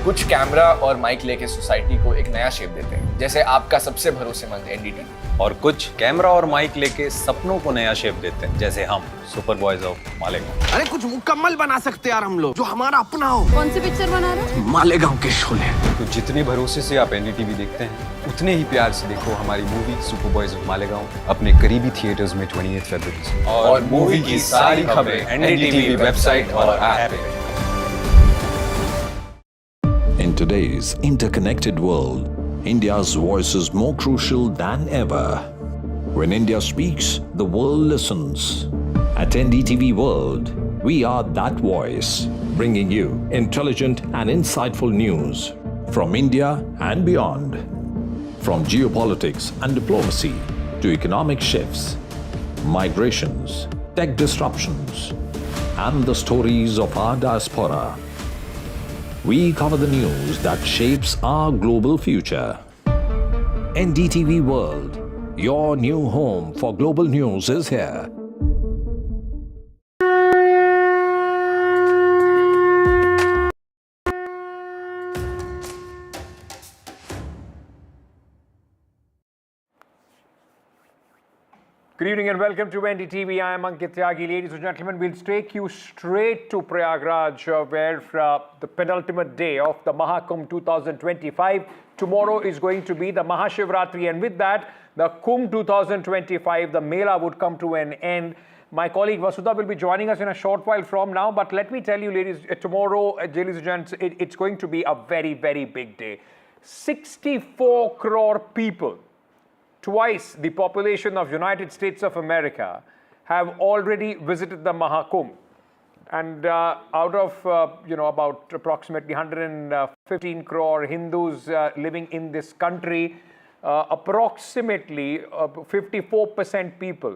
कुछ कैमरा और माइक लेके सोसाइटी को एक नया शेप देते हैं, जैसे आपका सबसे भरोसेमंद एनडीटीवी। और कुछ कैमरा और माइक लेके सपनों को नया शेप देते हैं, जैसे हम सुपर बॉयज ऑफ मालेगांव। अरे कुछ मुकम्मल बना सकते यार हम लोग, जो हमारा अपना हो। कौन सी पिक्चर बना रहे हो? मालेगांव के शोले। तो जितने भरोसे से आप एनडीटीवी देखते हैं, उतने ही प्यार से देखो हमारी movie super boys of Malegaon अपने करीबी थिएटर्स में 28 फरवरी से। और मूवी की सारी खबरें एनडीटीवी वेबसाइट और ऐप पे। In today's interconnected world, India's voice is more crucial than ever. When India speaks, the world listens. At NDTV World, we are that voice, bringing you intelligent and insightful news from India and beyond. From geopolitics and diplomacy to economic shifts, migrations, tech disruptions, and the stories of our diaspora. We cover the news that shapes our global future. NDTV World, your new home for global news is here. Good evening and welcome to NDTV. I am Ankit Tyagi. Ladies and gentlemen, we'll take you straight to Prayagraj, where the penultimate day of the Maha Kumbh 2025. Tomorrow is going to be the Mahashivratri, and with that, the Kumbh 2025, the mela would come to an end. My colleague Vasudha will be joining us in a short while from now, but let me tell you, tomorrow, ladies and gents, it's going to be a very, very big day. 64 crore people, twice the population of United States of America, have already visited the Mahakumbh. And out of, about approximately 115 crore Hindus living in this country, approximately 54% people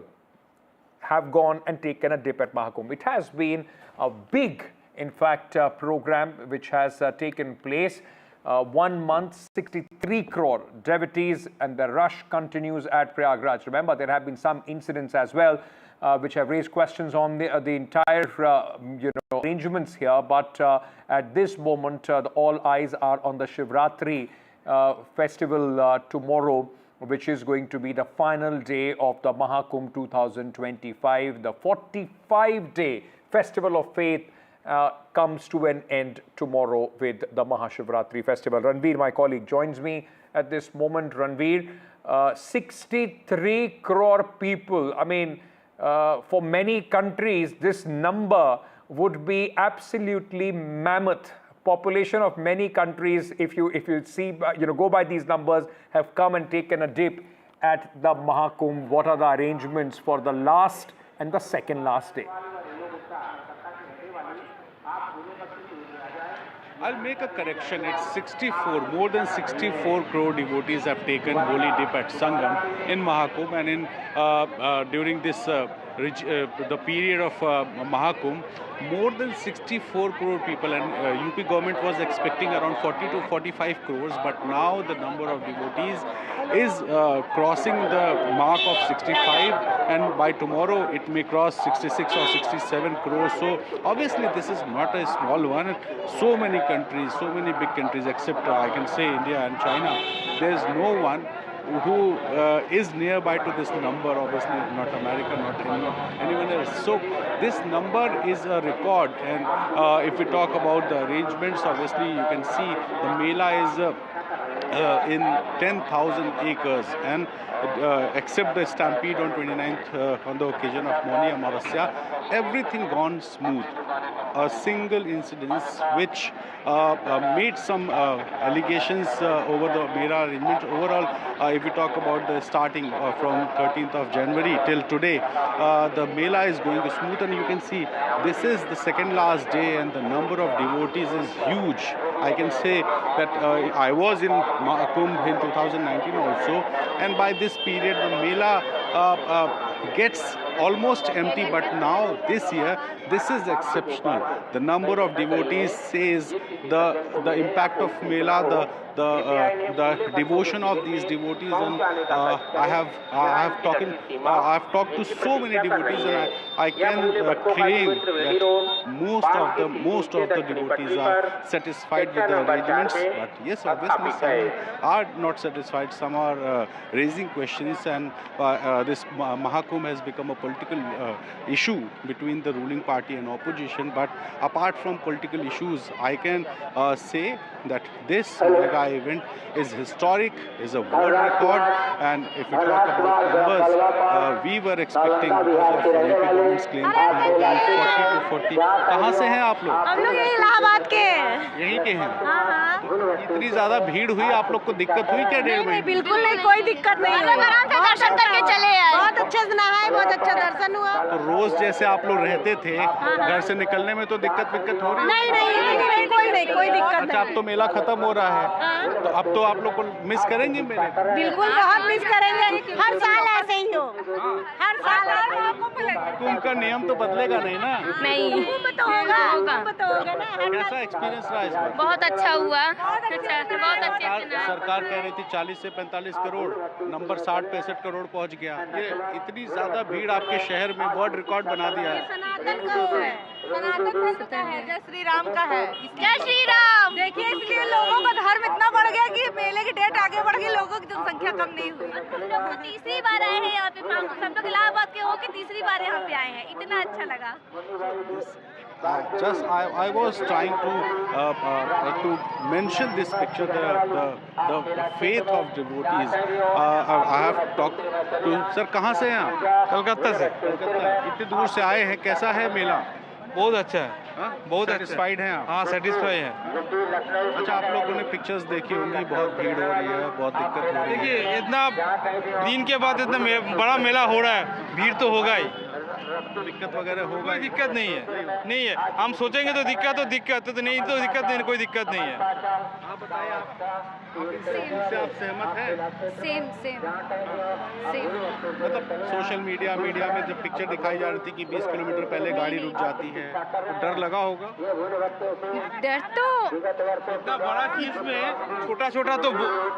have gone and taken a dip at Mahakumbh. It has been a big, in fact, program which has taken place. 1 month, 63 crore devotees, and the rush continues at Prayagraj. Remember, there have been some incidents as well which have raised questions on the entire arrangements here. But at this moment, all eyes are on the Shivratri festival tomorrow, which is going to be the final day of the Mahakumbh 2025. The 45-day festival of faith comes to an end tomorrow with the Mahashivratri festival. Ranveer, my colleague, joins me at this moment. Ranveer, 63 crore people. I mean, for many countries, this number would be absolutely mammoth. Population of many countries, if you see, go by these numbers, have come and taken a dip at the Mahakumbh. What are the arrangements for the last and the second last day? I'll make a correction. It's 64. More than 64 crore devotees have taken holy dip at Sangam in Mahakumbh, and in during this the period of Mahakumbh, more than 64 crore people, and UP government was expecting around 40 to 45 crores, but now the number of devotees is crossing the mark of 65, and by tomorrow it may cross 66 or 67 crores. So obviously this is not a small one. So many countries, so many big countries, except I can say India and China, there is no one who is nearby to this number. Obviously not America, not anyone else. So this number is a record, and if we talk about the arrangements, obviously you can see the mela is in 10,000 acres, and except the stampede on 29th on the occasion of Moni Amavasya, everything gone smooth. A single incident which made some allegations over the mela arrangement. Overall, if we talk about the starting from 13th of January till today, the mela is going smooth, and you can see this is the second last day, and the number of devotees is huge. I can say that I was in Mahakumbh in 2019 also, and by this period the mela gets almost empty, but now this year this is exceptional. The number of devotees says the impact of mela, the devotion of these devotees, and I have talked to so many devotees, and I can claim that most of the devotees are satisfied with the arrangements. But yes, obviously some are not satisfied. Some are raising questions, and this Mahakumbh has become a political issue between the ruling party and opposition. But apart from political issues, I can say that this mega event is historic, is a world record, and if we talk about numbers, we were expecting because of UP government's claim 40 to 40. कहाँ से हैं आप लोग? हम लोग यही इलाहाबाद के हैं। यहीं के हैं? हाँ। इतनी ज्यादा भीड़ हुई, आप लोग को दिक्कत हुई क्या? नहीं, बिल्कुल नहीं, कोई दिक्कत नहीं। हम लोग आराम से दर्शन करके चले आए। बहुत अच्छे से नहाए, बहुत अच्छा दर्शन हुआ। तो रोज जैसे आप लोग रहते थे, घर से निकलने में तो दिक्कत हो रही? नहीं, कोई दिक्कत नहीं। अच्छा, अब तो मेला खत्म हो रहा है, तो अब तो आप लोग को मिस करेंगे मेले? बिल्कुल, बहुत मिस करेंगे। हर साल ऐसे ही हो, हर साल। कुंभ का नियम तो बदलेगा नहीं ना? नहीं, कुंभ तो होगा ना। कैसा एक्सपीरियंस रहा इस बार? बहुत अच्छा हुआ, बहुत अच्छे से। सरकार कह रही थी 40 से 45 करोड़, नंबर 60-65 करोड़ पहुंच गया। ये इतनी ज्यादा भीड़ आपके शहर में वर्ल्ड रिकॉर्ड बना दिया है। सनातन का है, जय श्री राम का है। जय श्री राम। देखिए, इसलिए लोगों का धर्म इतना बढ़ गया कि मेले की डेट आगे बढ़ गई, लोगों की जनसंख्या कम नहीं हुई। हम लोग तीसरी बार आए हैं यहाँ पे, हम लोग इलाहाबाद के हो के तीसरी बार यहाँ पे आए हैं, इतना अच्छा लगा। Just I was trying to mention this picture, the faith of devotees. I have talked to sir, कहाँ से हैं आप? कलकत्ता से। कलकत्ता, इतनी दूर से आए हैं, कैसा है मेला? बहुत अच्छा है, बहुत सेटिस्फाइड हैं आप? हाँ, सेटिस्फाई है। अच्छा, आप लोगों ने पिक्चर्स देखी होंगी, बहुत भीड़ हो रही है, बहुत दिक्कत हो रही है। देखिए, इतना दिन के बाद इतना बड़ा मेला हो रहा है, भीड़ तो होगा ही। दिक्कत वगैरह होगा? कोई दिक्कत नहीं है। हम सोचेंगे तो दिक्कत तो नहीं, तो दिक्कत नहीं, कोई दिक्कत नहीं है। आप बताइए, इससे आप सहमत हैं? सेम। मतलब सोशल मीडिया में जब पिक्चर दिखाई जा रही थी कि 20 किलोमीटर पहले गाड़ी रुक जाती है, तो डर लगा होगा? डर तो इतना बड़ा चीज में छोटा तो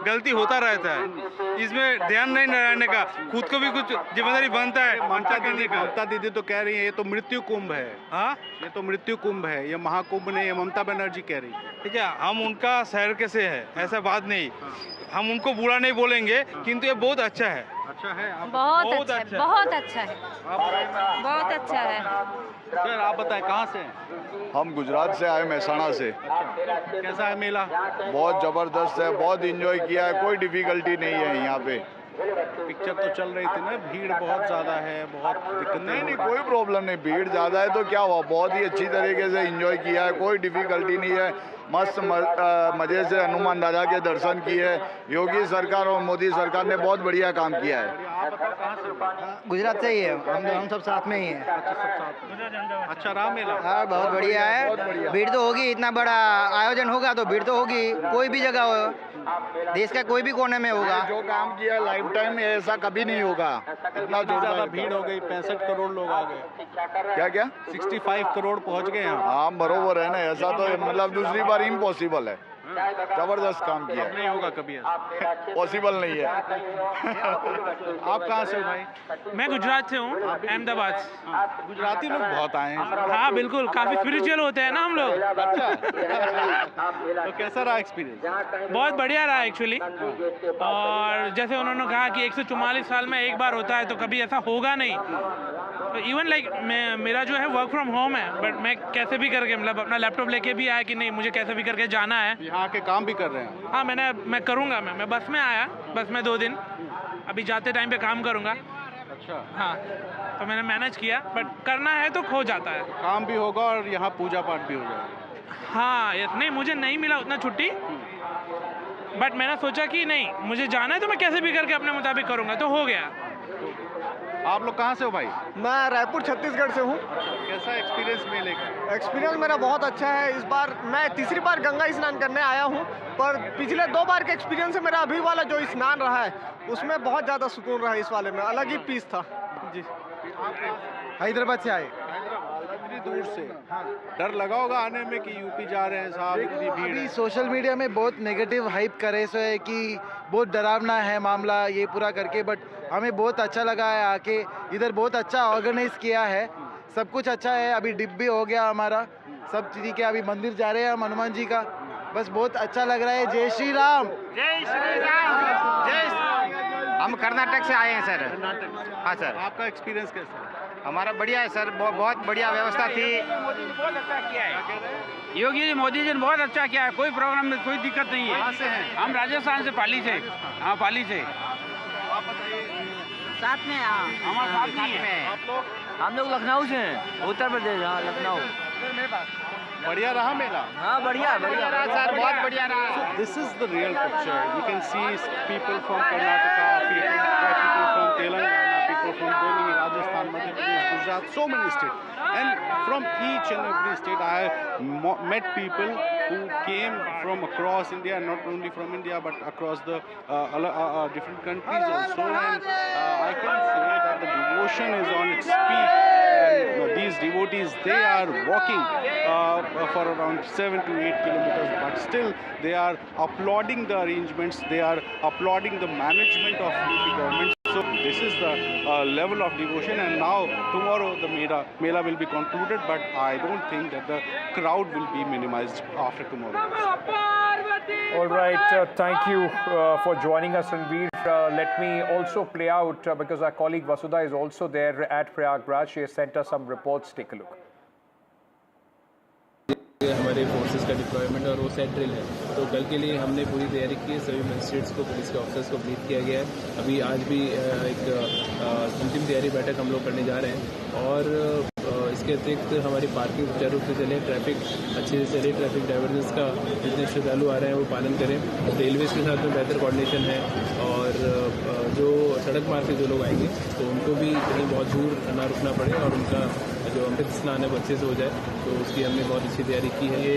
गलती होता रहता है, इसमें ध्यान नहीं रहने का, खुद को भी कुछ जिम्मेदारी बनता है। ममता दीदी तो कह रही है ये तो मृत्यु कुंभ है। हाँ, ये तो मृत्यु कुंभ है, ये महाकुंभ नहीं, ये ममता बनर्जी कह रही है। ठीक है, हम उनका शहर कैसे है, ऐसा बात नहीं, हम उनको बुरा नहीं बोलेंगे, किंतु ये बहुत अच्छा है। अच्छा है, बहुत अच्छा है। सर आप बताएं, कहाँ से हैं? हम गुजरात से आए, महसाणा से। कैसा है मेला? बहुत ज़बरदस्त है, बहुत इंजॉय किया है, कोई डिफिकल्टी नहीं है यहाँ पे। पिक्चर तो चल रही थी ना, भीड़ बहुत ज़्यादा है, बहुत दिक्कत नहीं, कोई प्रॉब्लम नहीं। भीड़ ज़्यादा है तो क्या हुआ, बहुत ही अच्छी तरीके से इंजॉय किया है, कोई डिफिकल्टी नहीं है। मस्त मज़े से हनुमान दादा के दर्शन किए। योगी सरकार और मोदी सरकार ने बहुत बढ़िया काम किया है। गुजरात से ही है, हम सब साथ में ही हैं। अच्छा रहा मेला? हाँ, बहुत बढ़िया है। भीड़ तो होगी, इतना बड़ा आयोजन होगा तो भीड़ तो होगी, कोई भी जगह हो, देश का कोई भी कोने में होगा। जो काम किया लाइफ टाइम में ऐसा कभी नहीं होगा। इतना ज़्यादा भीड़ हो गई, 65 करोड़ लोग आ गए। क्या 65 करोड़ पहुंच गए यहाँ। हाँ, बरोबर है ना, ऐसा तो मतलब दूसरी बार इम्पॉसिबल है। जबरदस्त काम किया, नहीं होगा कभी ऐसा, पॉसिबल नहीं है। आप कहाँ से हो भाई? मैं गुजरात से हूँ, अहमदाबाद। गुजराती लोग बहुत आए हैं। हाँ बिल्कुल, काफी स्पिरिचुअल होते हैं ना हम लोग। अच्छा तो कैसा रहा एक्सपीरियंस? बहुत बढ़िया रहा एक्चुअली। और जैसे उन्होंने कहा कि 144 साल में एक बार होता है, तो कभी ऐसा होगा नहीं। तो इवन लाइक मेरा जो है वर्क फ्रॉम होम है, बट मैं कैसे भी करके मतलब अपना लैपटॉप लेके भी आया कि नहीं मुझे कैसे भी करके जाना है। यहाँ के काम भी कर रहे हैं? हाँ, मैं करूँगा। मैं बस में आया, बस में 2 दिन, अभी जाते टाइम पे काम करूँगा। अच्छा। हाँ, तो मैंने मैनेज किया, बट करना है तो हो जाता है। काम भी होगा और यहाँ पूजा पाठ भी हो जाएगा। हाँ, नहीं मुझे नहीं मिला उतना छुट्टी, बट मैंने सोचा कि नहीं मुझे जाना है तो मैं कैसे भी करके अपने मुताबिक करूँगा, तो हो गया। आप लोग कहाँ से हो भाई? मैं रायपुर छत्तीसगढ़ से हूँ। कैसा एक्सपीरियंस मेले का? एक्सपीरियंस मेरा बहुत अच्छा है। इस बार मैं तीसरी बार गंगा स्नान करने आया हूँ, पर पिछले 2 बार के एक्सपीरियंस से मेरा अभी वाला जो स्नान रहा है उसमें बहुत ज़्यादा सुकून रहा है। इस वाले में अलग ही पीस था जी। हैदराबाद से आए। इतनी दूर से, डर लगा होगा आने में कि यूपी जा रहे हैं साहब, इतनी भीड़ अभी है। सोशल मीडिया में बहुत नेगेटिव हाइप करे सो है कि बहुत डरावना है मामला ये पूरा करके, बट हमें बहुत अच्छा लगा है आके। इधर बहुत अच्छा ऑर्गेनाइज किया है, सब कुछ अच्छा है। अभी डिप भी हो गया हमारा, सब ठीक है। अभी मंदिर जा रहे हैं हम हनुमान जी का, बस बहुत अच्छा लग रहा है। जय श्री राम। जय श्री राम। हम कर्नाटक से आए हैं सर। हाँ सर। आपका एक्सपीरियंस कैसा है? हमारा बढ़िया है सर, बहुत बढ़िया व्यवस्था थी। मोदी जी बहुत अच्छा किया है, योगी जी मोदी जी ने बहुत अच्छा किया है, कोई प्रॉब्लम नहीं, कोई दिक्कत नहीं है। कहाँ से हैं? हम राजस्थान से, पाली से। हाँ, पाली से। साथ में हमारे साथ नहीं है। आप लोग? हम लोग लखनऊ से हैं, उत्तर प्रदेश। हाँ, लखनऊ। बढ़िया रहा मेला? हाँ, बढ़िया बढ़िया सर, बहुत बढ़िया रहा। This is the real picture. You can see people from Karnataka, people from Telangana, people from Delhi, Rajasthan, Madhya Pradesh, Gujarat, so many states. And from each and every state, I have met people who came from across India, not only from India, but across the different countries also. And I can say that the devotion is on its peak. And these devotees, they are walking for around 7 to 8 kilometers, but still they are applauding the arrangements, they are applauding the management of the government. So this is the level of devotion, and now tomorrow the mela will be concluded, but I don't think that the crowd will be minimized after tomorrow. All right, thank you for joining us, Ranveer. Let me also play out, because our colleague Vasudha is also there at Prayagraj. She has sent us some reports. Take a look. हमारे forces का deployment और वो set drill है, तो कल के लिए हमने पूरी तैयारी की है। सभी मजिस्ट्रेट्स को, पुलिस के ऑफिसर्स को ब्रीफ किया गया है। अभी आज भी एक अंतिम तैयारी बैठक हम लोग करने जा रहे हैं। और इसके अतिरिक्त हमारी पार्किंग सुचारू रूप से चले, ट्रैफिक अच्छे से चले, ट्रैफिक डाइवर्जेंस का जितने श्रद्धालु आ रहे हैं वो पालन करें। रेलवेज के साथ में बेहतर कोऑर्डिनेशन है, और जो सड़क मार्ग से जो लोग आएंगे तो उनको भी कहीं बहुत दूर ना रुकना पड़े, और उनका जो अमृत स्नान है वो अच्छे से हो जाए, तो उसकी हमने बहुत अच्छी तैयारी की है। ये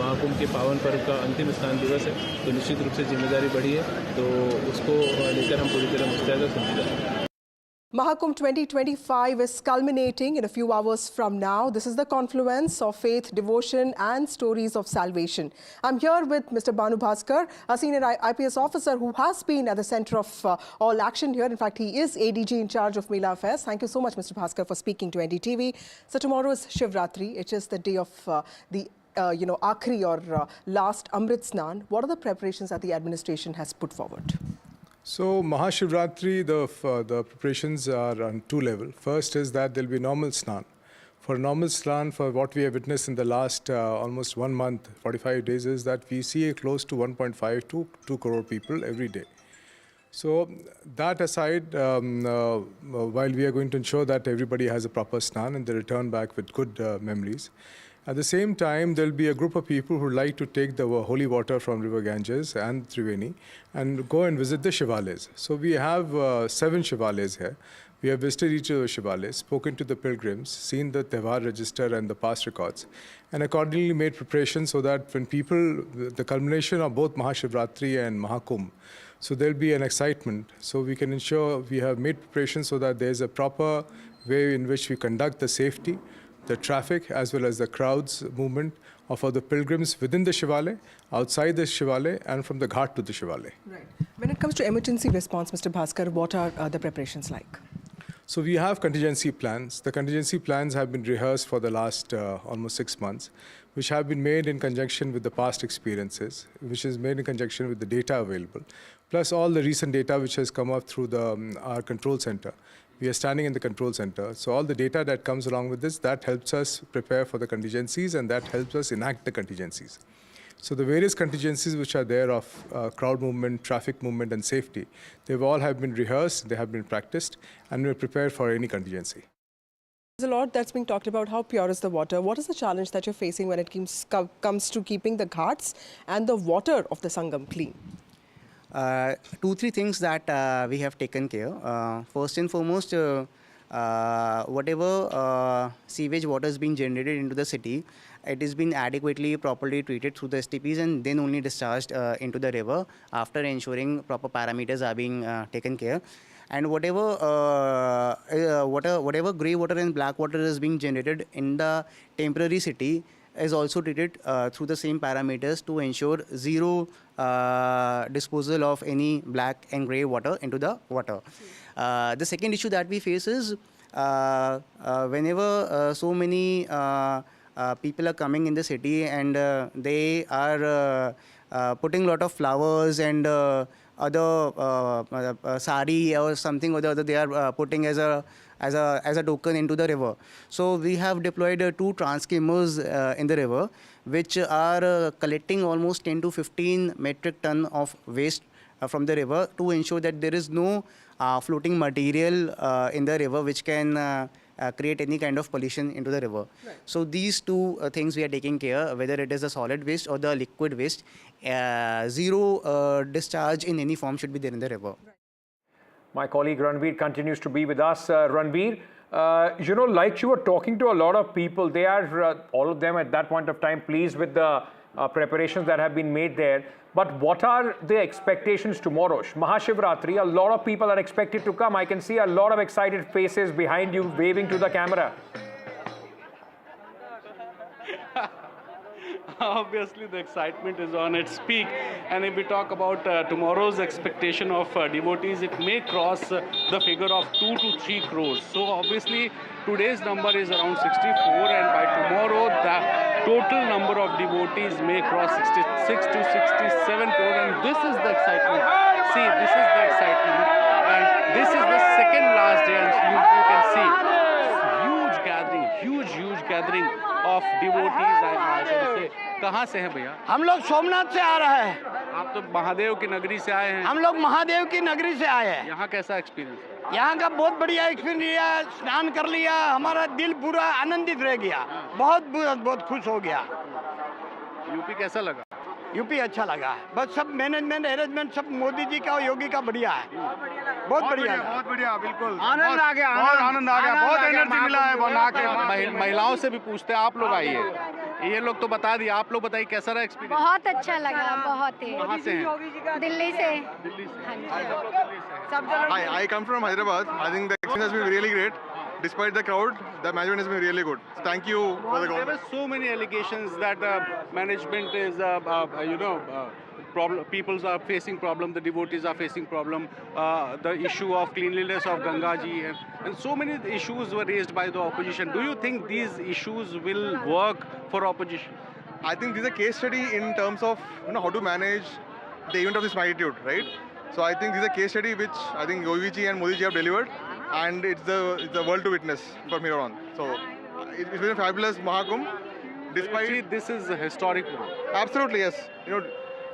महाकुंभ के पावन पर्व का अंतिम स्नान दिवस है, तो निश्चित रूप से जिम्मेदारी बढ़ी है, तो उसको लेकर हम पूरी तरह मुस्तैद और संजीदा हैं। Mahakumbh 2025 is culminating in a few hours from now. This is the confluence of faith, devotion and stories of salvation. I'm here with Mr. Banu Bhaskar, a senior IPS officer who has been at the center of all action here. In fact, he is ADG in charge of Mela Affairs. Thank you so much, Mr. Bhaskar, for speaking to NDTV. So tomorrow is Shivratri. It is the day of the Akhri or last Amrit Snan. What are the preparations that the administration has put forward? So Mahashivratri, the preparations are on two levels. First is that there will be normal Snan. For normal Snan, for what we have witnessed in the last almost 1 month, 45 days, is that we see close to 1.5 to 2 crore people every day. So that aside, while we are going to ensure that everybody has a proper Snan and they return back with good memories, at the same time, there will be a group of people who like to take the holy water from River Ganges and Triveni and go and visit the Shivalays. So we have 7 Shivalays here. We have visited each of the Shivalays, spoken to the pilgrims, seen the Tehvar register and the past records, and accordingly made preparations so that when people, the culmination of both Mahashivratri and Mahakumbh, so there will be an excitement. So we can ensure we have made preparations so that there is a proper way in which we conduct the safety, the traffic, as well as the crowds movement of the pilgrims within the Shivalay, outside the Shivalay, and from the Ghat to the Shivalay. Right. When it comes to emergency response, Mr. Bhaskar, what are the preparations like? So we have contingency plans. The contingency plans have been rehearsed for the last almost 6 months, which have been made in conjunction with the past experiences, which is made in conjunction with the data available, plus all the recent data which has come up through our control center. We are standing in the control center. So all the data that comes along with this, that helps us prepare for the contingencies, and that helps us enact the contingencies. So the various contingencies which are there of crowd movement, traffic movement, and safety, they've all have been rehearsed, they have been practiced, and we're prepared for any contingency. There's a lot that's being talked about. How pure is the water? What is the challenge that you're facing when it comes to keeping the ghats and the water of the Sangam clean? 2-3 things that we have taken care. First and foremost, whatever sewage water is being generated into the city, it is being adequately, properly treated through the STPs and then only discharged into the river after ensuring proper parameters are being taken care. and whatever grey water and black water is being generated in the temporary city is also treated through the same parameters to ensure zero disposal of any black and grey water into the water. The second issue that we face is whenever so many people are coming in the city and they are putting a lot of flowers and other sari or something or the other they are putting as a token into the river. So we have deployed 2 transskimmers in the river, which are collecting almost 10 to 15 metric ton of waste from the river to ensure that there is no floating material in the river which can create any kind of pollution into the river. Right. So these 2 things we are taking care, whether it is the solid waste or the liquid waste, zero discharge in any form should be there in the river. Right. My colleague Ranveer continues to be with us. Ranveer, you know, like you were talking to a lot of people, they are, all of them at that point of time, pleased with the preparations that have been made there. But what are the expectations tomorrow? Mahashivratri, a lot of people are expected to come. I can see a lot of excited faces behind you waving to the camera. Obviously, the excitement is on its peak. And if we talk about tomorrow's expectation of devotees, it may cross the figure of 2 to 3 crores. So obviously, today's number is around 64, and by tomorrow, the total number of devotees may cross 66 to 67 crore. And this is the excitement. See, this is the excitement. And this is the second last day, and you can see huge gathering of devotees. I should say. कहाँ से हैं भैया? हम लोग सोमनाथ से आ रहे हैं। आप तो महादेव की नगरी से आए हैं। हम लोग महादेव की नगरी से आए हैं। यहाँ कैसा एक्सपीरियंस? यहाँ का बहुत बढ़िया एक्सपीरियंस लिया, स्नान कर लिया, हमारा दिल पूरा आनंदित रह गया, बहुत खुश हो गया। यूपी कैसा लगा? यूपी अच्छा लगा, बस सब मैनेजमेंट अरेंजमेंट सब मोदी जी का और योगी का बढ़िया है, बहुत बढ़िया, बिल्कुल आनंद आ गया, बहुत एनर्जी मिला है बना के। महिलाओं से भी पूछते हैं, आप लोग आइए, ये लोग तो बता दिए, आप लोग बताइए कैसा रहा एक्सपीरियंस? बहुत अच्छा लगा, बहुत ही। कहाँ से हैं? दिल्ली से। I come from Hyderabad. I think the experience has been really great. Despite the crowd, the management has been really good. Thank you for the government. There were so many allegations that management is, people are facing problem, the devotees are facing problem, the issue of cleanliness of Ganga ji, and so many issues were raised by the opposition. Do you think these issues will work for opposition? I think this is a case study in terms of how to manage the event of this magnitude, right? So I think this is a case study which I think Yogi ji and Modi ji have delivered, and it's the world to witness from here on. So it's been a fabulous Mahakumbh. Despite See, this is a historic one. Absolutely, yes.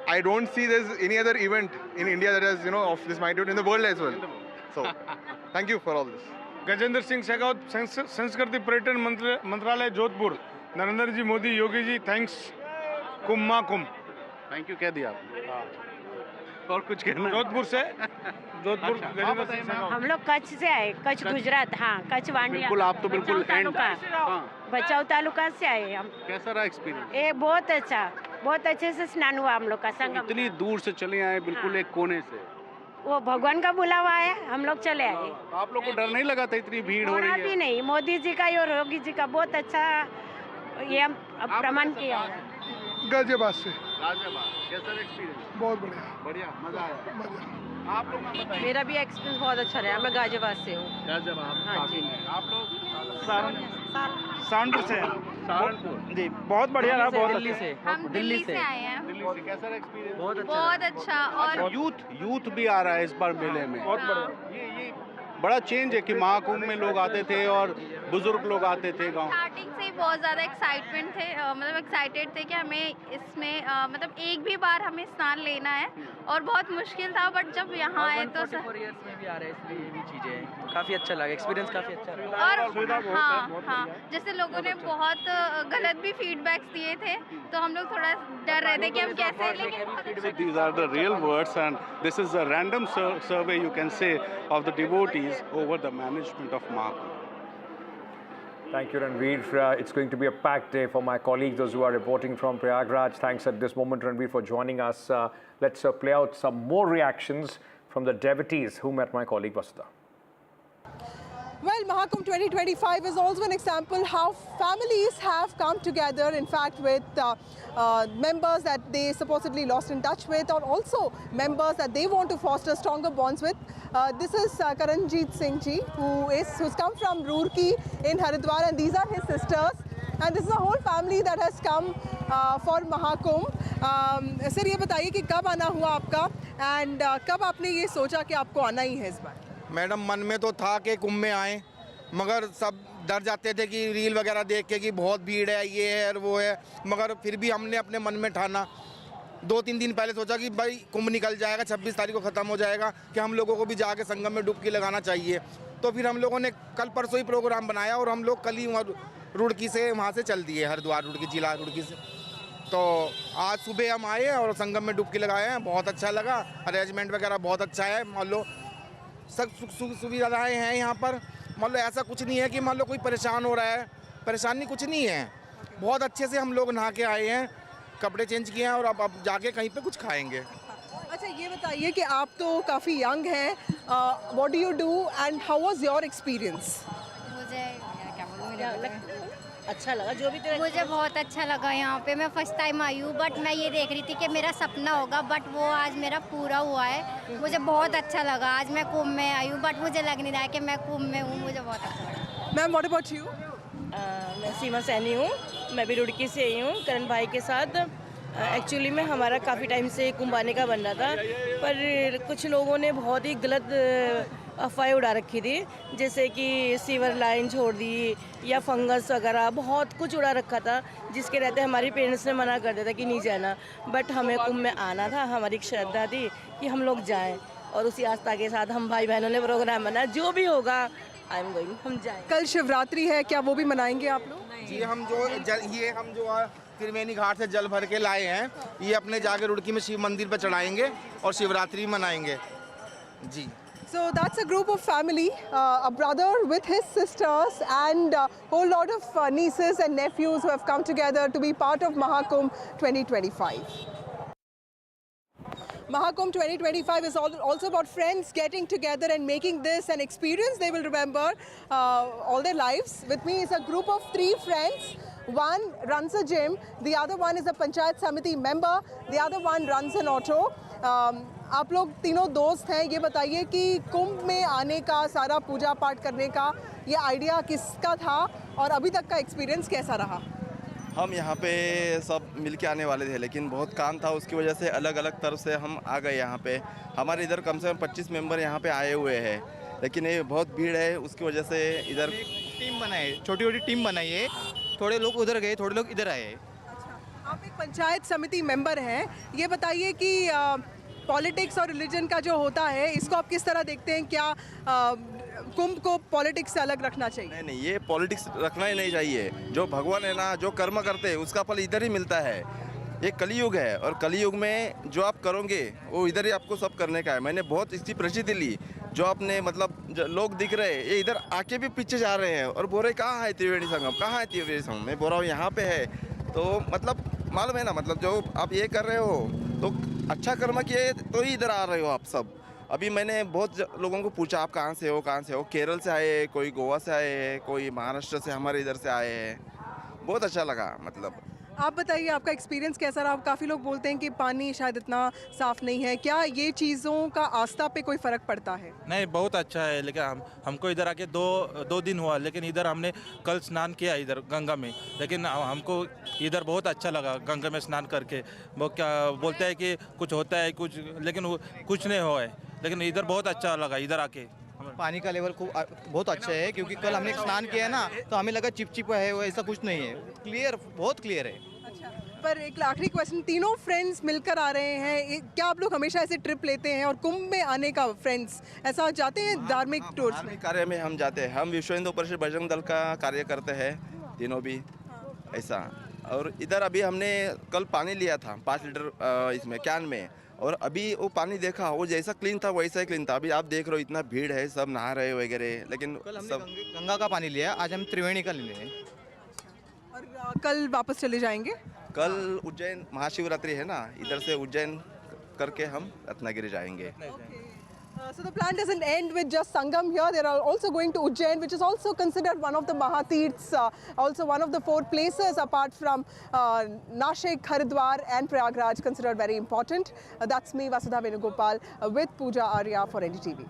I don't see there's any other event in India that has of this magnitude in the world as well. So thank you for all this. Gajendra Singh Shekhawat, संस्कृति पर्यटन मंत्रालय Jodhpur, Narendra ji Modi, Yogi ji, thanks, Kumbh Mahakumbh. Thank you कह दिया और कुछ कहना? जोधपुर से, जोधपुर। हम लोग कच्छ से आए, कच्छ गुजरात, हाँ, कच्छ वांडिया। बिल्कुल, आप तो बिल्कुल बचाव तालुका से आए हम। कैसा रहा एक्सपीरियंस? बहुत अच्छा, बहुत अच्छे से स्नान हुआ हम लोग का संगम। इतनी दूर से चले आए, बिल्कुल एक कोने से। वो भगवान का बुलावा आया, हम लोग चले आए। आप लोग को डर नहीं लगा था इतनी भीड़ हो रही है? भी नहीं, मोदी जी का और योगी जी का बहुत अच्छा ये हम प्रमाण किया। गाजियाबाद से। गाजियाबाद, कैसा एक्सपीरियंस? बहुत बढ़िया। बढ़िया, मजा आया। आप लोग बताइए। मेरा भी एक्सपीरियंस बहुत अच्छा रहा, मैं गाजियाबाद से हूँ। गाजियाबाद, हाँ जी। आप लोग? सहारनपुर से। सहारनपुर जी, बहुत बढ़िया रहा, बहुत दिल्ली से। हम दिल्ली से आए हैं। दिल्ली से कैसा एक्सपीरियंस? बहुत अच्छा। और यूथ भी आ रहा है इस बार मेले में। बहुत बढ़िया। ये बड़ा चेंज है कि महाकुंभ में लोग आते थे और बुजुर्ग लोग आते थे गांव। स्टार्टिंग से ही बहुत ज़्यादा एक्साइटमेंट थे, मतलब एक्साइटेड थे कि हमें इसमें मतलब एक भी बार हमें स्नान लेना है, और बहुत मुश्किल था, बट जब यहाँ आए तो 44 इयर्स में भी आ रहे हैं, इसलिए ये भी चीज़ें तो काफ़ी अच्छा लगा, एक्सपीरियंस काफ़ी अच्छा रहा। और हाँ, जैसे लोगों ने बहुत गलत भी फीडबैक्स दिए थे, तो हम लोग थोड़ा डर रहे थे कि हम कैसे, लेकिन These are the real words, and this is a random survey you can say of the devotees over the management of Mahakumbh. Thank you, Ranveer. It's going to be a packed day for my colleagues, those who are reporting from Prayagraj. Thanks at this moment, Ranveer, for joining us. Let's play out some more reactions from the devotees who met my colleague Vasudha. Well, Mahakumbh 2025 is also an example how families have come together, in fact, with members that they supposedly lost in touch with, or also members that they want to foster stronger bonds with. This is Karanjit Singh ji, who's come from Roorkee in Haridwar, and these are his sisters. And this is a whole family that has come for Mahakumbh. Sir, ये बताइए कि कब आना हुआ आपका, and कब आपने ये सोचा कि आपको आना ही है इस बार? मैडम, मन में तो था कि कुंभ में आए, मगर सब डर जाते थे कि रील वगैरह देख के कि बहुत भीड़ है, ये है और वो है, मगर फिर भी हमने अपने मन में ठाना। 2-3 दिन पहले सोचा कि भाई कुंभ निकल जाएगा, 26 तारीख को ख़त्म हो जाएगा, कि हम लोगों को भी जाके संगम में डुबकी लगाना चाहिए। तो फिर हम लोगों ने कल परसों ही प्रोग्राम बनाया और हम लोग कल ही रुड़की से वहाँ से चल दिए, हरिद्वार रुड़की, जिला रुड़की से। तो आज सुबह हम आए और संगम में डुबकी लगाए हैं, बहुत अच्छा लगा। अरेंजमेंट वगैरह बहुत अच्छा है, मान लो सब सुख सुविधाएँ हैं यहाँ पर। मान लो ऐसा कुछ नहीं है कि मान लो कोई परेशान हो रहा है, परेशानी कुछ नहीं है। बहुत अच्छे से हम लोग नहा के आए हैं, कपड़े चेंज किए हैं और अब जाके कहीं पे कुछ खाएंगे। अच्छा, ये बताइए कि आप तो काफ़ी यंग हैं, what do you do and how was your experience? मुझे क्या बोलूं, अच्छा लगा, जो भी मुझे बहुत अच्छा लगा। यहाँ पे मैं फर्स्ट टाइम आई हूँ, बट मैं ये देख रही थी कि मेरा सपना होगा, बट वो आज मेरा पूरा हुआ है। मुझे बहुत अच्छा लगा। आज मैं कुंभ में आई हूँ, बट मुझे लग नहीं रहा है कि मैं कुंभ में हूँ। मुझे बहुत अच्छा लगा। Ma'am, what about you? मैं सीमा सैनी हूँ, मैं भी रुड़की से आई हूँ करण भाई के साथ। एक्चुअली में हमारा काफ़ी टाइम से कुंभ आने का बन रहा था, पर कुछ लोगों ने बहुत ही गलत अफवाहें उड़ा रखी थी, जैसे कि सीवर लाइन छोड़ दी या फंगस वगैरह, बहुत कुछ उड़ा रखा था, जिसके रहते हमारी पेरेंट्स ने मना कर दिया था कि नहीं जाना। बट हमें कुंभ में आना था, हमारी एक श्रद्धा थी कि हम लोग जाएं, और उसी आस्था के साथ हम भाई बहनों ने प्रोग्राम बनाया। जो भी होगा आई एम गोइंग, हम जाएं। कल शिवरात्रि है, क्या वो भी मनाएंगे आप लोग? जी, हम जो त्रिवेणी घाट से जल भर के लाए हैं, ये अपने जाके रुड़की में शिव मंदिर पर चढ़ाएंगे और शिवरात्रि मनाएंगे जी। So that's a group of family, a brother with his sisters and a whole lot of nieces and nephews who have come together to be part of Mahakumbh 2025. Mahakumbh 2025 is also about friends getting together and making this an experience they will remember all their lives. With me is a group of 3 friends. One runs a gym, the other one is a Panchayat Samiti member, the other one runs an auto. आप लोग तीनों दोस्त हैं, ये बताइए कि कुंभ में आने का, सारा पूजा पाठ करने का ये आइडिया किसका था और अभी तक का एक्सपीरियंस कैसा रहा? हम यहाँ पे सब मिल के आने वाले थे, लेकिन बहुत काम था, उसकी वजह से अलग अलग तरफ से हम आ गए यहाँ पे। हमारे इधर कम से कम 25 मेंबर यहाँ पे आए हुए हैं, लेकिन ये बहुत भीड़ है, उसकी वजह से इधर टीम बनाई, छोटी छोटी टीम बनाई है, थोड़े लोग उधर गए, थोड़े लोग इधर आए। आप एक पंचायत समिति मेंबर हैं, ये बताइए कि पॉलिटिक्स और रिलीजन का जो होता है, इसको आप किस तरह देखते हैं? क्या कुंभ को पॉलिटिक्स से अलग रखना चाहिए? नहीं, ये पॉलिटिक्स रखना ही नहीं चाहिए। जो भगवान है ना, जो कर्म करते हैं उसका फल इधर ही मिलता है। ये कलयुग है और कलयुग में जो आप करोगे वो इधर ही आपको सब करने का है। मैंने बहुत इसकी प्रसिद्धि ली, जो आपने मतलब लोग दिख रहे हैं, ये इधर आके भी पीछे जा रहे हैं और बोल रहे कहाँ है त्रिवेणी संगम, कहाँ है त्रिवेणी संगम। मैं बोल रहा हूँ यहाँ पे है, तो मतलब मालूम है ना, मतलब जो आप ये कर रहे हो तो अच्छा कर्म किए तो ही इधर आ रहे हो आप सब। अभी मैंने बहुत लोगों को पूछा आप कहाँ से हो, कहाँ से हो। केरल से आए, कोई गोवा से आए, कोई महाराष्ट्र से हमारे इधर से आए हैं। बहुत अच्छा लगा। मतलब आप बताइए आपका एक्सपीरियंस कैसा रहा? काफ़ी लोग बोलते हैं कि पानी शायद इतना साफ़ नहीं है, क्या ये चीज़ों का आस्था पे कोई फ़र्क पड़ता है? नहीं, बहुत अच्छा है, लेकिन हमको इधर आके दो दिन हुआ, लेकिन इधर हमने कल स्नान किया इधर गंगा में, लेकिन हमको इधर बहुत अच्छा लगा गंगा में स्नान करके। वो क्या बोलते हैं कि कुछ होता है कुछ, लेकिन कुछ नहीं हुआ है, लेकिन इधर बहुत अच्छा लगा इधर आके। पानी का लेवल बहुत अच्छा है, क्योंकि कल हमने स्नान किया है ना, तो हमें लगा चिपचिप है, वो ऐसा कुछ नहीं है, क्लियर, बहुत क्लियर है। अच्छा, पर एक आखिरी क्वेश्चन, तीनों फ्रेंड्स मिलकर आ रहे हैं, क्या आप लोग हमेशा ऐसे ट्रिप लेते हैं? और कुंभ में आने का फ्रेंड्स ऐसा जाते हैं धार्मिक टूर्स में? कार्य में हम जाते हैं, हम विश्व हिंदू परिषद बजरंग दल का कार्य करते हैं तीनों भी ऐसा। और इधर अभी हमने कल पानी लिया था 5 लीटर इसमें कैन में, और अभी वो पानी देखा, वो जैसा क्लीन था वैसा ही क्लीन था। अभी आप देख रहे हो इतना भीड़ है, सब नहा रहे वगैरह, लेकिन कल हमने गंगा का पानी लिया, आज हम त्रिवेणी का ले रहे हैं। और कल वापस चले जाएंगे? कल उज्जैन महाशिवरात्रि है ना, इधर से उज्जैन करके हम रत्नागिरी जाएंगे। So the plan doesn't end with just Sangam here. They are also going to Ujjain, which is also considered one of the Mahatirths, also one of the 4 places apart from Nashik, Haridwar and Prayagraj, considered very important. That's me, Vasudha Venugopal, with Pooja Arya for NDTV.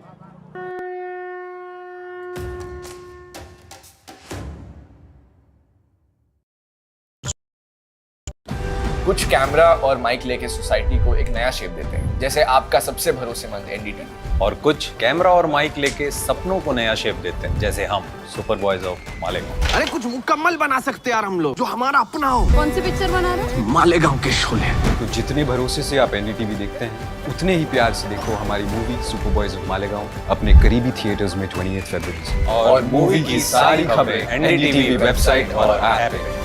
कुछ camera और mic लेके society को एक नया shape देते हैं, जैसे आपका सबसे भरोसेमंद एनडीटीवी। और कुछ कैमरा और माइक लेके सपनों को नया शेप देते हैं, जैसे हम सुपर बॉयज ऑफ मालेगांव। अरे कुछ मुकम्मल बना सकते यार हम लोग, जो हमारा अपना हो। कौन सी पिक्चर बना रहे हो? मालेगांव के शोले। तो जितने भरोसे से आप एनडीटीवी देखते हैं, उतने ही प्यार से देखो हमारी movie super boys of Malegaon अपने करीबी थिएटर्स में 28 फरवरी से। और मूवी की सारी खबरें एनडीटीवी वेबसाइट और ऐप पे।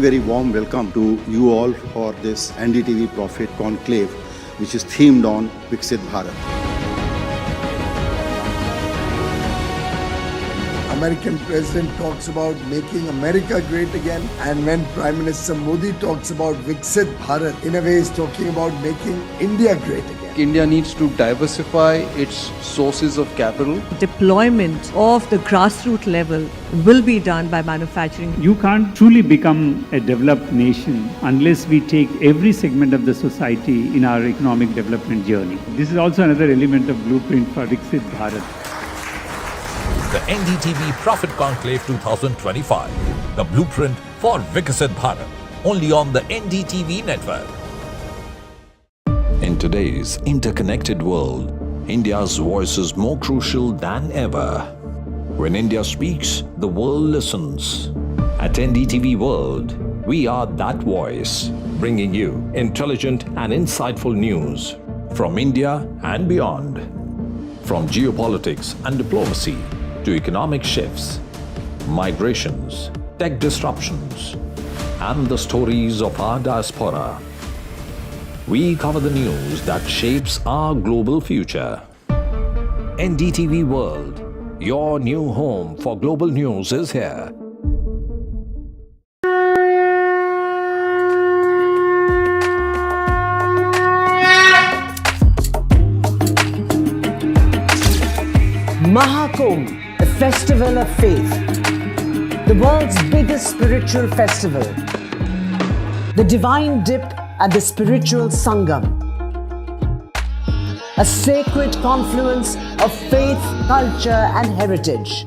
Very warm welcome to you all for this NDTV Prophet Conclave, which is themed on Viksit Bharat. American president talks about making America great again, and when Prime Minister Modi talks about Viksit Bharat, in a way he's talking about making India great again. India needs to diversify its sources of capital. Deployment of the grassroots level will be done by manufacturing. You can't truly become a developed nation unless we take every segment of the society in our economic development journey. This is also another element of blueprint for Viksit Bharat. The NDTV Prophet Conclave 2025, the blueprint for Viksit Bharat, only on the NDTV network. In today's interconnected world, India's voice is more crucial than ever. When India speaks, the world listens. At NDTV World, we are that voice, bringing you intelligent and insightful news from India and beyond. From geopolitics and diplomacy to economic shifts, migrations, tech disruptions, and the stories of our diaspora. We cover the news that shapes our global future. NDTV World, your new home for global news is here. Maha Kumbh, the festival of faith, the world's biggest spiritual festival, the divine dip at the spiritual Sangam, a sacred confluence of faith, culture and heritage.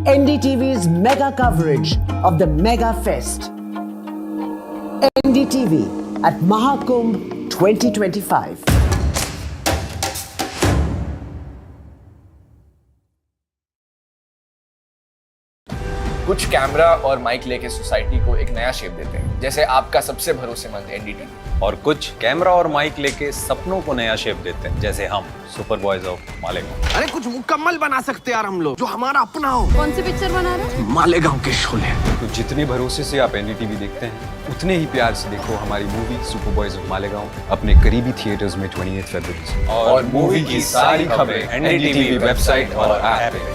NDTV's mega coverage of the Mega Fest. NDTV at Mahakumbh 2025. कुछ camera और mic लेके society को एक नया shape देते हैं, जैसे आपका सबसे भरोसेमंद एनडीटीवी। और कुछ कैमरा और माइक लेके सपनों को नया शेप देते हैं, जैसे हम सुपर बॉयज ऑफ मालेगांव। अरे कुछ मुकम्मल बना सकते यार हम लोग, जो हमारा अपना हो। कौन सी पिक्चर बना रहे हो? मालेगांव के शोले। तो जितने भरोसे से आप एनडीटीवी देखते हैं, उतने ही प्यार से देखो हमारी movie super boys of Malegaon अपने करीबी थिएटर्स में 28 फरवरी से। और मूवी की सारी खबरें एनडीटीवी वेबसाइट और ऐप पे।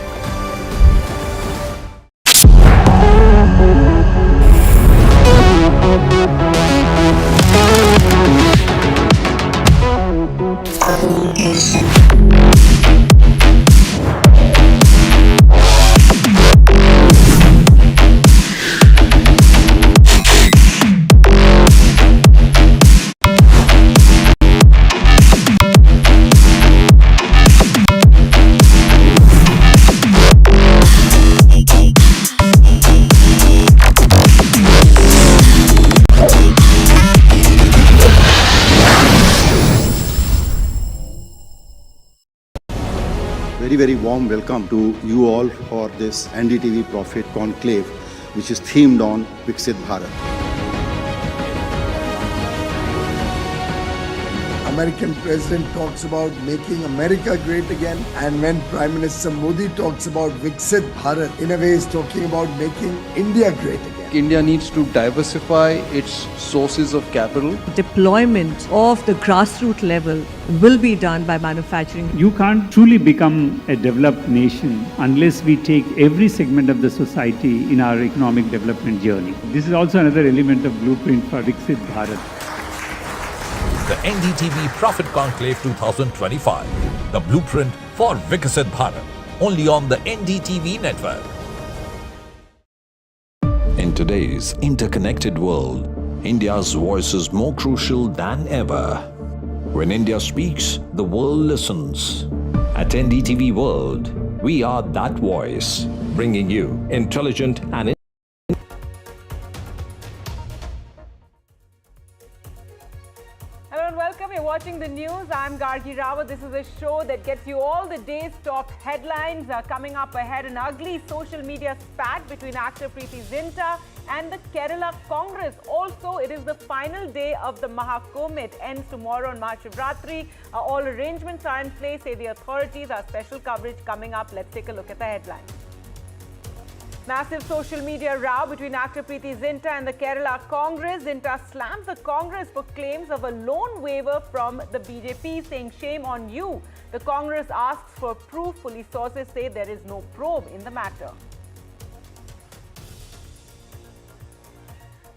very warm welcome to you all for this NDTV Profit Conclave, which is themed on Viksit Bharat. American president talks about making America great again, and when Prime Minister Modi talks about Viksit Bharat, in a way is talking about making India great again. India needs to diversify its sources of capital. Deployment of the grassroots level will be done by manufacturing. You can't truly become a developed nation unless we take every segment of the society in our economic development journey. This is also another element of blueprint for Viksit Bharat. The NDTV Profit Conclave 2025, the blueprint for Viksit Bharat, only on the NDTV network. In today's interconnected world, India's voice is more crucial than ever. When India speaks, the world listens. At NDTV World, we are that voice, bringing you intelligent and Hello and welcome. You're watching the news. I'm Gargi Rawat. This is a show that gets you all the day's top headlines. Coming up ahead, an ugly social media spat between actor Preeti Zinta and the Kerala Congress. Also, it is the final day of the Maha Kumbh. It ends tomorrow on Mahashivratri. All arrangements are in place, say the authorities. Our special coverage coming up. Let's take a look at the headlines. Massive social media row between actor Preeti Zinta and the Kerala Congress. Zinta slams the Congress for claims of a loan waiver from the BJP, saying shame on you. The Congress asks for proof. Police sources say there is no probe in the matter.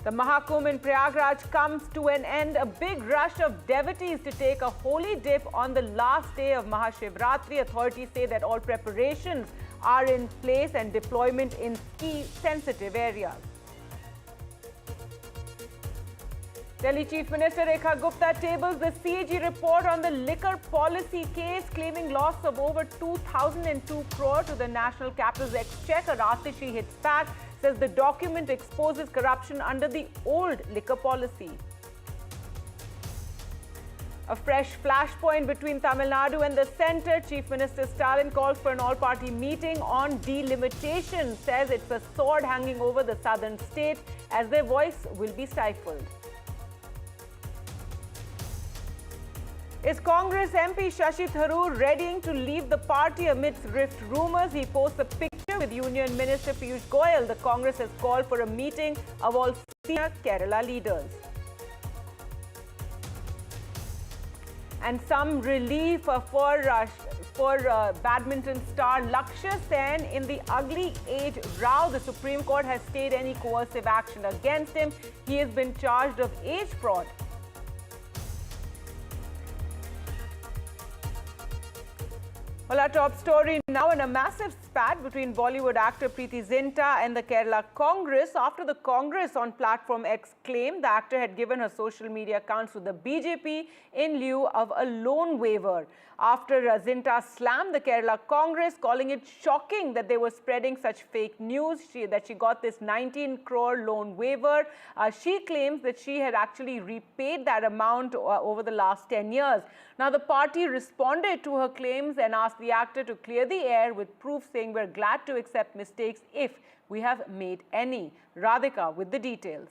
The Mahakumbh in Prayagraj comes to an end. A big rush of devotees to take a holy dip on the last day of Mahashivratri. Authorities say that all preparations are in place and deployment in key sensitive areas. Delhi Chief Minister Rekha Gupta tables the CAG report on the liquor policy case, claiming loss of over 2,002 crore to the National Capital's exchequer. Atishi hits back, says the document exposes corruption under the old liquor policy. A fresh flashpoint between Tamil Nadu and the centre. Chief Minister Stalin calls for an all-party meeting on delimitation, says it's a sword hanging over the southern state as their voice will be stifled. Is Congress MP Shashi Tharoor readying to leave the party amidst rift rumours? He posts a picture with Union Minister Piyush Goyal. The Congress has called for a meeting of all senior Kerala leaders. And some relief for badminton star Lakshya Sen in the ugly age row. The Supreme Court has stayed any coercive action against him. He has been charged of age fraud. Well, our top story now, in a massive spat between Bollywood actor Preeti Zinta and the Kerala Congress. After the Congress on Platform X claimed the actor had given her social media accounts to the BJP in lieu of a loan waiver. After Zinta slammed the Kerala Congress, calling it shocking that they were spreading such fake news, that she got this 19 crore loan waiver. She claims that she had actually repaid that amount over the last 10 years. Now, the party responded to her claims and asked the actor to clear the air with proof, saying we're glad to accept mistakes if we have made any. Radhika with the details.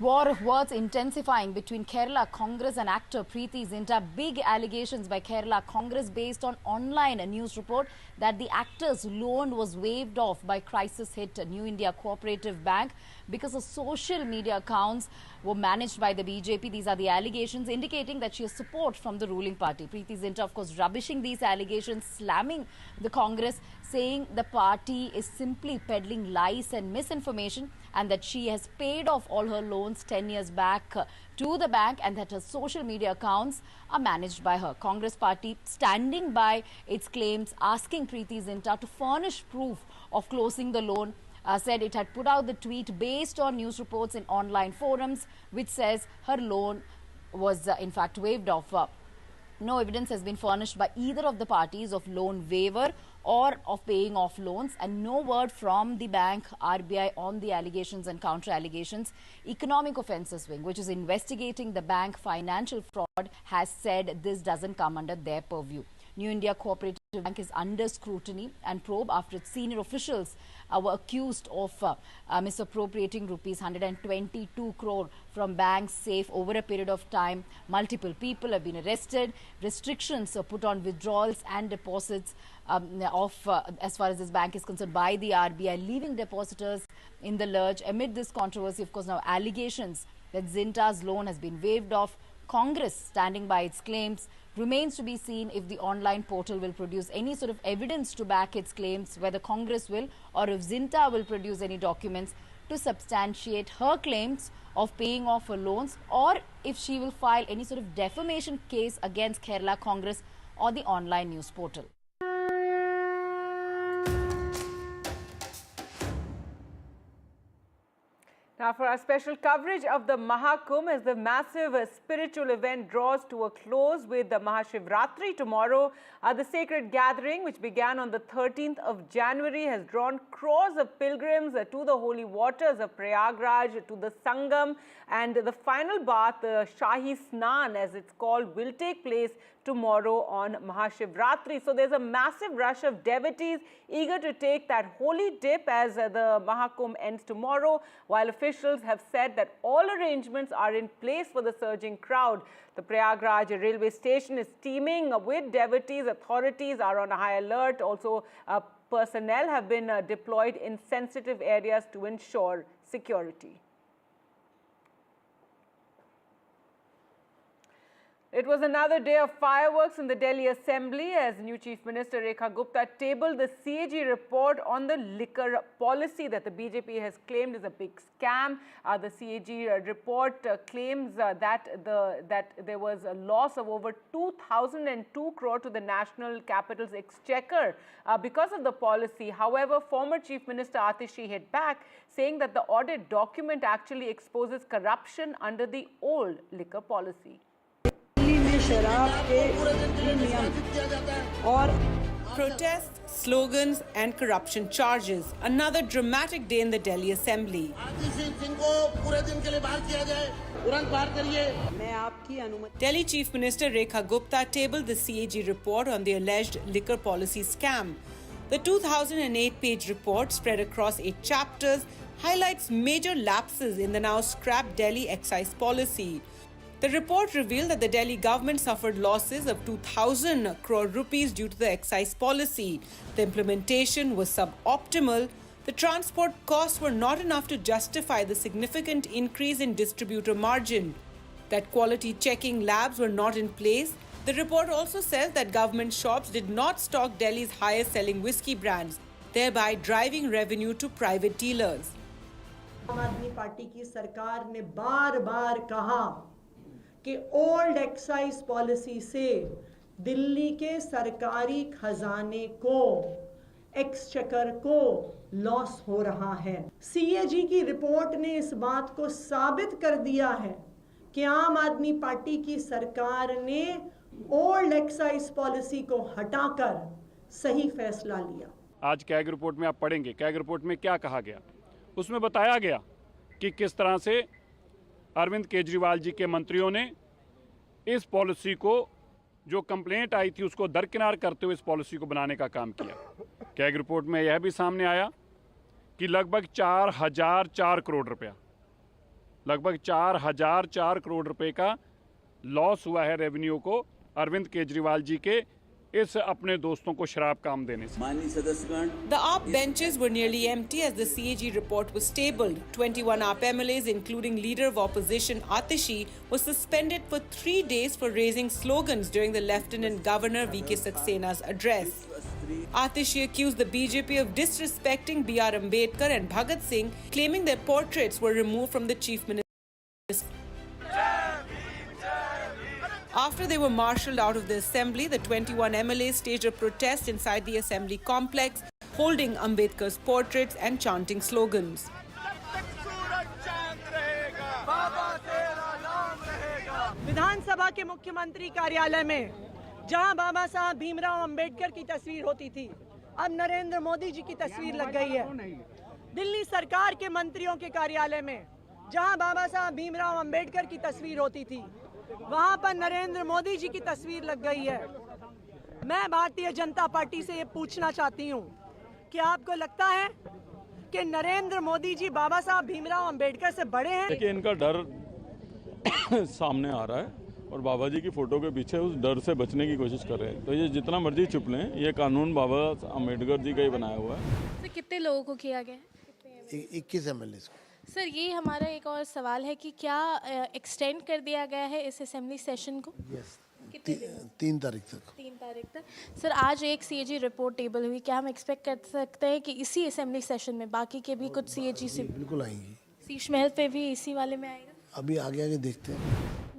War of words intensifying between Kerala Congress and actor Preeti Zinta. Big allegations by Kerala Congress based on online news report that the actor's loan was waived off by crisis-hit New India Cooperative Bank because the social media accounts were managed by the BJP. These are the allegations indicating that she has support from the ruling party. Preeti Zinta, of course, rubbishing these allegations, slamming the Congress, saying the party is simply peddling lies and misinformation, and that she has paid off all her loans 10 years back to the bank, and that her social media accounts are managed by her. Congress party standing by its claims, asking Preeti Zinta to furnish proof of closing the loan. Said it had put out the tweet based on news reports in online forums, which says her loan was in fact waived off. No evidence has been furnished by either of the parties of loan waiver or of paying off loans, and no word from the bank, RBI, on the allegations and counter allegations. Economic Offences Wing, which is investigating the bank financial fraud, has said this doesn't come under their purview. New India Cooperative The bank is under scrutiny and probe after its senior officials were accused of misappropriating rupees 122 crore from bank's safe over a period of time. Multiple people have been arrested. Restrictions are put on withdrawals and deposits as far as this bank is concerned by the RBI, leaving depositors in the lurch. Amid this controversy, of course, now allegations that Zinta's loan has been waived off. Congress standing by its claims. Remains to be seen if the online portal will produce any sort of evidence to back its claims, whether Congress will or if Zinta will produce any documents to substantiate her claims of paying off her loans, or if she will file any sort of defamation case against Kerala Congress or the online news portal. Now for our special coverage of the Maha Kumbh, as the massive spiritual event draws to a close with the Mahashivratri tomorrow, the sacred gathering, which began on the 13th of January, has drawn crores of pilgrims to the holy waters of Prayagraj, to the Sangam, and the final bath, the Shahi Snan as it's called, will take place tomorrow on Mahashivratri. So there's a massive rush of devotees eager to take that holy dip as the Mahakumbh ends tomorrow, while officials have said that all arrangements are in place for the surging crowd. The Prayagraj railway station is teeming with devotees. Authorities are on a high alert. Also, personnel have been deployed in sensitive areas to ensure security. It was another day of fireworks in the Delhi Assembly as new Chief Minister Rekha Gupta tabled the CAG report on the liquor policy that the BJP has claimed is a big scam. The CAG report claims that there was a loss of over 2,002 crore to the national capital's exchequer because of the policy. However, former Chief Minister Atishi hit back, saying that the audit document actually exposes corruption under the old liquor policy. Protests, slogans and corruption charges. Another dramatic day in the Delhi Assembly. Delhi Chief Minister Rekha Gupta tabled the CAG report on the alleged liquor policy scam. The 2008-page report, spread across 8 chapters, highlights major lapses in the now scrapped Delhi excise policy. The report revealed that the Delhi government suffered losses of 2,000 crore rupees due to the excise policy. The implementation was suboptimal. The transport costs were not enough to justify the significant increase in distributor margin. That quality checking labs were not in place. The report also says that government shops did not stock Delhi's highest selling whiskey brands, thereby driving revenue to private dealers. आम आदमी party की सरकार ने बार-बार कहा कि old excise policy से दिल्ली के सरकारी खजाने को, एक्सचेकर को लॉस हो रहा है। सीएजी की रिपोर्ट ने इस बात को साबित कर दिया है कि आम आदमी पार्टी की सरकार ने ओल्ड एक्साइज पॉलिसी को हटाकर सही फैसला लिया। आज कैग रिपोर्ट में आप पढ़ेंगे, कैग रिपोर्ट में क्या कहा गया। उसमें बताया गया कि किस तरह से अरविंद केजरीवाल जी के मंत्रियों ने इस पॉलिसी को, जो कंप्लेंट आई थी, उसको दरकिनार करते हुए इस पॉलिसी को बनाने का काम किया। कैग रिपोर्ट में यह भी सामने आया कि लगभग 4,004 करोड़ रुपया, लगभग 4,004 करोड़ रुपए का लॉस हुआ है रेवेन्यू को अरविंद केजरीवाल जी के इस अपने दोस्तों को शराब काम देने से। The AAP benches were nearly empty as the CAG report was tabled. 21 AAP MLAs, including leader of opposition Atishi, was suspended for 3 days for raising slogans during the Lieutenant Governor V.K. Saksena's address. Atishi accused the BJP of disrespecting B.R. Ambedkar and Bhagat Singh, claiming their portraits were removed from the Chief Minister. After they were marshalled out of the assembly, the 21 MLAs staged a protest inside the assembly complex, holding Ambedkar's portraits and chanting slogans. विधानसभा के मुख्यमंत्री कार्यालय में जहां बाबा साहब भीमराव अंबेडकर की तस्वीर होती थी, अब नरेंद्र मोदी जी की तस्वीर लग गई है। दिल्ली सरकार के मंत्रियों के कार्यालय में जहां बाबा साहब भीमराव अंबेडकर की तस्वीर होती थी, वहां पर नरेंद्र मोदी जी की तस्वीर लग गई है। मैं भारतीय जनता पार्टी से ये पूछना चाहती हूँ कि आपको लगता है कि नरेंद्र मोदी जी बाबा साहब भीमराव अंबेडकर से बड़े हैं? देखिए, इनका डर सामने आ रहा है और बाबा जी की फोटो के पीछे उस डर से बचने की कोशिश कर रहे हैं। तो ये जितना मर्जी छुप लें, ये कानून बाबा अम्बेडकर जी का ही बनाया हुआ है। सर कितने लोगों को किया गया? 21 MLA को। सर ये हमारा एक और सवाल है कि क्या एक्सटेंड कर दिया गया है इस असेंबली सेशन को? यस, 3 तारीख तक। 3 तारीख तक। सर आज एक सीएजी रिपोर्ट टेबल हुई, क्या हम एक्सपेक्ट कर सकते हैं कि इसी असेंबली सेशन में बाकी के भी कुछ सीएजी से बिल्कुल आएंगी? शीश महल पे भी इसी वाले में आएगा? अभी आगे आगे देखते हैं।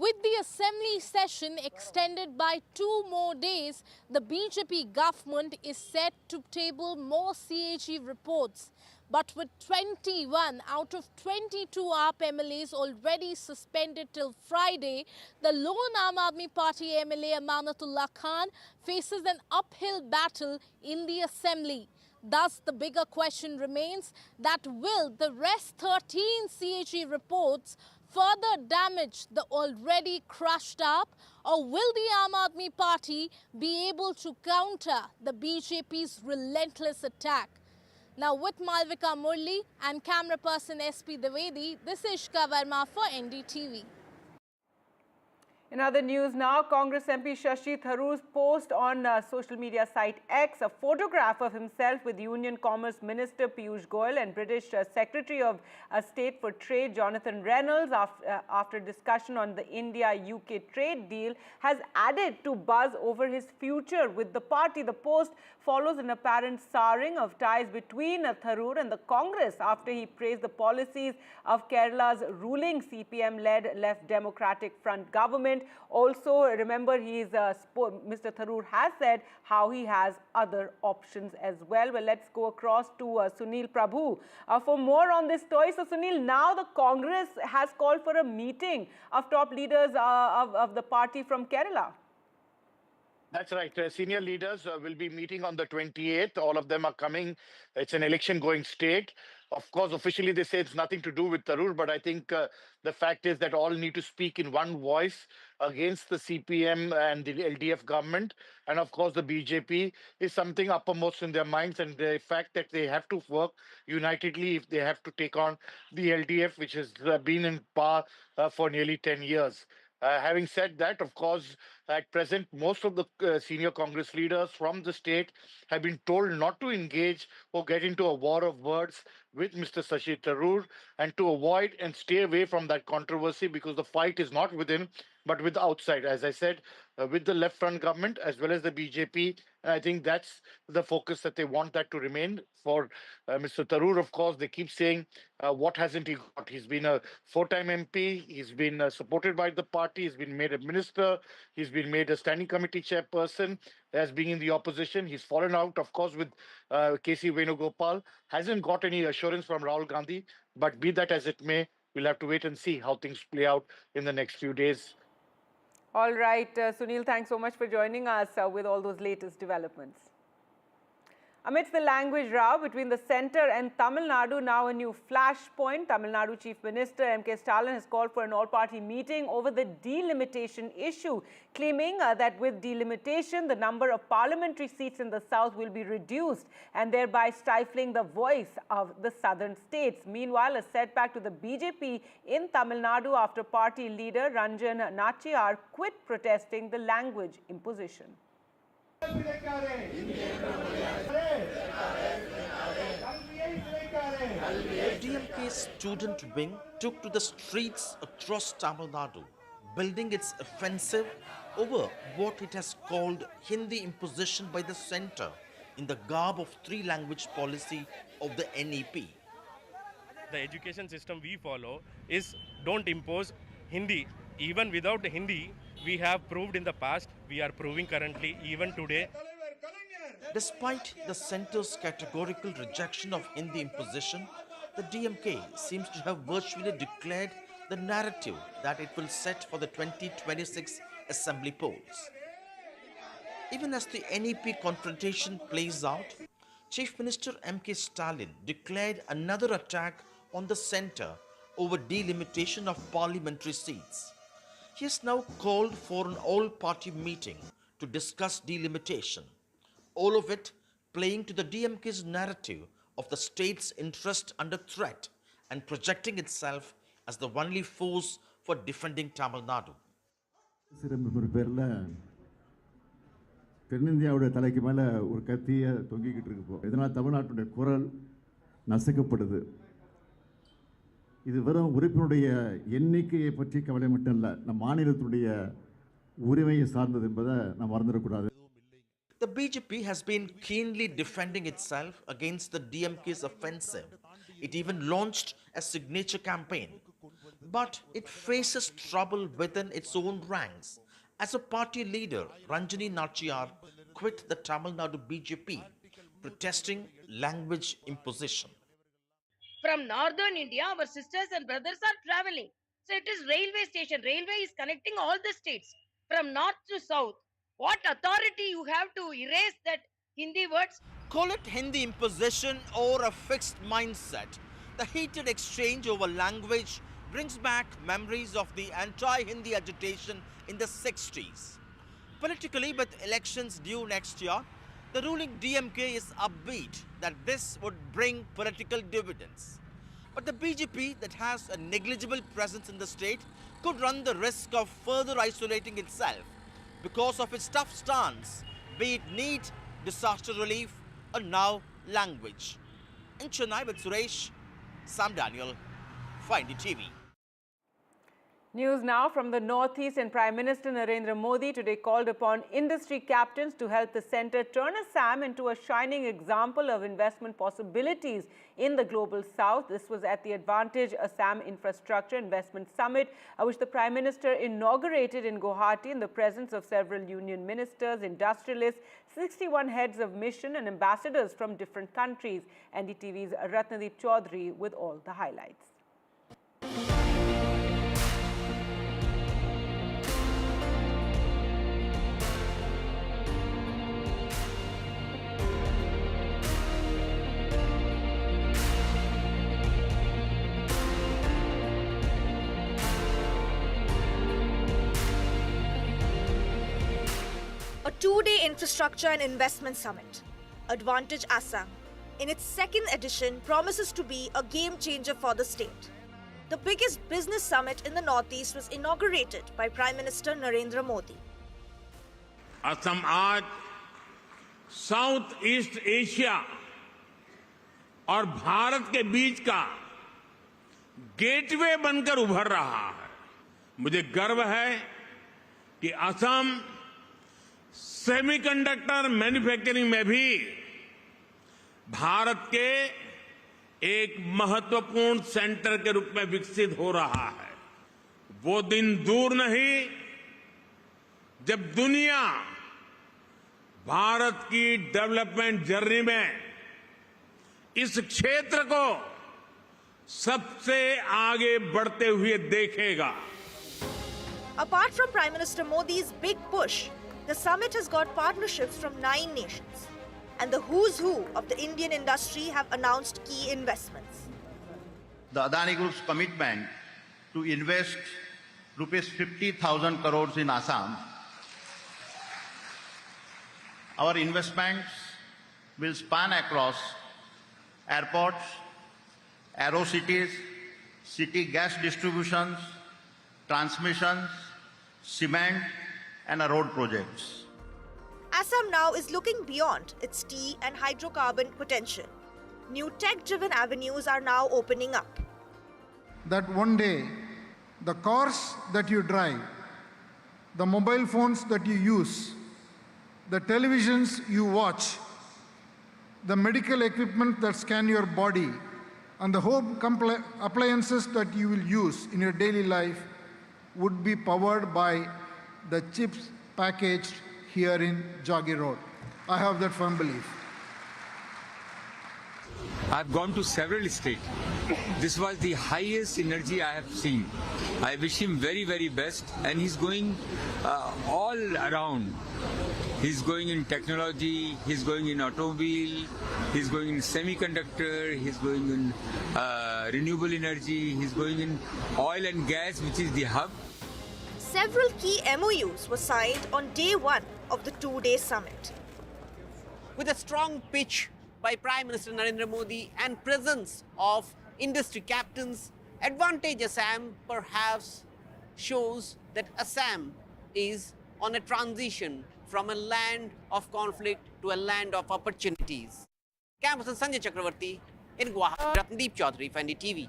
With the assembly session extended by 2 more days, the BJP government is set to table more CAG reports. But with 21 out of 22 AAP MLAs already suspended till Friday, the lone Aam Aadmi Party MLA Amanatullah Khan faces an uphill battle in the assembly. Thus, the bigger question remains that will the rest 13 CAG reports further damage the already crushed up, or will the Aam Aadmi Party be able to counter the BJP's relentless attack? Now, with Malvika Murli and camera person SP Dwivedi, this is Ishka Verma for NDTV. In other news now, Congress MP Shashi Tharoor's post on social media site X, a photograph of himself with Union Commerce Minister Piyush Goyal and British Secretary of State for Trade Jonathan Reynolds after discussion on the India-UK trade deal has added to buzz over his future with the party. The post follows an apparent souring of ties between Tharoor and the Congress after he praised the policies of Kerala's ruling CPM-led Left Democratic Front government. Also, remember, Mr. Tharoor has said how he has other options as well. Well, let's go across to Sunil Prabhu for more on this story. So, Sunil, now the Congress has called for a meeting of top leaders of the party from Kerala. That's right. Senior leaders will be meeting on the 28th. All of them are coming. It's an election-going state. Of course, officially they say it's nothing to do with Tharoor, but I think the fact is that all need to speak in one voice against the CPM and the LDF government. And of course, the BJP is something uppermost in their minds, and the fact that they have to work unitedly if they have to take on the LDF, which has been in power for nearly 10 years. Having said that, of course, at present, most of the senior Congress leaders from the state have been told not to engage or get into a war of words with Mr. Shashi Tharoor and to avoid and stay away from that controversy, because the fight is not within but with outside. As I said, with the left front government as well as the BJP. And I think that's the focus that they want that to remain. For Mr. Tharoor, of course, they keep saying, what hasn't he got? He's been a 4-time MP. He's been supported by the party. He's been made a minister. He's been made a standing committee chairperson as being in the opposition. He's fallen out, of course, with KC Venugopal. Hasn't got any assurance from Rahul Gandhi. But be that as it may, we'll have to wait and see how things play out in the next few days. All right, Sunil, thanks so much for joining us with all those latest developments. Amidst the language row between the centre and Tamil Nadu, now a new flashpoint. Tamil Nadu Chief Minister M.K. Stalin has called for an all-party meeting over the delimitation issue, claiming that with delimitation, the number of parliamentary seats in the south will be reduced and thereby stifling the voice of the southern states. Meanwhile, a setback to the BJP in Tamil Nadu after party leader Ranjan Nachiyar quit protesting the language imposition. DMK's student wing took to the streets across Tamil Nadu, building its offensive over what it has called Hindi imposition by the centre in the garb of 3-language policy of the NEP. The education system we follow is don't impose Hindi. Even without Hindi, we have proved in the past, we are proving currently, even today. Despite the centre's categorical rejection of Hindi imposition, the DMK seems to have virtually declared the narrative that it will set for the 2026 assembly polls. Even as the NEP confrontation plays out, Chief Minister M.K. Stalin declared another attack on the centre over delimitation of parliamentary seats. He has now called for an all-party meeting to discuss delimitation. All of it playing to the DMK's narrative of the state's interest under threat and projecting itself as the only force for defending Tamil Nadu. தென்னிந்தியாவுடைய தலைக்கு மேலே ஒரு கத்தியை தொங்கிக்கிட்டு இருக்கு இப்போ. இதனால் தமிழ்நாட்டுடைய குரல் நசுக்கப்படுது. இது வெறும் உறுப்பினுடைய எண்ணிக்கையை பற்றி கவலை மட்டும் இல்லை, நம் மாநிலத்துடைய உரிமையை சார்ந்தது என்பதை நாம் மறந்துடக்கூடாது. The BJP has been keenly defending itself against the DMK's offensive. It even launched a signature campaign. But it faces trouble within its own ranks. As a party leader, Ranjini Nachiyar quit the Tamil Nadu BJP, protesting language imposition. From northern India, our sisters and brothers are traveling. So it is railway station. Railway is connecting all the states from north to south. What authority you have to erase that Hindi words? Call it Hindi imposition or a fixed mindset. The heated exchange over language brings back memories of the anti-Hindi agitation in the 60s. Politically, with elections due next year, the ruling DMK is upbeat that this would bring political dividends. But the BJP, that has a negligible presence in the state, could run the risk of further isolating itself because of its tough stance, be it need, disaster relief, or now language. In Chennai with Suresh, Sam Daniel, for NDTV. News now from the Northeast, and Prime Minister Narendra Modi today called upon industry captains to help the centre turn Assam into a shining example of investment possibilities in the global south. This was at the Advantage Assam Infrastructure Investment Summit, which the Prime Minister inaugurated in Guwahati in the presence of several union ministers, industrialists, 61 heads of mission and ambassadors from different countries. NDTV's Ratnadeep Chaudhary with all the highlights. A two-day infrastructure and investment summit, Advantage Assam, in its second edition promises to be a game changer for the state. The biggest business summit in the Northeast was inaugurated by Prime Minister Narendra Modi. Assam आज south east Asia और भारत के बीच का gateway बनकर उभर रहा है। मुझे गर्व है कि असम सेमीकंडक्टर मैन्युफैक्चरिंग में भी भारत के एक महत्वपूर्ण सेंटर के रूप में विकसित हो रहा है। वो दिन दूर नहीं जब दुनिया भारत की डेवलपमेंट जर्नी में इस क्षेत्र को सबसे आगे बढ़ते हुए देखेगा। Apart from Prime Minister Modi's big push, the summit has got partnerships from 9 nations, and the who's who of the Indian industry have announced key investments. The Adani Group's commitment to invest rupees 50,000 crores in Assam. Our investments will span across airports, aerocities, city gas distributions, transmissions, cement, and road projects. Assam now is looking beyond its tea and hydrocarbon potential. New tech-driven avenues are now opening up. That one day, the cars that you drive, the mobile phones that you use, the televisions you watch, the medical equipment that scan your body, and the home appliances that you will use in your daily life would be powered by the chips packaged here in Jagi Road. I have that firm belief. I've gone to several states. This was the highest energy I have seen. I wish him very, very best, and he's going all around. He's going in technology, he's going in automobile, he's going in semiconductor, he's going in renewable energy, he's going in oil and gas, which is the hub. Several key MOUs were signed on day one of the two-day summit. With a strong pitch by Prime Minister Narendra Modi and presence of industry captains, Advantage Assam perhaps shows that Assam is on a transition from a land of conflict to a land of opportunities. Cameraman Sanjay Chakravarti in Guwahati, Ratndeep Chaudhary for NDTV.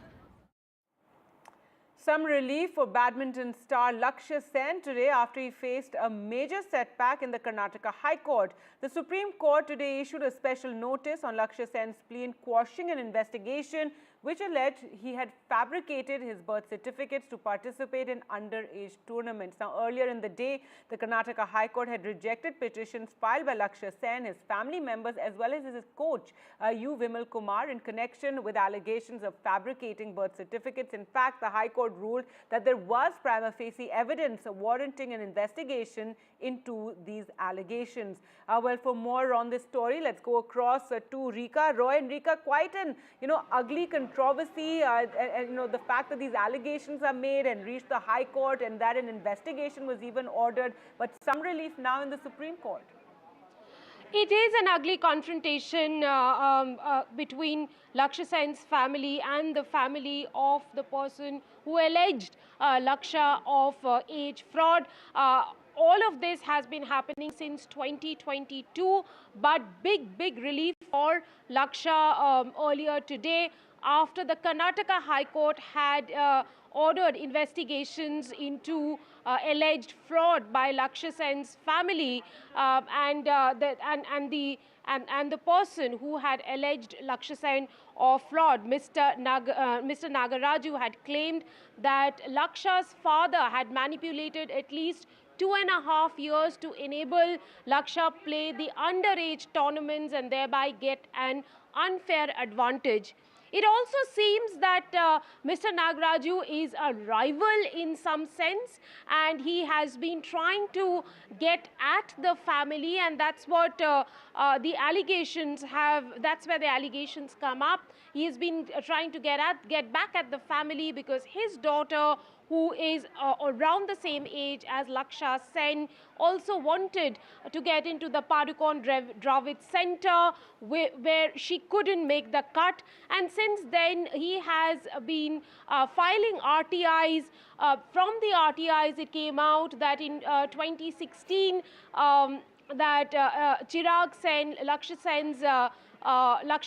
Some relief for badminton star Lakshya Sen today after he faced a major setback in the Karnataka High Court. The Supreme Court today issued a special notice on Lakshya Sen's plea quashing an investigation which alleged he had fabricated his birth certificates to participate in underage tournaments. Now, earlier in the day, the Karnataka High Court had rejected petitions filed by Lakshya Sen, his family members, as well as his coach, U. Vimal Kumar, in connection with allegations of fabricating birth certificates. In fact, the High Court ruled that there was prima facie evidence warranting an investigation into these allegations. Well, for more on this story, let's go across to Rika. Roy and Rika, quite an ugly controversy, and the fact that these allegations are made and reached the High Court and that an investigation was even ordered, but some relief now in the Supreme Court. It is an ugly confrontation between Lakshya Sen's family and the family of the person who alleged Lakshya of age fraud. All of this has been happening since 2022, but big relief for Lakshya earlier today after the Karnataka High Court had ordered investigations into alleged fraud by Lakshya Sen's family and the person who had alleged Lakshya Sen of fraud, Mr. Nagaraju, had claimed that Lakshya's father had manipulated at least 2.5 years to enable Lakshya play the underage tournaments and thereby get an unfair advantage. It also seems that Mr. Nagaraju is a rival in some sense, and he has been trying to get at the family, and that's what the allegations have. That's where the allegations come up. He has been trying to get back at the family because his daughter, who is around the same age as Lakshya Sen, also wanted to get into the Padukone Dravid Center where she couldn't make the cut. And since then, he has been filing RTIs. From the RTIs, it came out that in 2016, that Chirag Sen, Lakshya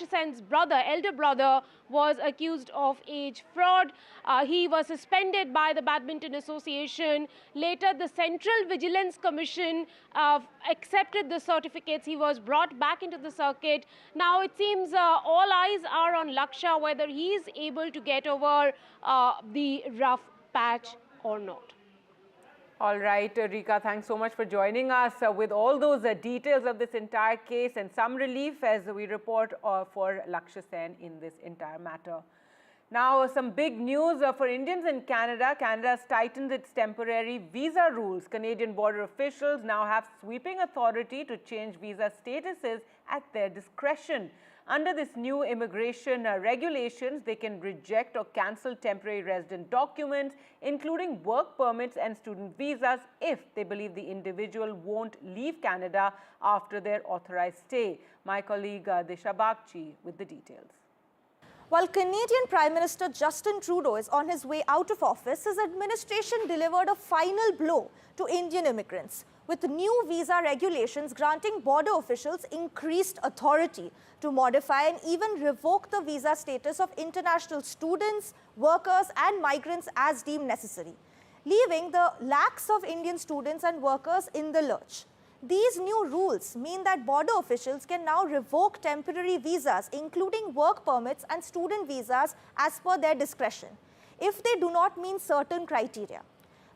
Sen's brother, elder brother, was accused of age fraud. He was suspended by the Badminton Association. Later, the Central Vigilance Commission accepted the certificates. He was brought back into the circuit. Now, it seems all eyes are on Lakshya, whether he is able to get over the rough patch or not. All right, Rika, thanks so much for joining us with all those details of this entire case and some relief as we report for Lakshya Sen in this entire matter. Now, some big news for Indians in Canada. Canada has tightened its temporary visa rules. Canadian border officials now have sweeping authority to change visa statuses at their discretion. Under this new immigration regulations, they can reject or cancel temporary resident documents, including work permits and student visas, if they believe the individual won't leave Canada after their authorized stay. My colleague Disha Bagchi with the details. While Canadian Prime Minister Justin Trudeau is on his way out of office, his administration delivered a final blow to Indian immigrants, with new visa regulations granting border officials increased authority to modify and even revoke the visa status of international students, workers and migrants as deemed necessary, leaving the lakhs of Indian students and workers in the lurch. These new rules mean that border officials can now revoke temporary visas, including work permits and student visas, as per their discretion, if they do not meet certain criteria.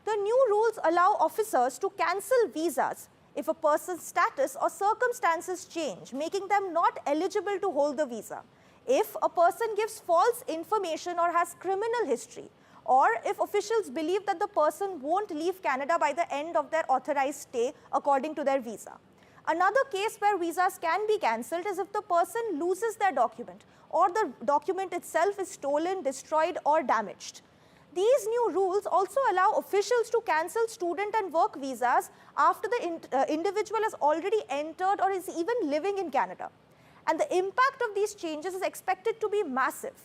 The new rules allow officers to cancel visas if a person's status or circumstances change, making them not eligible to hold the visa, if a person gives false information or has criminal history, or if officials believe that the person won't leave Canada by the end of their authorized stay according to their visa. Another case where visas can be cancelled is if the person loses their document or the document itself is stolen, destroyed or damaged. These new rules also allow officials to cancel student and work visas after the individual has already entered or is even living in Canada. And the impact of these changes is expected to be massive.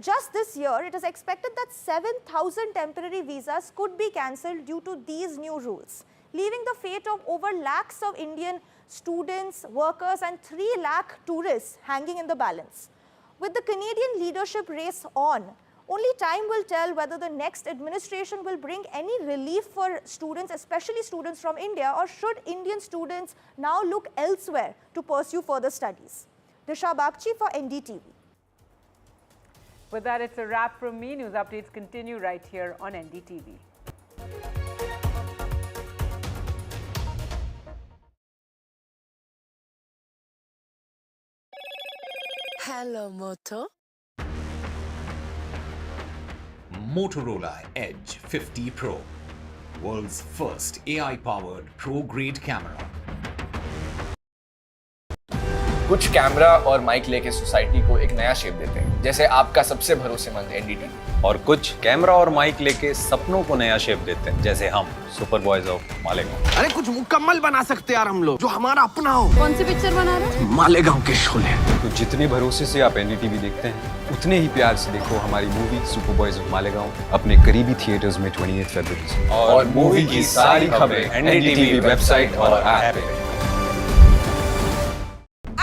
Just this year, it is expected that 7,000 temporary visas could be cancelled due to these new rules, leaving the fate of over lakhs of Indian students, workers and 3 lakh tourists hanging in the balance. With the Canadian leadership race on, only time will tell whether the next administration will bring any relief for students, especially students from India, or should Indian students now look elsewhere to pursue further studies. Disha Bagchi for NDTV. With that, it's a wrap from me. News updates continue right here on NDTV. Hello, Moto. Motorola Edge 50 Pro, world's first AI-powered pro-grade camera. कुछ camera और mic लेके society को एक नया shape देते हैं, जैसे आपका सबसे भरोसेमंद एनडीटीवी। और कुछ कैमरा और माइक लेके सपनों को नया शेप देते हैं, जैसे हम सुपर बॉयज ऑफ मालेगांव। अरे कुछ मुकम्मल बना सकते यार हम लोग, जो हमारा अपना हो। कौन सी पिक्चर बना रहे हो? मालेगांव के शोले। तो जितने भरोसे से आप एनडीटीवी देखते हैं, उतने ही प्यार से देखो हमारी movie super boys of Malegaon अपने करीबी थिएटर्स में 28 फरवरी से। और मूवी की सारी खबरें एनडीटीवी वेबसाइट और ऐप पे।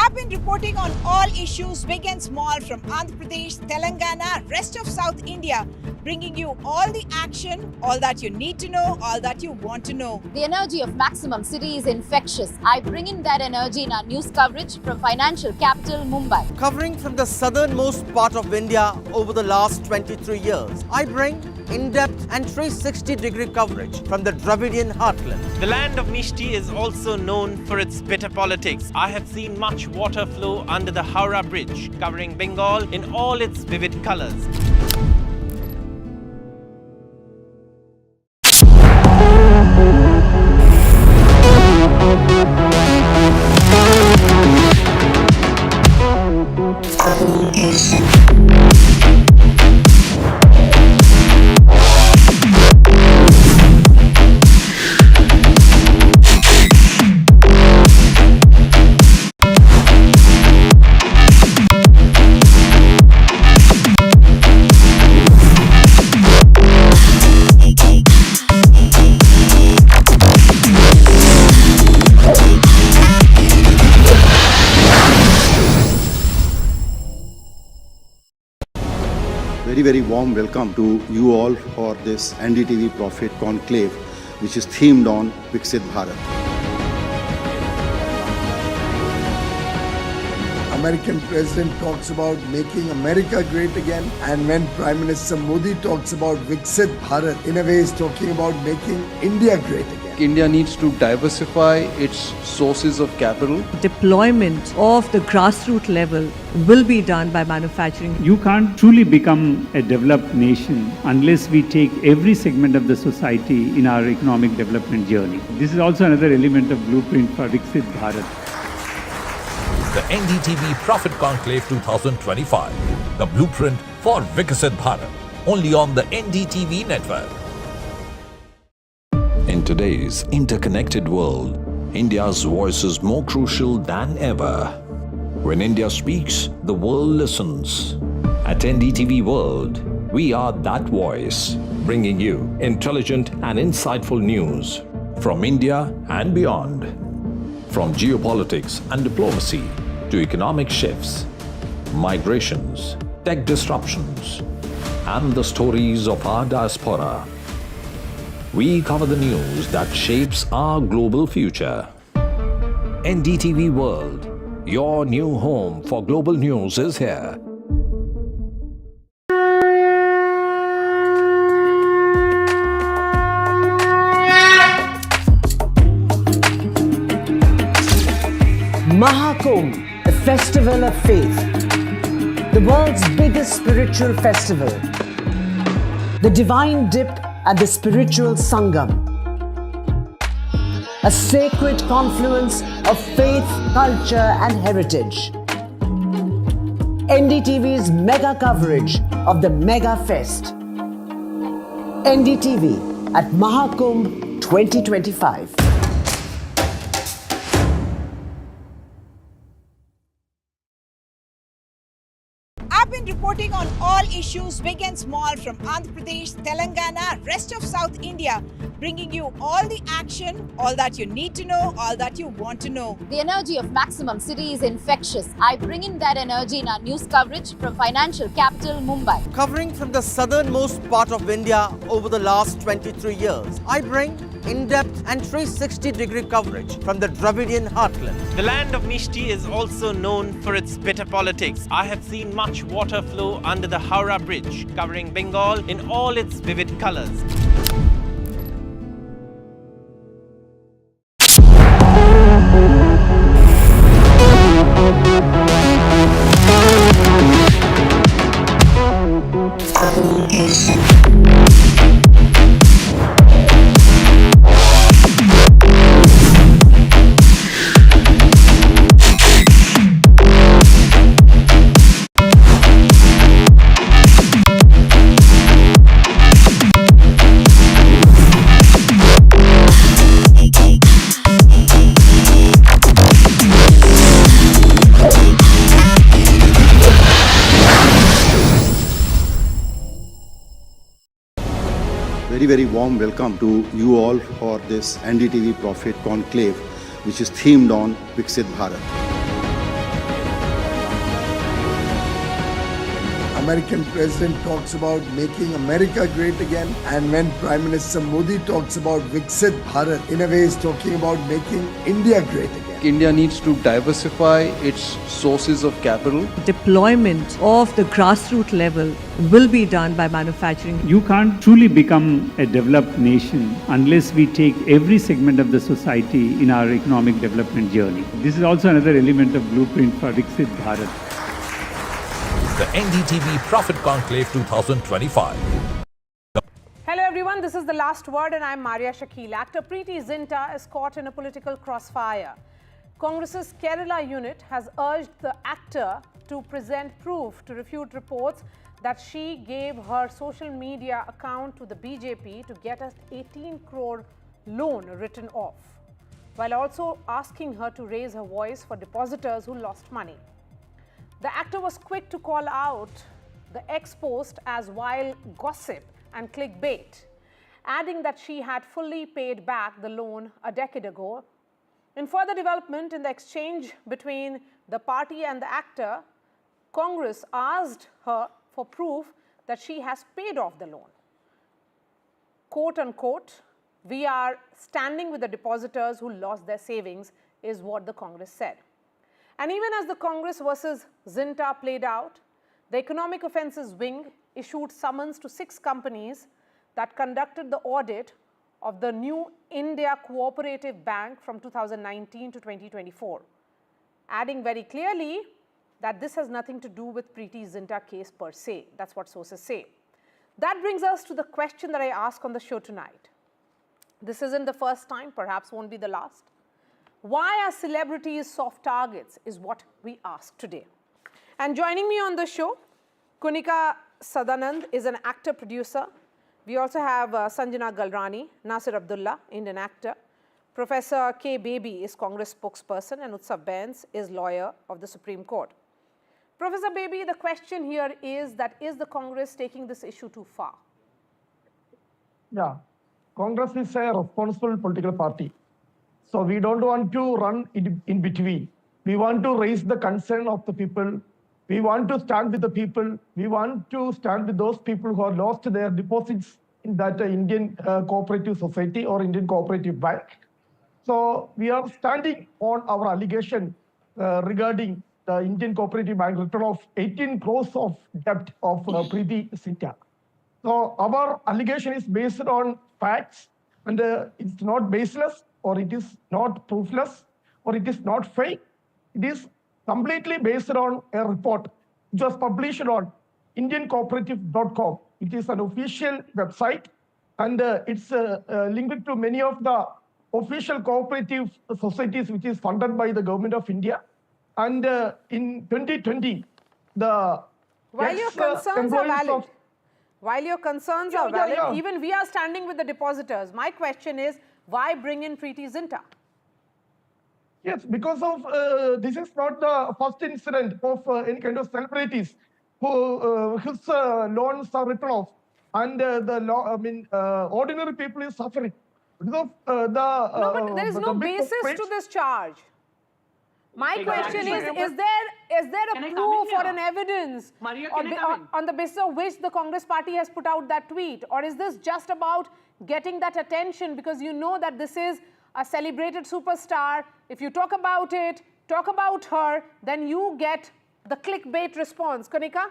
I've been reporting on all issues, big and small, from Andhra Pradesh, Telangana, rest of South India, bringing you all the action, all that you need to know, all that you want to know. The energy of Maximum City is infectious. I bring in that energy in our news coverage from financial capital Mumbai. Covering from the southernmost part of India over the last 23 years, I bring in-depth and 360-degree coverage from the Dravidian heartland. The land of Mishti is also known for its bitter politics. I have seen much water flow under the Howrah Bridge, covering Bengal in all its vivid colors. Very warm welcome to you all for this NDTV Profit Conclave, which is themed on Viksit Bharat. American president talks about making America great again, and when Prime Minister Modi talks about Viksit Bharat, in a way is talking about making India great again. India needs to diversify its sources of capital. Deployment of the grassroots level will be done by manufacturing. You can't truly become a developed nation unless we take every segment of the society in our economic development journey. This is also another element of blueprint for Viksit Bharat. The NDTV Profit Conclave 2025, the blueprint for Viksit Bharat, only on the NDTV network. In today's interconnected world, India's voice is more crucial than ever. When India speaks, the world listens. At NDTV World, we are that voice, bringing you intelligent and insightful news from India and beyond. From geopolitics and diplomacy to economic shifts, migrations, tech disruptions, and the stories of our diaspora. We cover the news that shapes our global future. NDTV World, your new home for global news is here. Maha Kumbh, the festival of faith, the world's biggest spiritual festival, the divine dip at the spiritual Sangam, a sacred confluence of faith, culture and heritage. NDTV's mega coverage of the Mega Fest. NDTV at Mahakumbh 2025. I've been reporting on all issues big and small from Andhra Pradesh, Telangana, rest of South India, bringing you all the action, all that you need to know, all that you want to know. The energy of Maximum City is infectious. I bring in that energy in our news coverage from financial capital Mumbai. Covering from the southernmost part of India over the last 23 years, I bring in-depth and 360-degree coverage from the Dravidian heartland. The land of Mishti is also known for its bitter politics. I have seen much water flow under the Howrah Bridge, covering Bengal in all its vivid colors. Very warm welcome to you all for this NDTV Profit Conclave, which is themed on Viksit Bharat. American president talks about making America great again, and when Prime Minister Modi talks about Viksit Bharat, in a way is talking about making India great again. India needs to diversify its sources of capital. Deployment of the grassroots level will be done by manufacturing. You can't truly become a developed nation unless we take every segment of the society in our economic development journey. This is also another element of blueprint for Viksit Bharat. The NDTV Profit Conclave 2025. Hello everyone, this is The Last Word and I'm Maria Shakil. Actor Preeti Zinta is caught in a political crossfire. Congress's Kerala unit has urged the actor to present proof to refute reports that she gave her social media account to the BJP to get an 18 crore loan written off, while also asking her to raise her voice for depositors who lost money. The actor was quick to call out the ex-post as vile gossip and clickbait, adding that she had fully paid back the loan a decade ago. In further development in the exchange between the party and the actor, Congress asked her for proof that she has paid off the loan. Quote unquote, "We are standing with the depositors who lost their savings," is what the Congress said. And even as the Congress versus Zinta played out, the Economic Offences Wing issued summons to 6 companies that conducted the audit of the new India Cooperative Bank from 2019 to 2024, adding very clearly that this has nothing to do with Preeti Zinta case per se. That's what sources say. That brings us to the question that I ask on the show tonight. This isn't the first time, perhaps won't be the last. Why are celebrities soft targets is what we ask today. And joining me on the show, Kunika Sadanand is an actor-producer. We also have Sanjana Galrani, Nasir Abdullah, Indian actor. Professor K. Baby is Congress spokesperson and Utsav Bains is lawyer of the Supreme Court. Professor Baby, the question here is that is the Congress taking this issue too far? Yeah, Congress is a responsible political party. So we don't want to run in between. We want to raise the concern of the people. We want to stand with the people. We want to stand with those people who have lost their deposits in that Indian cooperative society or Indian cooperative bank. So we are standing on our allegation regarding the Indian cooperative bank return of 18 crores of debt of Preeti Zinta. So our allegation is based on facts and it's not baseless, or it is not proofless, or it is not fake. It is completely based on a report which was published on indiancooperative.com. It is an official website and it's linked to many of the official cooperative societies which is funded by the government of India. And in 2020, the while your concerns are valid, While your concerns are valid, even we are standing with the depositors. My question is, why bring in Preeti Zinta? Yes, because of this is not the first incident of any kind of celebrities who whose loans are written off, and ordinary people is suffering because of no, but there is no basis to this charge. My question is there a proof or an evidence on the basis of which the Congress party has put out that tweet? Or is this just about getting that attention because you know that this is a celebrated superstar? If you talk about it, talk about her, then you get the clickbait response. Kanika?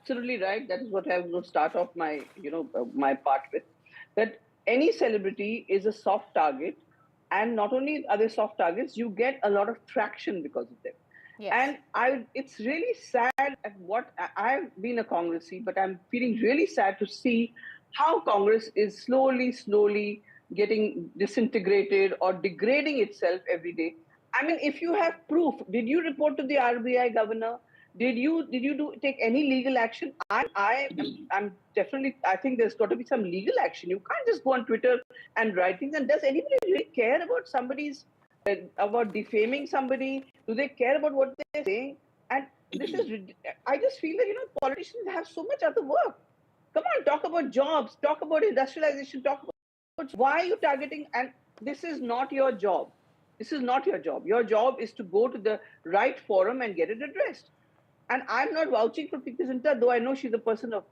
Absolutely right. That is what I will start off my, my part with. That any celebrity is a soft target. And not only are they soft targets, you get a lot of traction because of them. Yes. And it's really sad at what I've been a Congressee, but I'm feeling really sad to see how Congress is slowly getting disintegrated or degrading itself every day. I mean, if you have proof, did you report to the RBI governor? Did you take any legal action? I'm definitely, I think there's got to be some legal action. You can't just go on Twitter and write things. And does anybody really care about somebody's, about defaming somebody? Do they care about what they're saying? And this is, I just feel that, politicians have so much other work. Come on, talk about jobs, talk about industrialization, talk about why are you targeting? And this is not your job. This is not your job. Your job is to go to the right forum and get it addressed. And I'm not vouching for Preeti Zinta, though I know she's a person of,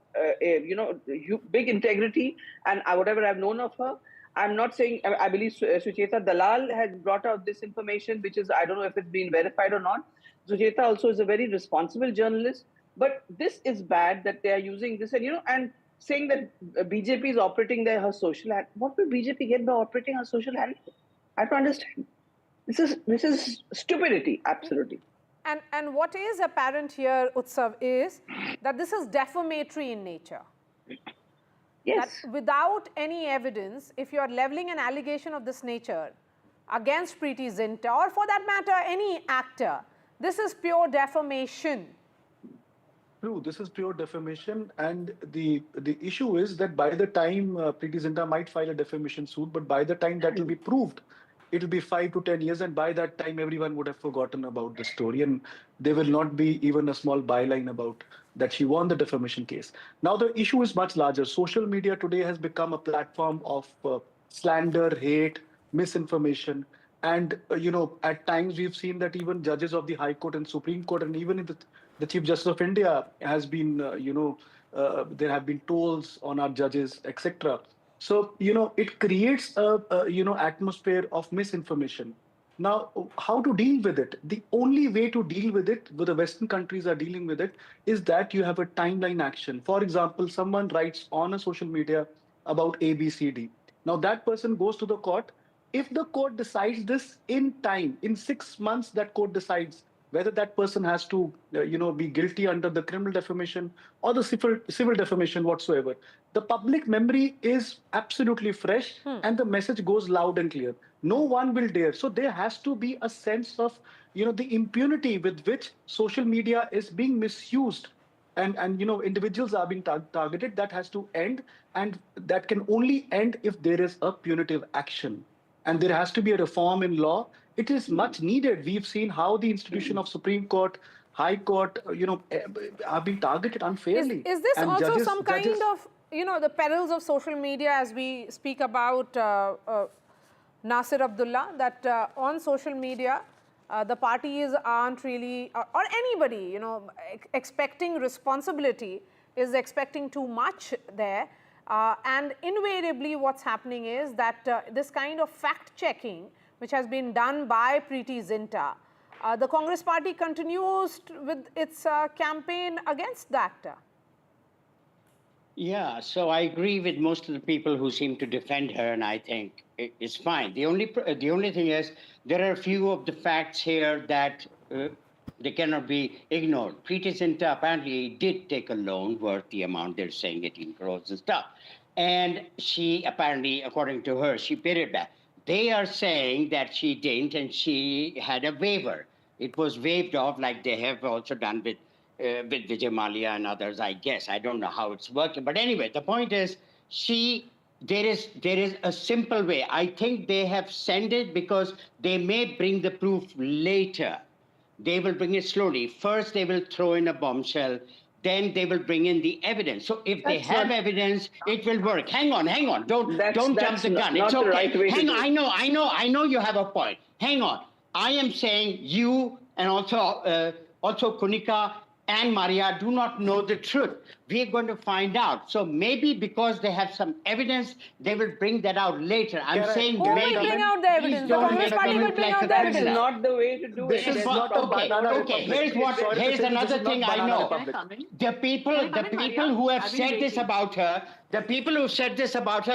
big integrity and whatever I've known of her. I'm not saying, I believe Sucheta Dalal had brought out this information, which is, I don't know if it's been verified or not. Sucheta also is a very responsible journalist. But this is bad that they are using this and saying that BJP is operating her social hand. What will BJP get by operating her social hand? I don't understand. This is stupidity, absolutely. And what is apparent here, Utsav, is that this is defamatory in nature. Yes. That without any evidence, if you are leveling an allegation of this nature against Preeti Zinta, or for that matter, any actor, this is pure defamation. True, this is pure defamation, and the issue is that by the time Preeti Zinta might file a defamation suit, but by the time that will be proved, it will be 5 to 10 years, and by that time everyone would have forgotten about the story, and there will not be even a small byline about that she won the defamation case. Now the issue is much larger. Social media today has become a platform of slander, hate, misinformation, and at times we've seen that even judges of the High Court and Supreme Court, and even in the Chief Justice of India has been, there have been tolls on our judges, etc. So, it creates a atmosphere of misinformation. Now, how to deal with it? The only way to deal with it, the Western countries are dealing with it, is that you have a timeline action. For example, someone writes on a social media about ABCD. Now, that person goes to the court. If the court decides this in time, in 6 months, that court decides whether that person has to, be guilty under the criminal defamation or the civil defamation whatsoever. The public memory is absolutely fresh, and the message goes loud and clear. No one will dare. So there has to be a sense of, the impunity with which social media is being misused, and individuals are being targeted. That has to end, and that can only end if there is a punitive action. And there has to be a reform in law. It is much needed. We've seen how the institution of Supreme Court, High Court, are being targeted unfairly. Is this and also some kind of, the perils of social media as we speak about Nasir Abdullah, that on social media, the parties aren't really, or anybody, expecting responsibility is expecting too much there. And invariably what's happening is that this kind of fact-checking, which has been done by Preeti Zinta, the Congress party continues with its campaign against the actor. Yeah, so I agree with most of the people who seem to defend her, and I think it's fine. The only thing is there are a few of the facts here that they cannot be ignored. Preeti Zinta apparently did take a loan worth the amount they're saying, 18 crores and stuff. And she apparently, according to her, she paid it back. They are saying that she didn't and she had a waiver. It was waived off like they have also done with with Vijay Mallya and others, I guess. I don't know how it's working. But anyway, the point is, there is a simple way. I think they have sent it because they may bring the proof later. They will bring it slowly. First, they will throw in a bombshell. Then they will bring in the evidence. So if they have evidence, it will work. Hang on. Don't jump the gun. It's okay. Hang on. I know you have a point. Hang on. I am saying you and also Kunika and Maria do not know the truth. We are going to find out. So maybe because they have some evidence, they will bring that out later. I'm saying who maybe. will bring out the evidence? The Congress party will bring out the evidence. This is not the way to do it. This is not okay. Here's another thing I know. The people who have said this about her,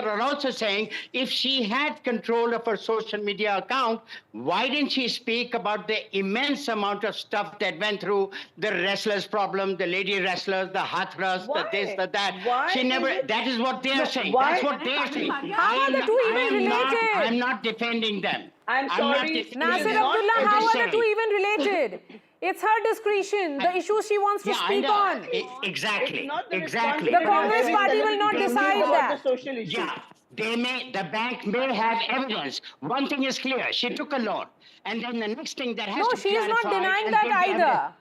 are also saying if she had control of her social media account, why didn't she speak about the immense amount of stuff that went through the wrestlers' problem, the lady wrestlers, the Hathras, the this, the that. Why she never. That is what they are saying. Why? That's what they are saying. How are the two even related? I'm not defending them. I'm sorry. Nasir Abdullah, how are the two even related? It's her discretion, the issues she wants to speak on. Exactly. Exactly. The Congress party will not decide that. The social issue. Yeah, the bank may have evidence. One thing is clear, she took a loan. And then the next thing that has to be she is not denying that either.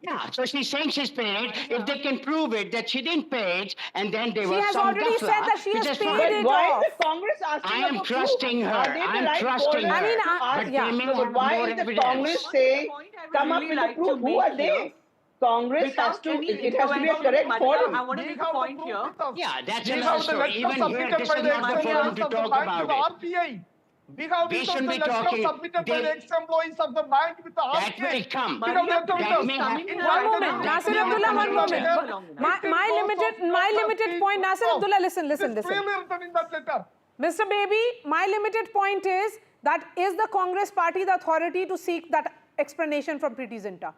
Yeah, so she's saying she's paid. If they can prove it that she didn't pay it, and then there was has some already said that she has paid it why off. is the Congress asking I am for trusting proof? her. Are they the I'm right trusting foreigners her. to ask? But they may But have why more is the evidence. Congress saying, come up with the proof? Who are they? Congress has to, it has to be a correct forum. I want to make a point here. Yeah, that's another story. Even here, this is not the forum to talk about it. We have They this should be letter talking. submitted by the ex-employees of the bank with the That RBI. will come. We have letter with us. One moment, Nasir Abdullah, one moment. My limited point, Nasir Abdullah, listen. It's clearly written in that letter. Mr. Baby, my limited point is that is the Congress party the authority to seek that explanation from Preeti Zinta?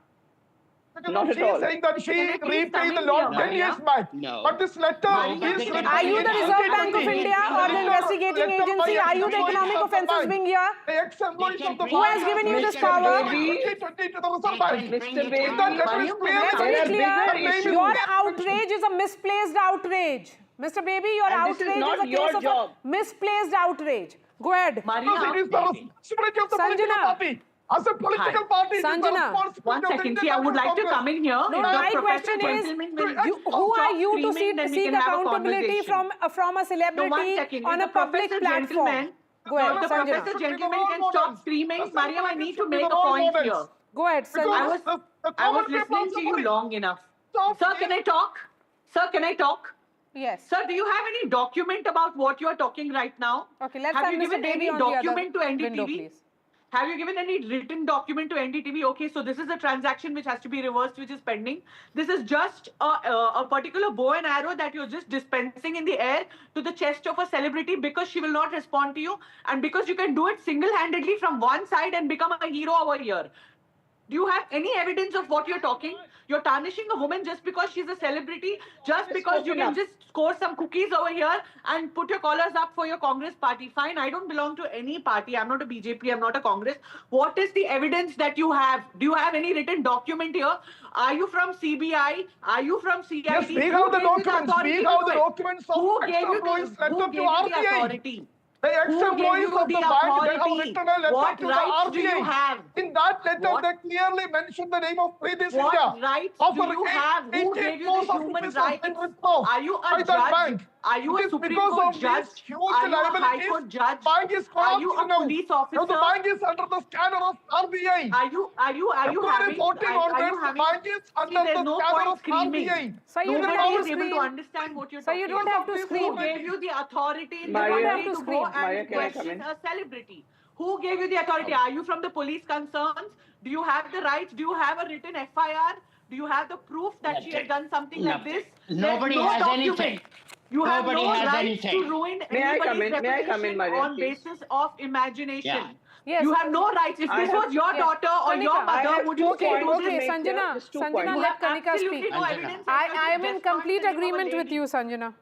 Not at she all. is saying that she repaid the loan 10 years back. No. But this letter is... Are you the Reserve Bank of India or the investigating agency? Are you the economic offences wing here? The ex-employees of the Who has given you this power? 2020 to the Reserve Bank. Mr. Baby, That letter is clearly Let's be written. clear. Your outrage is a misplaced outrage. Mr. Baby, your And this outrage is not is a your case of job. a misplaced outrage. Go ahead. Because it is the responsibility of the political Sanjana. party. As a political party, it is the Sanjana. responsibility One of the second. Indian See, I would like to National come in here. No, my question is, who are you to seek accountability from a celebrity on a public platform? Go ahead, The Sanjana. professor gentleman can stop screaming. Mariam, I need to make a point here. Go ahead, Sanjana. I was listening to you long enough. Sir, can I talk? Sir, can I talk? Yes. Sir, do you have any document about what you are talking right now? Okay, let's have have you Mr. given Baby any on the other document to NDTV? window, please. Have you given any written document to NDTV? Okay, so this is a transaction which has to be reversed, which is pending. This is just a particular bow and arrow that you're just dispensing in the air to the chest of a celebrity because she will not respond to you and because you can do it single-handedly from one side and become a hero over here. Do you have any evidence of what you're talking? You're tarnishing a woman just because she's a celebrity, just because you can just score some cookies over here and put your collars up for your Congress party. Fine, I don't belong to any party. I'm not a BJP, I'm not a Congress. What is the evidence that you have? Do you have any written document here? Are you from CBI? Are you from CID? Yes, we have the documents. We have the documents of ex-employees letter to RBI. The ex-employees of the bank, they have written a letter to the RBI. Do you have? In that letter, they clearly mentioned the name of Preeti Zinta. What rights do you have? Who gave you the human rights? Are you a judge? Are you a Supreme Court judge? Are you a High Court judge? Are you a police officer? The bank is under the scanner of RBI. Are you having? There's no point screaming. So you don't have to able to scream. understand what you're So you don't have to scream. Who gave you the authority in the Maria, country to go Maria, and can I come question in? a celebrity? Who gave you the authority? Are you from the police concerns? Do you have the rights? Do you have a written FIR? Do you have the proof that she has done something like this? Nobody has anything. You have Nobody no has rights anything. to ruin May I come anybody's in? May I come reputation in, Maria, on please? basis of imagination. Yeah. Yes. You have no rights. If this was your daughter or your Kanika, mother, would you say do Okay, this? Sanjana, let Kanika Absolutely speak. no evidence. I am in complete agreement with you, Sanjana.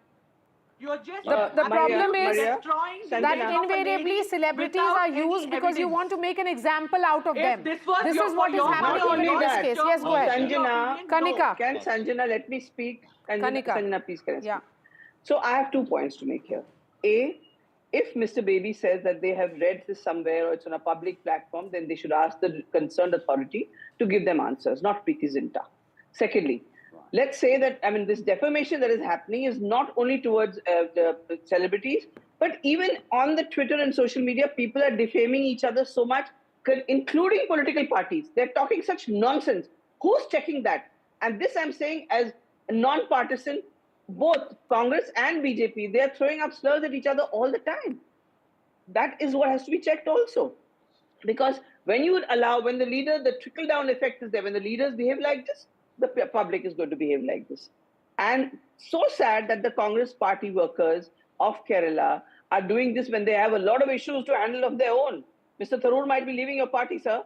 You're just The problem is destroying the that image of a invariably lady celebrities without are any used because you evidence. want to make an example out of If them. this was This your- is what for is your happening money, even in this not case. your Yes, go ahead. Sanjana, Kanika. Can Sanjana let me speak? Kanika. Sanjana, please can I speak? So I have 2 points to make here. A, if Mr. Baby says that they have read this somewhere or it's on a public platform, then they should ask the concerned authority to give them answers, not Preeti Zinta. Secondly, let's say that, I mean, this defamation that is happening is not only towards the celebrities, but even on the Twitter and social media, people are defaming each other so much, including political parties. They're talking such nonsense. Who's checking that? And this I'm saying as a non-partisan, both Congress and BJP, they're throwing up slurs at each other all the time. That is what has to be checked also. Because when you would allow, when the leader, the trickle-down effect is there, when the leaders behave like this, the public is going to behave like this. And so sad that the Congress party workers of Kerala are doing this when they have a lot of issues to handle of their own. Mr. Tharoor might be leaving your party, sir.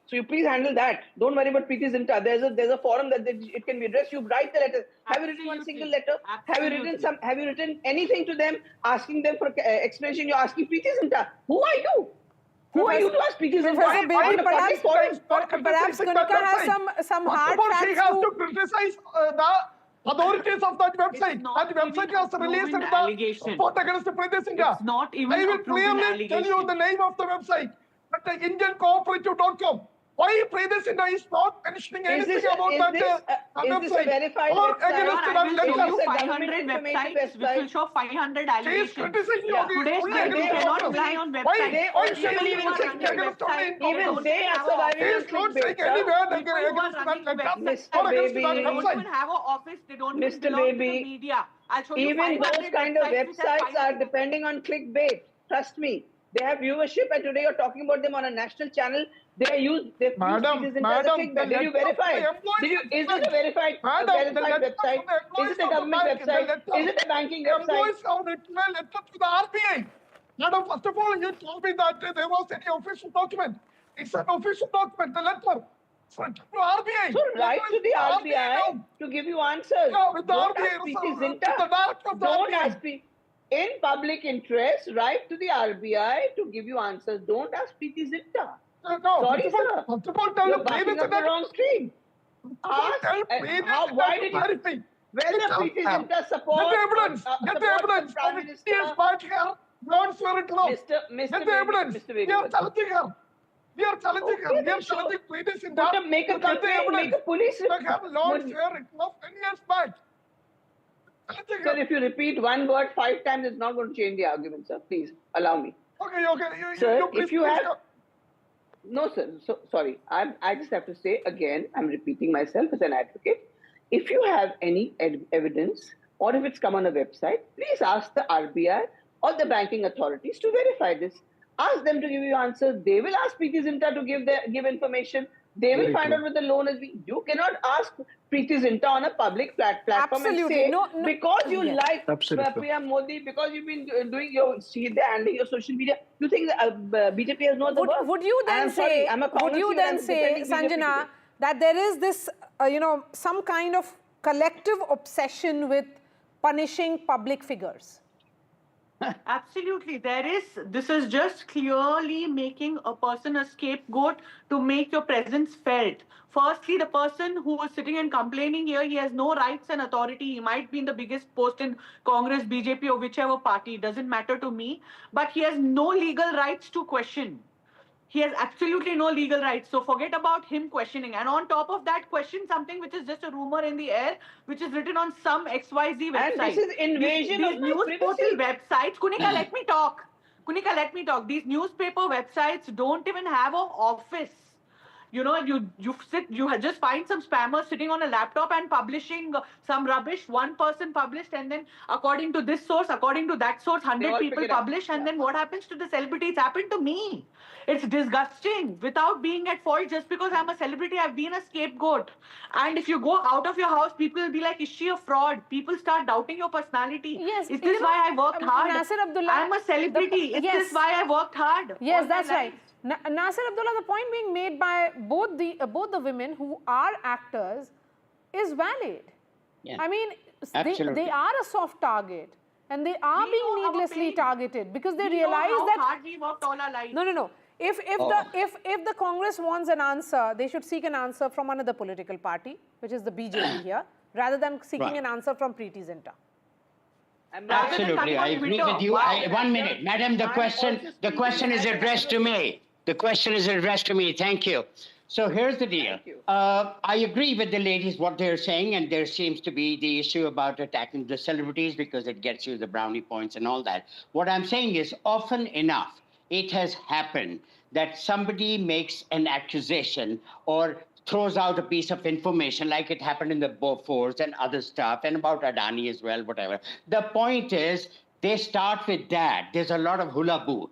So you please handle that. Don't worry about Preeti Zinta. There's a forum that it can be addressed. You write the letter. Have you written one single letter? Have you written anything to them asking them for explanation? You're asking Preeti Zinta. Who are you? Who are you to ask Preeti Zinta? Perhaps Kanika has some hard facts she has to criticize the authorities of that website. That website has released the report against Preeti Zinta. It's not even I will clearly tell you the name of the website. But the IndianCooperative.com. Why Preeti Zinta is not mentioning anything about that website? Is this a verified or website? against I will that show letter? you 500 websites which will show 500 allegations. criticizing Today's date, you cannot rely on websites. Why They believe in websites. even they are surviving on clickbait. Mr. Baby, they don't even have an office. They don't even belong to the media. I'll show you Even 500 those kind of which has websites are depending on clickbait. Trust me. They have viewership, and today you're talking about them on a national channel. They use Madam, Did you verify? Is this a verified website? Is it a government website? Is it a banking website? Employees have written a letter to the RBI. Madam, first of all, you told me that there was any official document. It's an official document, the letter. It's written to RBI. So write to the RBI to give you answers. Yeah, with the Don't RBI, ask Preeti with the Zinta. director of the Don't RBI. ask Preeti. In public interest, write to the RBI to give you answers. Don't ask Preeti Zinta. No, Sorry, first of sir. all, tell You're the barking up the wrong stream. Ask, why did you... Whether Preeti Zinta support... Get the evidence. Get the evidence. Prime Minister... Back here. Loans were written off. Get the evidence. We are challenging her. We are challenging her. We are challenging Preeti Zinta. Make a complaint. Make a police report. Loans were written off 10 years back. Sir, if you repeat one word 5 times, it's not going to change the argument, sir. Please, allow me. Okay. Sir, if you have... No, sir. So, sorry. I just have to say again, I'm repeating myself as an advocate. If you have any evidence, or if it's come on a website, please ask the RBI or the banking authorities to verify this. Ask them to give you answers. They will ask Preeti Zinta to give information. They will find out what the loan is. You cannot ask Preeti Zinta on a public platform and say, because you like PM Modi, because you've been doing handling your social media, you think BJP has no other work? Would you then say, Sanjana, that there is this, some kind of collective obsession with punishing public figures? Absolutely, there is. This is just clearly making a person a scapegoat to make your presence felt. Firstly, the person who is sitting and complaining here, he has no rights and authority. He might be in the biggest post in Congress, BJP, or whichever party. It doesn't matter to me. But he has no legal rights to question. He has absolutely no legal rights. So forget about him questioning. And on top of that, question something which is just a rumor in the air, which is written on some XYZ website. And this is invasion of news portal websites. Kunika, let me talk. Kunika, let me talk. These newspaper websites don't even have an office. You just find some spammers sitting on a laptop and publishing some rubbish. One person published, and then according to this source, according to that source, 100 people publish, and then what happens to the celebrity? It's happened to me. It's disgusting. Without being at fault, just because I'm a celebrity, I've been a scapegoat. And if you go out of your house, people will be like, is she a fraud? People start doubting your personality. Yes. Is this why I worked hard? Nasir Abdullah, I'm a celebrity. Is this why I worked hard? Yes, that's right. Nasir Abdullah, the point being made by both the women who are actors is valid. Yeah. I mean, Absolutely. they are a soft target. And they are being needlessly targeted because they realize that hard we worked all our lives. No. If the Congress wants an answer, they should seek an answer from another political party, which is the BJP here, rather than seeking an answer from Preeti Zinta. Absolutely, I agree with you. 1 minute, madam. The question is addressed to me. The question is addressed to me. Thank you. So here's the deal. I agree with the ladies what they're saying, and there seems to be the issue about attacking the celebrities because it gets you the brownie points and all that. What I'm saying is, often enough, it has happened that somebody makes an accusation or throws out a piece of information like it happened in the Bofors and other stuff, and about Adani as well, whatever. The point is, they start with that. There's a lot of hula-boo.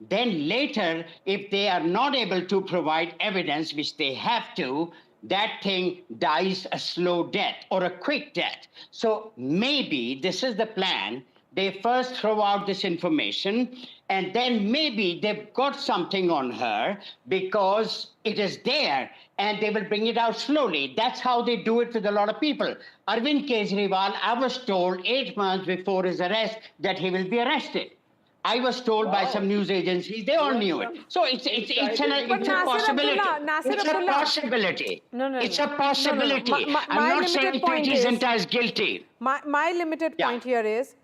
Then later, if they are not able to provide evidence, which they have to, that thing dies a slow death or a quick death. So maybe this is the plan. They first throw out this information, and then maybe they've got something on her because it is there, and they will bring it out slowly. That's how they do it with a lot of people. Arvind Kejriwal, I was told 8 months before his arrest that he will be arrested. I was told by some news agencies, they all knew it. So it's a possibility. It's a possibility. It's a possibility. I'm not saying Preeti Zinta is guilty. My limited point here is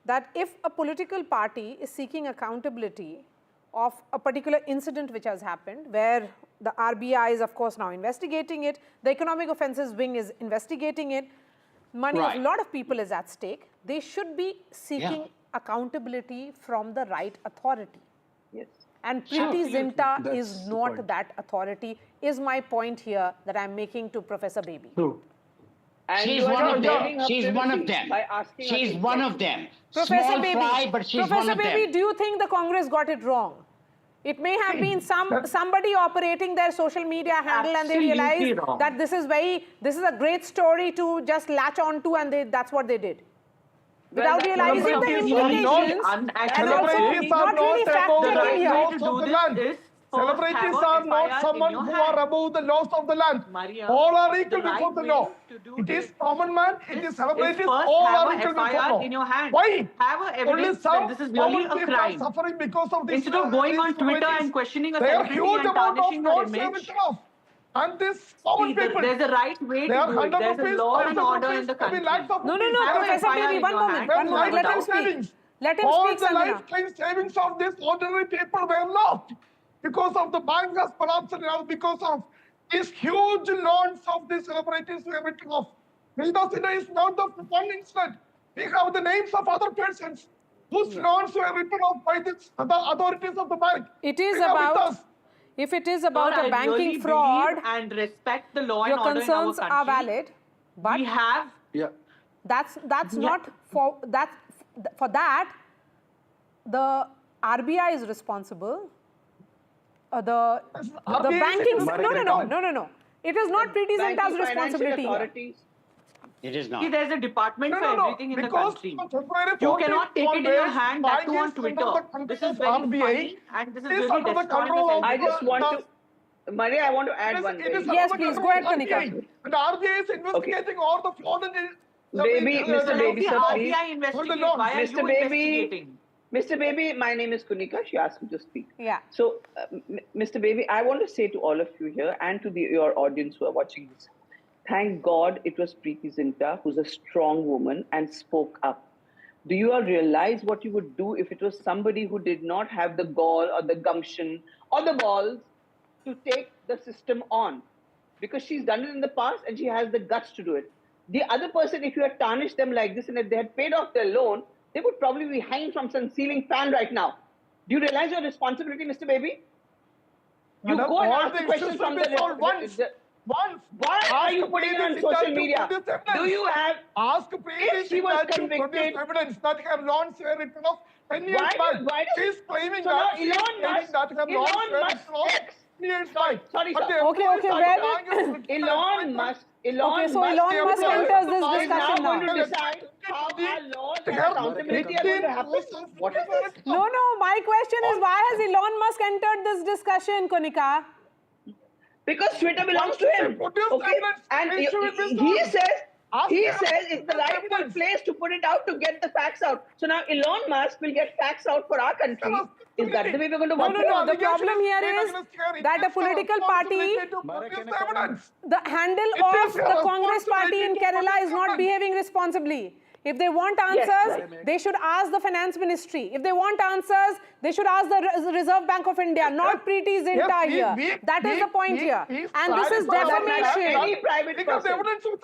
that if a political party is seeking accountability of a particular incident which has happened, where the RBI is of course now investigating it, the Economic Offences Wing is investigating it, money of a lot of people is at stake, they should be seeking accountability from the right authority. Yes. And Preeti Zinta is not that authority, is my point here that I'm making to Professor Baby. And she's one of them. She's one of them. She's one of them. Professor Small Baby, fry, but she's Professor one of Baby, them. do you think the Congress got it wrong? It may have been somebody operating their social media handle and they realized that this is a great story to just latch on to, and that's what they did. Without realizing the implications and also not really factoring in here. Celebrities are not someone who are above the laws of the land. All are equal before the law. It is common man, it is celebrities, all are equal before the law. Why? Only some common people are suffering because of this. Instead of going on Twitter and questioning a celebrity and tarnishing her image. And this common people. There's a right way to do it. There's a law and order in the country. No, Professor Baby, one moment, let him speak. Let him all speak, the lifetime savings of these ordinary people were lost because of the bank has collapsed now, because of these huge loans of these celebrities who have written off. Nidasina is not the one incident. We have the names of other persons whose loans were written off by the authorities of the bank. It is about, if it is about a banking fraud, and respect the law your and order concerns in our country, are valid, but we have that's not for that. For that, the RBI is responsible. The banking no. It is not Preeti Zinta's responsibility. It is not. See, there's a department for everything in the country. You cannot take it in your hand, that too on Twitter. This is very funny and this is really destroying the I just want to, Maria, I want to add one thing. Yes, please, go ahead, Kanika. The RBI is investigating all the fraud in Mr. Baby, sir, please. Why are you investigating? Mr. Baby, my name is Kunika. She asked me to speak. Yeah. So, Mr. Baby, I want to say to all of you here and to your audience who are watching this, thank God it was Preeti Zinta, who's a strong woman, and spoke up. Do you all realize what you would do if it was somebody who did not have the gall or the gumption or the balls to take the system on? Because she's done it in the past and she has the guts to do it. The other person, if you had tarnished them like this and if they had paid off their loan, they would probably be hanging from some ceiling fan right now. Do you realize your responsibility, Mr. Baby? You go and ask the questions from the... Why are you putting it on social media? Do you have... Ask Preeti Zinta to produce evidence that her loans were written off 10 years back. She's claiming that her loans were written off 10 years back. Sorry, sir. Okay, Elon Musk enters this discussion now. Going to decide how our laws and accountability are going to happen. What is this? No, my question is, why has Elon Musk entered this discussion, Konika? Because Twitter belongs to him. Okay? And he says He says it's the rightful place to put it out to get the facts out. So now Elon Musk will get facts out for our country. Is that the way we're going to work? No. The problem here is that a political party, the handle of the Congress party in Kerala is not behaving responsibly. If they want answers, they should ask the finance ministry. If they want answers, they should ask the Reserve Bank of India, not Preeti Zinta here. That is the point here. And this is defamation. Any private person.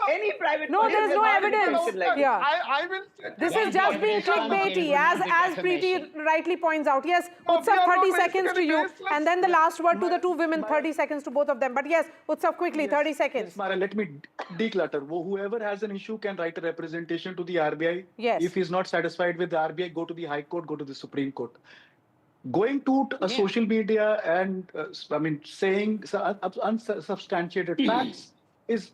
Any private No, there is no evidence. Like Yeah. I will This is just being clickbaity, as Preeti rightly points out. Yes, Utsav, 30 seconds to you. And then the last word to the two women, 30 seconds to both of them. But yes, Utsav, quickly, 30 seconds. Yes, Mara, let me declutter. Whoever has an issue can write a representation to the RBI. Yes. If he's not satisfied with the RBI, go to the High Court, go to the Supreme Court. Going to social media and saying unsubstantiated facts is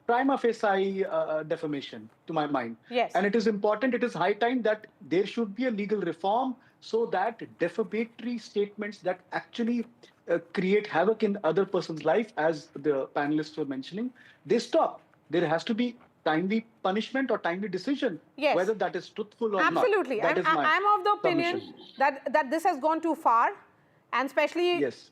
prima facie defamation to my mind. Yes. And it is important, it is high time that there should be a legal reform so that defamatory statements that actually create havoc in other person's life, as the panelists were mentioning, they stop. There has to be timely punishment or timely decision, Yes. whether that is truthful or Absolutely. not. That is my I'm of the opinion submission. that this has gone too far. And especially, Yes.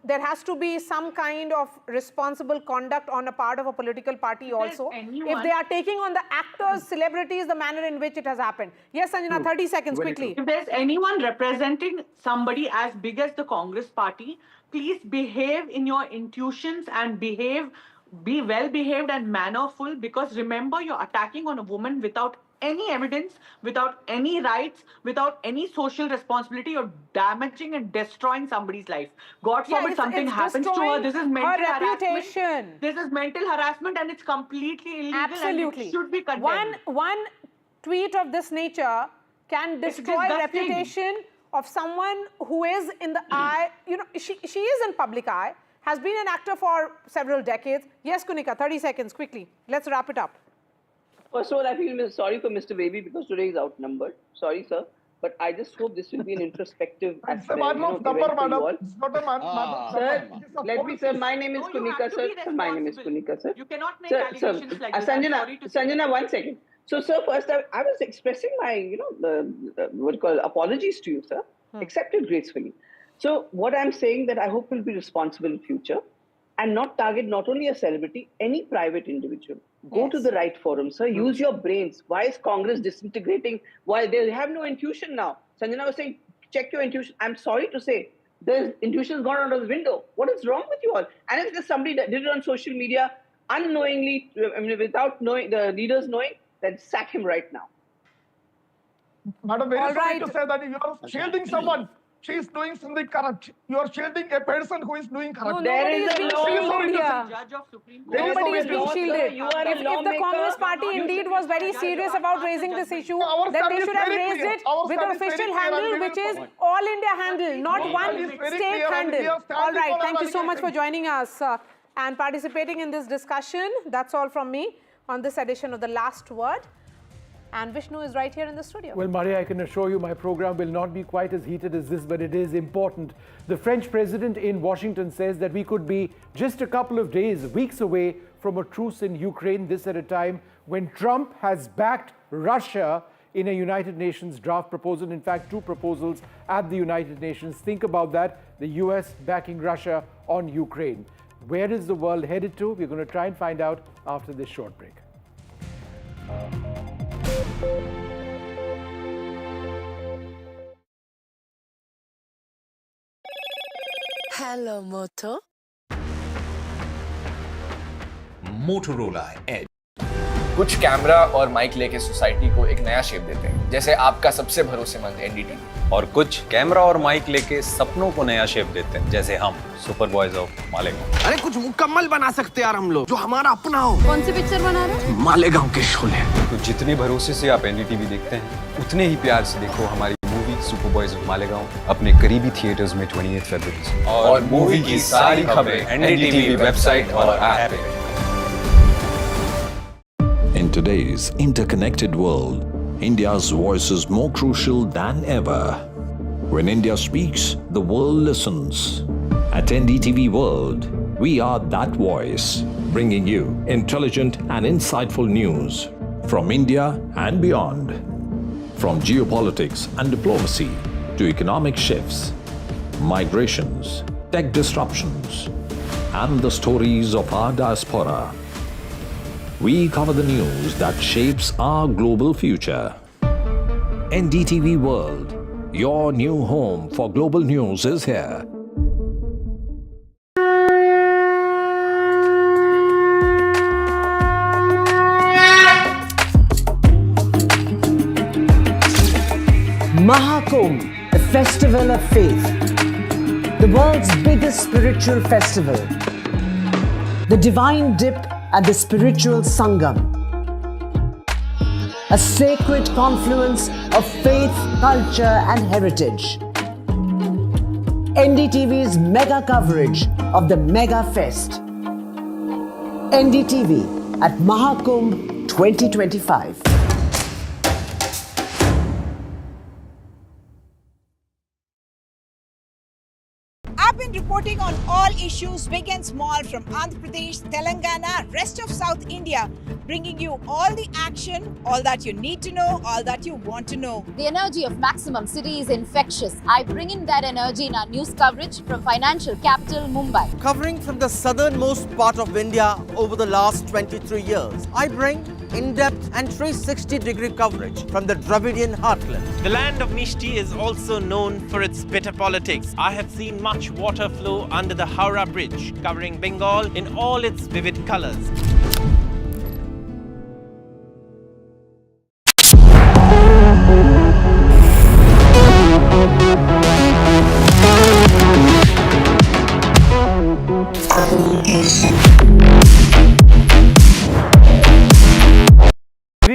there has to be some kind of responsible conduct on a part of a political party also. If they are taking on the actors, celebrities, the manner in which it has happened. Yes, Sanjana, 30 seconds, quickly. If there's anyone representing somebody as big as the Congress party, please behave in your intuitions and be well behaved and mannerful, because remember, you're attacking on a woman without any evidence, without any rights, without any social responsibility. You're damaging and destroying somebody's life. God forbid something happens to her. This is mental harassment. This is mental harassment, and it's completely illegal. Absolutely. And it should be condemned. One tweet of this nature can destroy disgusting. reputation of someone who is in the eye. She is in public eye, has been an actor for several decades. Yes, Kunika, 30 seconds, quickly. Let's wrap it up. First of all, I feel sorry for Mr. Baby because today is outnumbered. Sorry, sir. But I just hope this will be an introspective It's a matter of number, madam. It's not a matter Sir, let me, sir. My name is Kunika, sir. My name is Kunika, sir. You cannot make Sir, allegations like this. I'm sorry to say. Sanjana, 1 second. So, sir, first I was expressing my, apologies to you, sir. Accepted gracefully. So, what I'm saying that I hope will be responsible in future and not target not only a celebrity, any private individual. Go to the right forum, sir. Use your brains. Why is Congress disintegrating? Why they have no intuition now? Sanjana was saying, check your intuition. I'm sorry to say, the intuition has gone out of the window. What is wrong with you all? And if there's somebody that did it on social media unknowingly, without knowing the leaders knowing, then sack him right now. Madam, very sorry to say that you are shielding someone. She is doing something correct. You are shielding a person who is doing correct. No, nobody is being shielded here. Nobody is being shielded. If the Congress party indeed was very serious about raising this issue, then they should have raised it with an official handle, which is All India handle, not one state handle. All right, thank you so much for joining us and participating in this discussion. That's all from me on this edition of The Last Word. And Vishnu is right here in the studio. Well, Maria, I can assure you my program will not be quite as heated as this, but it is important. The French president in Washington says that we could be just a couple of days, weeks away from a truce in Ukraine, this at a time when Trump has backed Russia in a United Nations draft proposal. In fact, 2 proposals at the United Nations. Think about that, the US backing Russia on Ukraine. Where is the world headed to? We're going to try and find out after this short break. Hello, Moto. Motorola Edge. कुछ camera और mic लेके society को एक नया shape देते हैं, जैसे आपका सबसे भरोसेमंद एनडीटीवी। और कुछ कैमरा और माइक लेके सपनों को नया शेप देते हैं, जैसे हम सुपर बॉयज ऑफ मालेगांव। अरे कुछ मुकम्मल बना सकते यार हम लोग, जो हमारा अपना हो। कौन सी पिक्चर बना रहे हो? मालेगांव के शोले। तो जितने भरोसे से आप एनडीटीवी देखते हैं, उतने ही प्यार से देखो हमारी movie super boys of Malegaon अपने करीबी थिएटर्स में 28 फरवरी से। और मूवी की सारी खबरें एनडीटीवी वेबसाइट और ऐप पे। In today's interconnected world, India's voice is more crucial than ever. When India speaks, the world listens. At NDTV World, we are that voice, bringing you intelligent and insightful news from India and beyond. From geopolitics and diplomacy to economic shifts, migrations, tech disruptions, and the stories of our diaspora. We cover the news that shapes our global future. NDTV World, your new home for global news, is here. Mahakumbh, a festival of faith, the world's biggest spiritual festival, the divine dip at the spiritual Sangam, a sacred confluence of faith, culture and heritage. NDTV's mega coverage of the Mega Fest. NDTV at Mahakumbh 2025. I've been reporting on all issues, big and small, from Andhra Pradesh, Telangana, rest of South India, bringing you all the action, all that you need to know, all that you want to know. The energy of Maximum City is infectious. I bring in that energy in our news coverage from financial capital Mumbai. Covering from the southernmost part of India over the last 23 years, I bring in-depth and 360-degree coverage from the Dravidian heartland. The land of Mishti is also known for its bitter politics. I have seen much water flow under the Howrah Bridge, covering Bengal in all its vivid colors.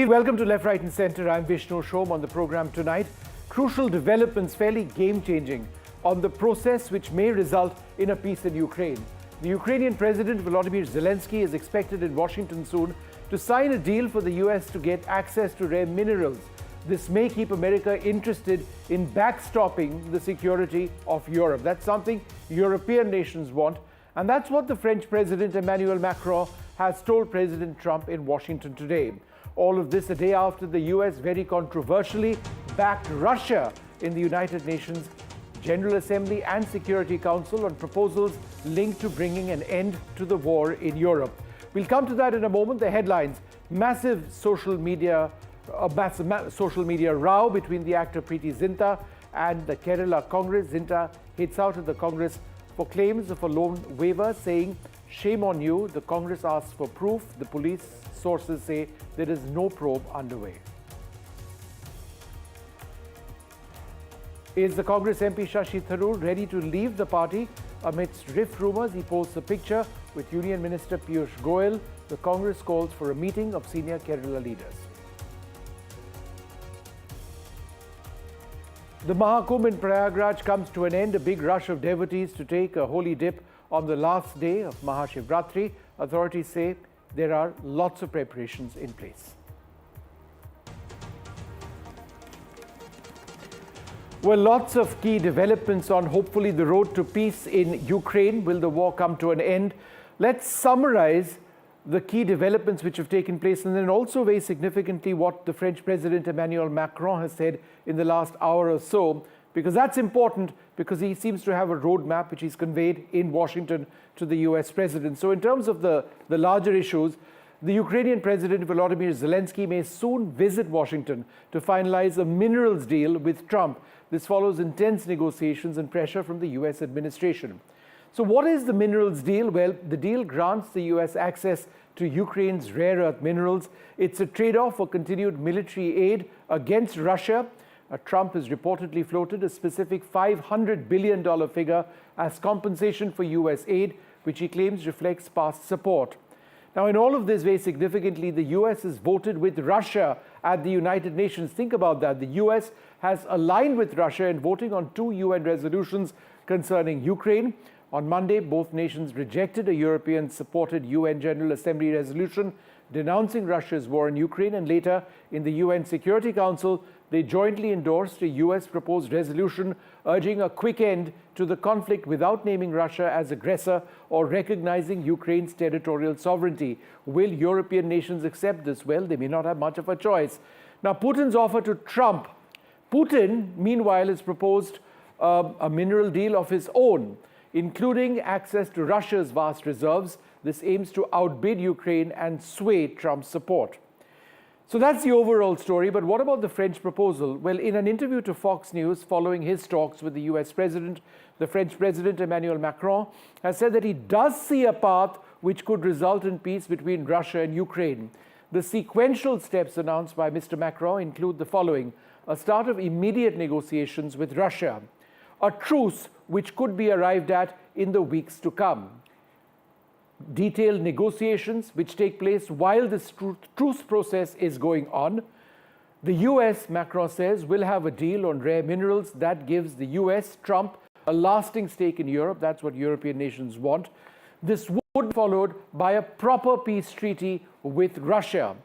Welcome to Left, Right and Centre. I'm Vishnu Shom. On the program tonight, crucial developments, fairly game-changing, on the process which may result in a peace in Ukraine. The Ukrainian President Volodymyr Zelensky is expected in Washington soon to sign a deal for the US to get access to rare minerals. This may keep America interested in backstopping the security of Europe. That's something European nations want, and that's what the French President Emmanuel Macron has told President Trump in Washington today. All of this a day after the US very controversially backed Russia in the United Nations General Assembly and Security Council on proposals linked to bringing an end to the war in Europe. We'll come to that in a moment. The headlines: massive social media row between the actor Preeti Zinta and the Kerala Congress. Zinta hits out at the Congress for claims of a loan waiver, saying, "Shame on you." The Congress asks for proof. The police sources say there is no probe underway. Is the Congress MP Shashi Tharoor ready to leave the party? Amidst rift rumours, he posts a picture with Union Minister Piyush Goyal. The Congress calls for a meeting of senior Kerala leaders. The Mahakumbh in Prayagraj comes to an end. A big rush of devotees to take a holy dip on the last day of Mahashivratri. Authorities say there are lots of preparations in place. Well, lots of key developments on hopefully the road to peace in Ukraine. Will the war come to an end? Let's summarize the key developments which have taken place, and then also very significantly what the French President Emmanuel Macron has said in the last hour or so, because that's important, because he seems to have a roadmap which he's conveyed in Washington to the US President. So in terms of the larger issues, the Ukrainian President Volodymyr Zelensky may soon visit Washington to finalize a minerals deal with Trump. This follows intense negotiations and pressure from the US administration. So what is the minerals deal? Well, the deal grants the US access to Ukraine's rare earth minerals. It's a trade-off for continued military aid against Russia. Trump has reportedly floated a specific $500 billion figure as compensation for US aid, which he claims reflects past support. Now, in all of this, very significantly, the US has voted with Russia at the United Nations. Think about that. The US has aligned with Russia in voting on 2 UN resolutions concerning Ukraine. On Monday, both nations rejected a European-supported UN General Assembly resolution denouncing Russia's war in Ukraine, and later in the UN Security Council, they jointly endorsed a US proposed resolution urging a quick end to the conflict without naming Russia as aggressor or recognizing Ukraine's territorial sovereignty. Will European nations accept this? Well, they may not have much of a choice. Now, Putin's offer to Trump. Putin, meanwhile, has proposed a mineral deal of his own, including access to Russia's vast reserves. This aims to outbid Ukraine and sway Trump's support. So that's the overall story. But what about the French proposal? Well, in an interview to Fox News following his talks with the US president, the French president Emmanuel Macron has said that he does see a path which could result in peace between Russia and Ukraine. The sequential steps announced by Mr. Macron include the following: a start of immediate negotiations with Russia, a truce which could be arrived at in the weeks to come, detailed negotiations which take place while this truce process is going on. The US, Macron says, will have a deal on rare minerals that gives the US, Trump, a lasting stake in Europe. That's what European nations want. This would be followed by a proper peace treaty with Russia.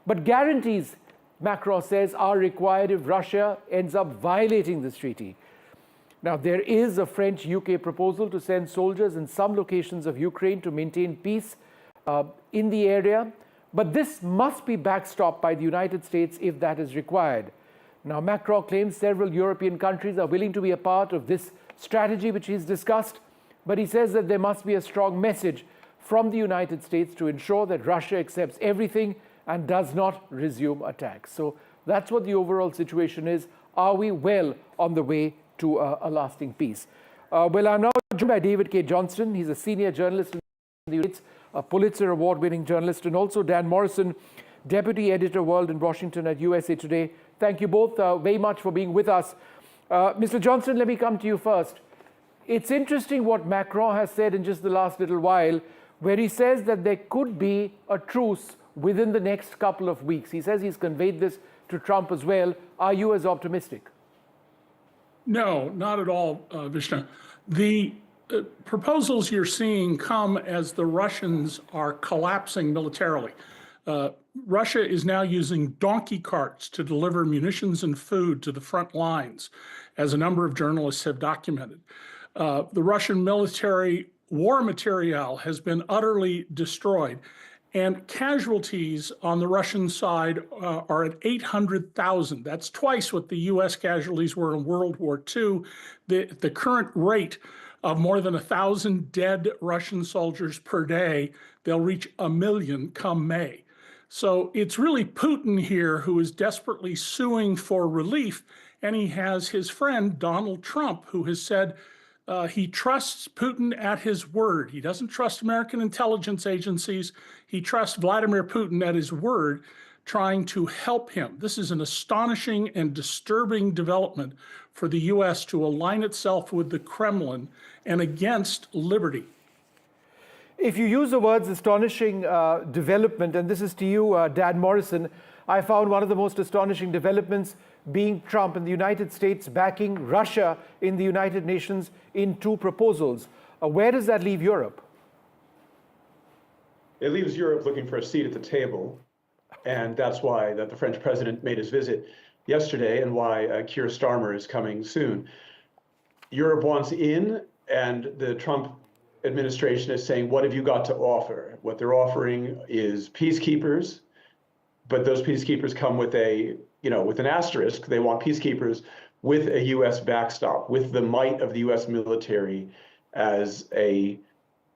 But guarantees, Macron says, are required if Russia ends up violating this treaty. Now, there is a French-UK proposal to send soldiers in some locations of Ukraine to maintain peace in the area, but this must be backstopped by the United States if that is required. Now, Macron claims several European countries are willing to be a part of this strategy which he's discussed, but he says that there must be a strong message from the United States to ensure that Russia accepts everything and does not resume attacks. So that's what the overall situation is. Are we well on the way to a lasting peace? Well, I'm now joined by David K. Johnston. He's a senior journalist in the United States, a Pulitzer Award-winning journalist, and also Dan Morrison, deputy editor world in Washington at USA Today. Thank you both very much for being with us. Mr. Johnston, let me come to you first. It's interesting what Macron has said in just the last little while, where he says that there could be a truce within the next couple of weeks. He says he's conveyed this to Trump as well. Are you as optimistic? No, not at all, Vishnu. The proposals you're seeing come as the Russians are collapsing militarily. Russia is now using donkey carts to deliver munitions and food to the front lines, as a number of journalists have documented. The Russian military war material has been utterly destroyed, and casualties on the Russian side are at 800,000. That's twice what the US casualties were in World War II. The current rate of more than 1,000 dead Russian soldiers per day, they'll reach 1 million come May. So it's really Putin here who is desperately suing for relief, and he has his friend Donald Trump, who has said he trusts Putin at his word. He doesn't trust American intelligence agencies. He trusts Vladimir Putin at his word, trying to help him. This is an astonishing and disturbing development for the US to align itself with the Kremlin and against liberty. If you use the words astonishing development, and this is to you, Dan Morrison, I found one of the most astonishing developments being Trump and the United States backing Russia in the United Nations in 2 proposals. Where does that leave Europe? It leaves Europe looking for a seat at the table. And that's why the French president made his visit yesterday and why Keir Starmer is coming soon. Europe wants in, and the Trump administration is saying, what have you got to offer? What they're offering is peacekeepers, but those peacekeepers come with with an asterisk. They want peacekeepers with a U.S. backstop, with the might of the U.S. military as a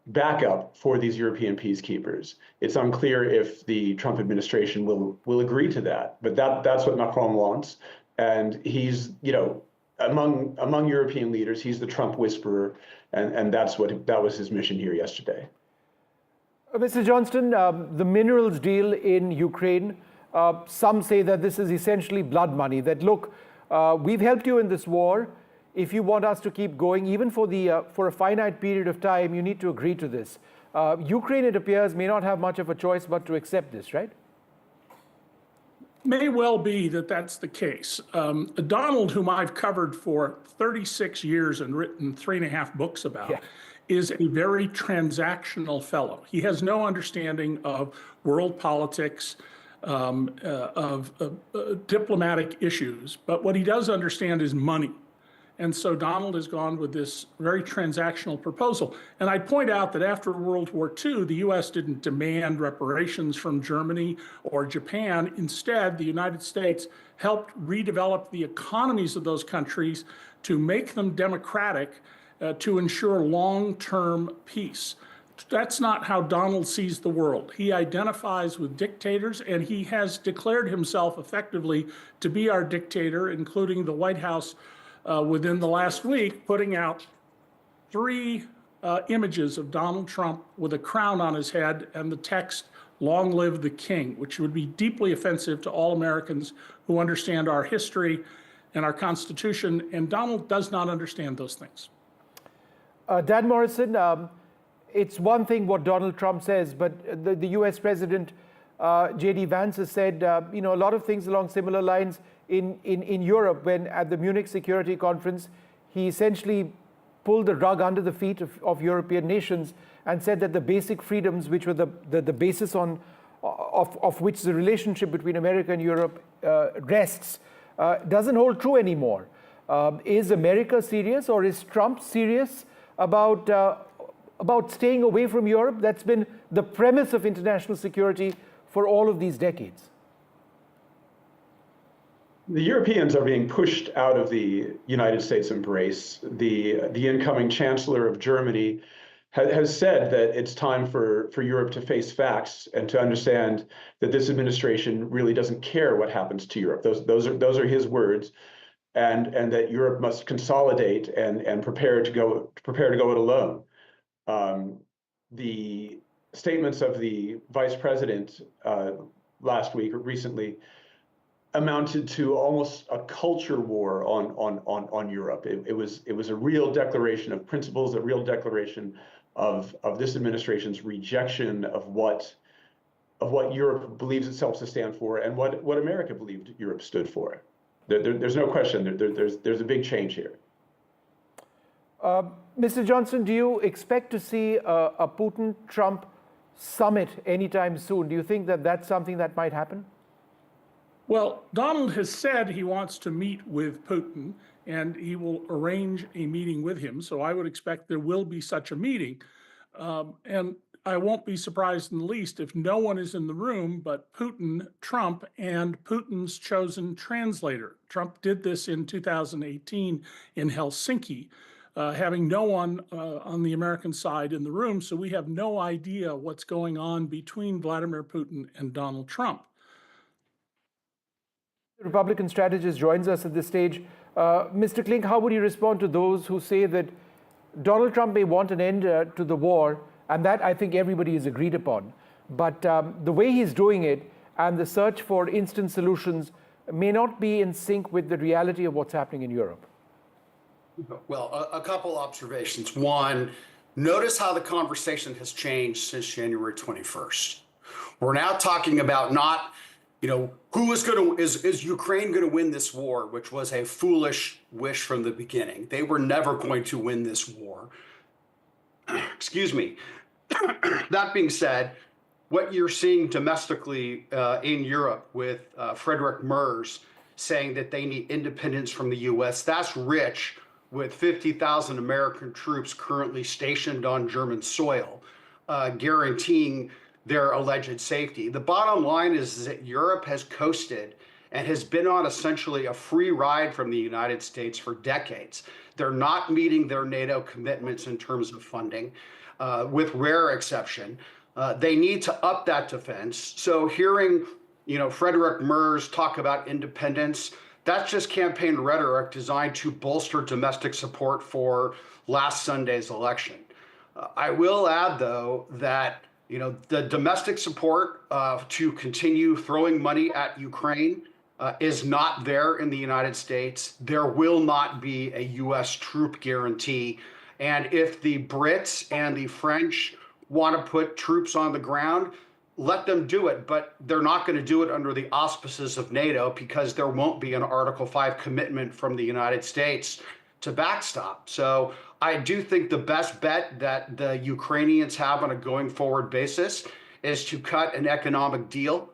backup for these European peacekeepers. It's unclear if the Trump administration will agree to that, but that's what Macron wants. And he's, among European leaders, he's the Trump whisperer, and that was his mission here yesterday. Mr. Johnston, the minerals deal in Ukraine, some say that this is essentially blood money, that look, we've helped you in this war. If you want us to keep going, even for a finite period of time, you need to agree to this. Ukraine, it appears, may not have much of a choice but to accept this, right? May well be that that's the case. Donald, whom I've covered for 36 years and written 3.5 books about, is a very transactional fellow. He has no understanding of world politics, of diplomatic issues, but what he does understand is money. And so Donald has gone with this very transactional proposal. And I point out that after World War II, the US didn't demand reparations from Germany or Japan. Instead, the United States helped redevelop the economies of those countries to make them democratic, to ensure long-term peace. That's not how Donald sees the world. He identifies with dictators, and he has declared himself effectively to be our dictator, including the White House within the last week, putting out 3 images of Donald Trump with a crown on his head and the text, "Long live the King," which would be deeply offensive to all Americans who understand our history and our Constitution, and Donald does not understand those things. Dan Morrison, it's one thing what Donald Trump says, but the US President, J.D. Vance, has said a lot of things along similar lines in Europe, when at the Munich Security Conference, he essentially pulled the rug under the feet of European nations and said that the basic freedoms, which were the basis of which the relationship between America and Europe rests, doesn't hold true anymore. Is America serious, or is Trump serious about staying away from Europe? That's been the premise of international security for all of these decades. The Europeans are being pushed out of the United States embrace. The incoming chancellor of Germany has said that it's time for Europe to face facts and to understand that this administration really doesn't care what happens to Europe. Those are his words, and that Europe must consolidate and prepare to go it alone. The statements of the vice president last week or recently amounted to almost a culture war on Europe. It was a real declaration of principles, a real declaration of this administration's rejection of what Europe believes itself to stand for and what America believed Europe stood for. There's no question. There's a big change here. Mr. Johnson, do you expect to see a Putin-Trump summit anytime soon? Do you think that that's something that might happen? Well, Donald has said he wants to meet with Putin, and he will arrange a meeting with him. So I would expect there will be such a meeting. And I won't be surprised in the least if no one is in the room but Putin, Trump, and Putin's chosen translator. Trump did this in 2018 in Helsinki, having no one on the American side in the room. So we have no idea what's going on between Vladimir Putin and Donald Trump. The Republican strategist joins us at this stage. Mr. Klink, how would you respond to those who say that Donald Trump may want an end to the war, and that I think everybody has agreed upon, but the way he's doing it and the search for instant solutions may not be in sync with the reality of what's happening in Europe? Well, a couple observations. One, notice how the conversation has changed since January 21st. We're now talking about not, is Ukraine going to win this war, which was a foolish wish from the beginning. They were never going to win this war. Excuse me. That being said, what you're seeing domestically in Europe with Friedrich Merz saying that they need independence from the U.S., that's rich, with 50,000 American troops currently stationed on German soil, guaranteeing their alleged safety. The bottom line is that Europe has coasted and has been on essentially a free ride from the United States for decades. They're not meeting their NATO commitments in terms of funding, with rare exception. They need to up that defense. So hearing, Friedrich Merz talk about independence, that's just campaign rhetoric designed to bolster domestic support for last Sunday's election. I will add, though, that the domestic support to continue throwing money at Ukraine is not there in the United States. There will not be a U.S. troop guarantee. And if the Brits and the French want to put troops on the ground, let them do it. But they're not going to do it under the auspices of NATO, because there won't be an Article 5 commitment from the United States to backstop. So I do think the best bet that the Ukrainians have on a going forward basis is to cut an economic deal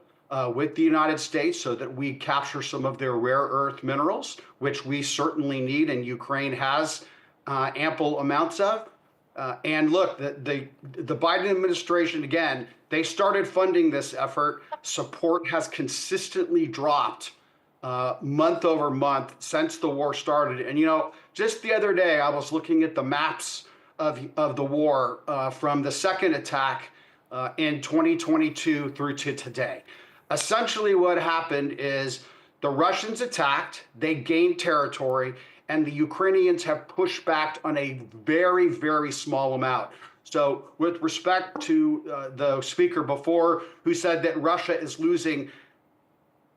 with the United States so that we capture some of their rare earth minerals, which we certainly need, and Ukraine has ample amounts of. And look, the Biden administration, again, they started funding this effort. Support has consistently dropped month over month since the war started. And, you know, just the other day, I was looking at the maps of the war from the second attack in 2022 through to today. Essentially what happened is the Russians attacked, they gained territory, and the Ukrainians have pushed back on a very, very small amount. So with respect to the speaker before who said that Russia is losing,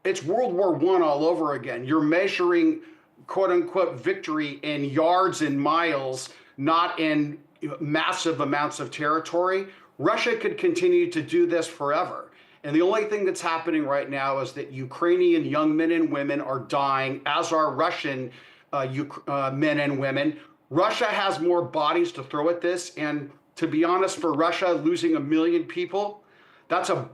it's World War I all over again. You're measuring quote unquote victory in yards and miles, not in massive amounts of territory. Russia could continue to do this forever. And the only thing that's happening right now is that Ukrainian young men and women are dying, as are Russian men and women. Russia has more bodies to throw at this. And to be honest, for Russia, losing 1 million people, that's a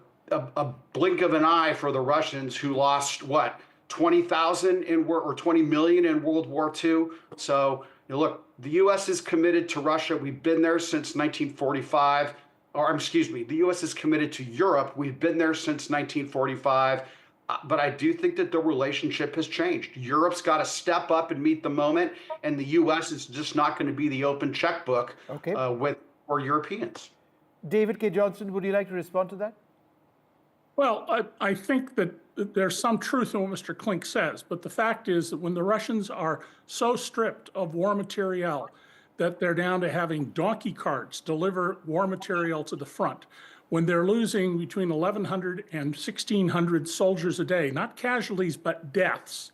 blink of an eye for the Russians who lost, what, 20,000 or 20 million in World War II. So, you know, look, the U.S. is committed to Russia. We've been there since 1945. Or excuse me, the U.S. is committed to Europe. We've been there since 1945. But I do think that the relationship has changed. Europe's got to step up and meet the moment, and the U.S. is just not going to be the open checkbook for Europeans. David K. Johnston, would you like to respond to that? Well, I think that there's some truth in what Mr. Klink says, but the fact is that when the Russians are so stripped of war materiel that they're down to having donkey carts deliver war material to the front, when they're losing between 1,100 and 1,600 soldiers a day, not casualties, but deaths,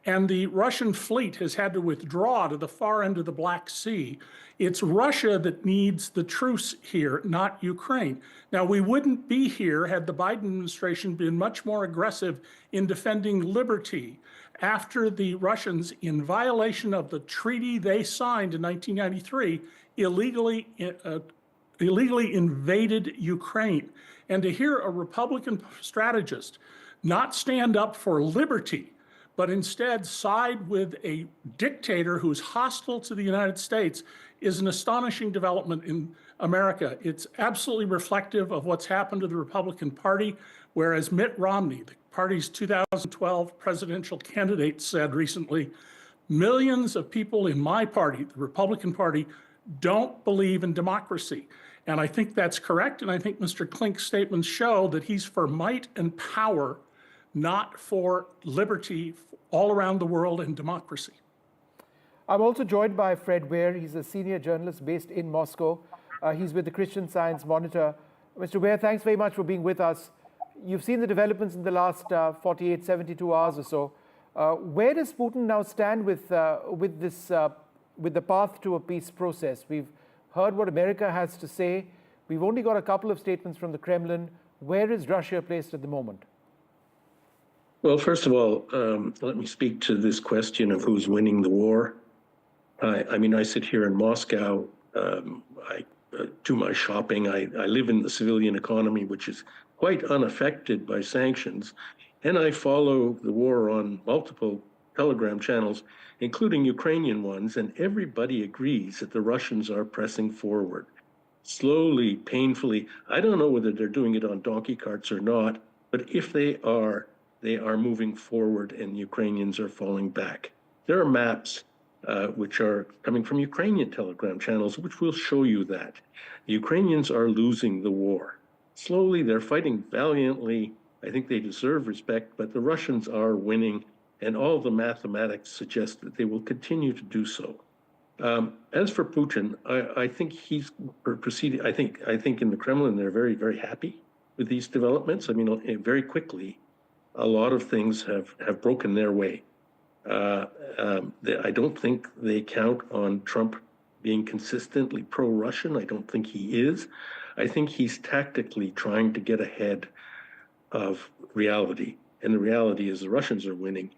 and the Russian fleet has had to withdraw to the far end of the Black Sea, it's Russia that needs the truce here, not Ukraine. Now, we wouldn't be here had the Biden administration been much more aggressive in defending liberty after the Russians, in violation of the treaty they signed in 1993, illegally invaded Ukraine. And to hear a Republican strategist not stand up for liberty, but instead side with a dictator who's hostile to the United States is an astonishing development in America. It's absolutely reflective of what's happened to the Republican Party, whereas Mitt Romney, the party's 2012 presidential candidate, said recently, millions of people in my party, the Republican Party, don't believe in democracy. And I think that's correct. And I think Mr. Klink's statements show that he's for might and power, not for liberty all around the world and democracy. I'm also joined by Fred Ware. He's a senior journalist based in Moscow. He's with the Christian Science Monitor. Mr. Ware, thanks very much for being with us. You've seen the developments in the last 48, 72 hours or so. Where does Putin now stand with the path to a peace process? We've heard what America has to say. We've only got a couple of statements from the Kremlin. Where is Russia placed at the moment? Well, first of all, let me speak to this question of who's winning the war. I mean, I sit here in Moscow. I do my shopping. I live in the civilian economy, which is quite unaffected by sanctions. And I follow the war on multiple Telegram channels, including Ukrainian ones. And everybody agrees that the Russians are pressing forward. Slowly, painfully. I don't know whether they're doing it on donkey carts or not, but if they are moving forward and Ukrainians are falling back. There are maps which are coming from Ukrainian Telegram channels, which will show you that. The Ukrainians are losing the war. Slowly, they're fighting valiantly. I think they deserve respect, but the Russians are winning, and all the mathematics suggest that they will continue to do so. As for Putin, I think he's proceeding. I think in the Kremlin, they're very, very happy with these developments. I mean, very quickly, a lot of things have broken their way. I don't think they count on Trump being consistently pro-Russian. I don't think he is. I think he's tactically trying to get ahead of reality. And the reality is the Russians are winning.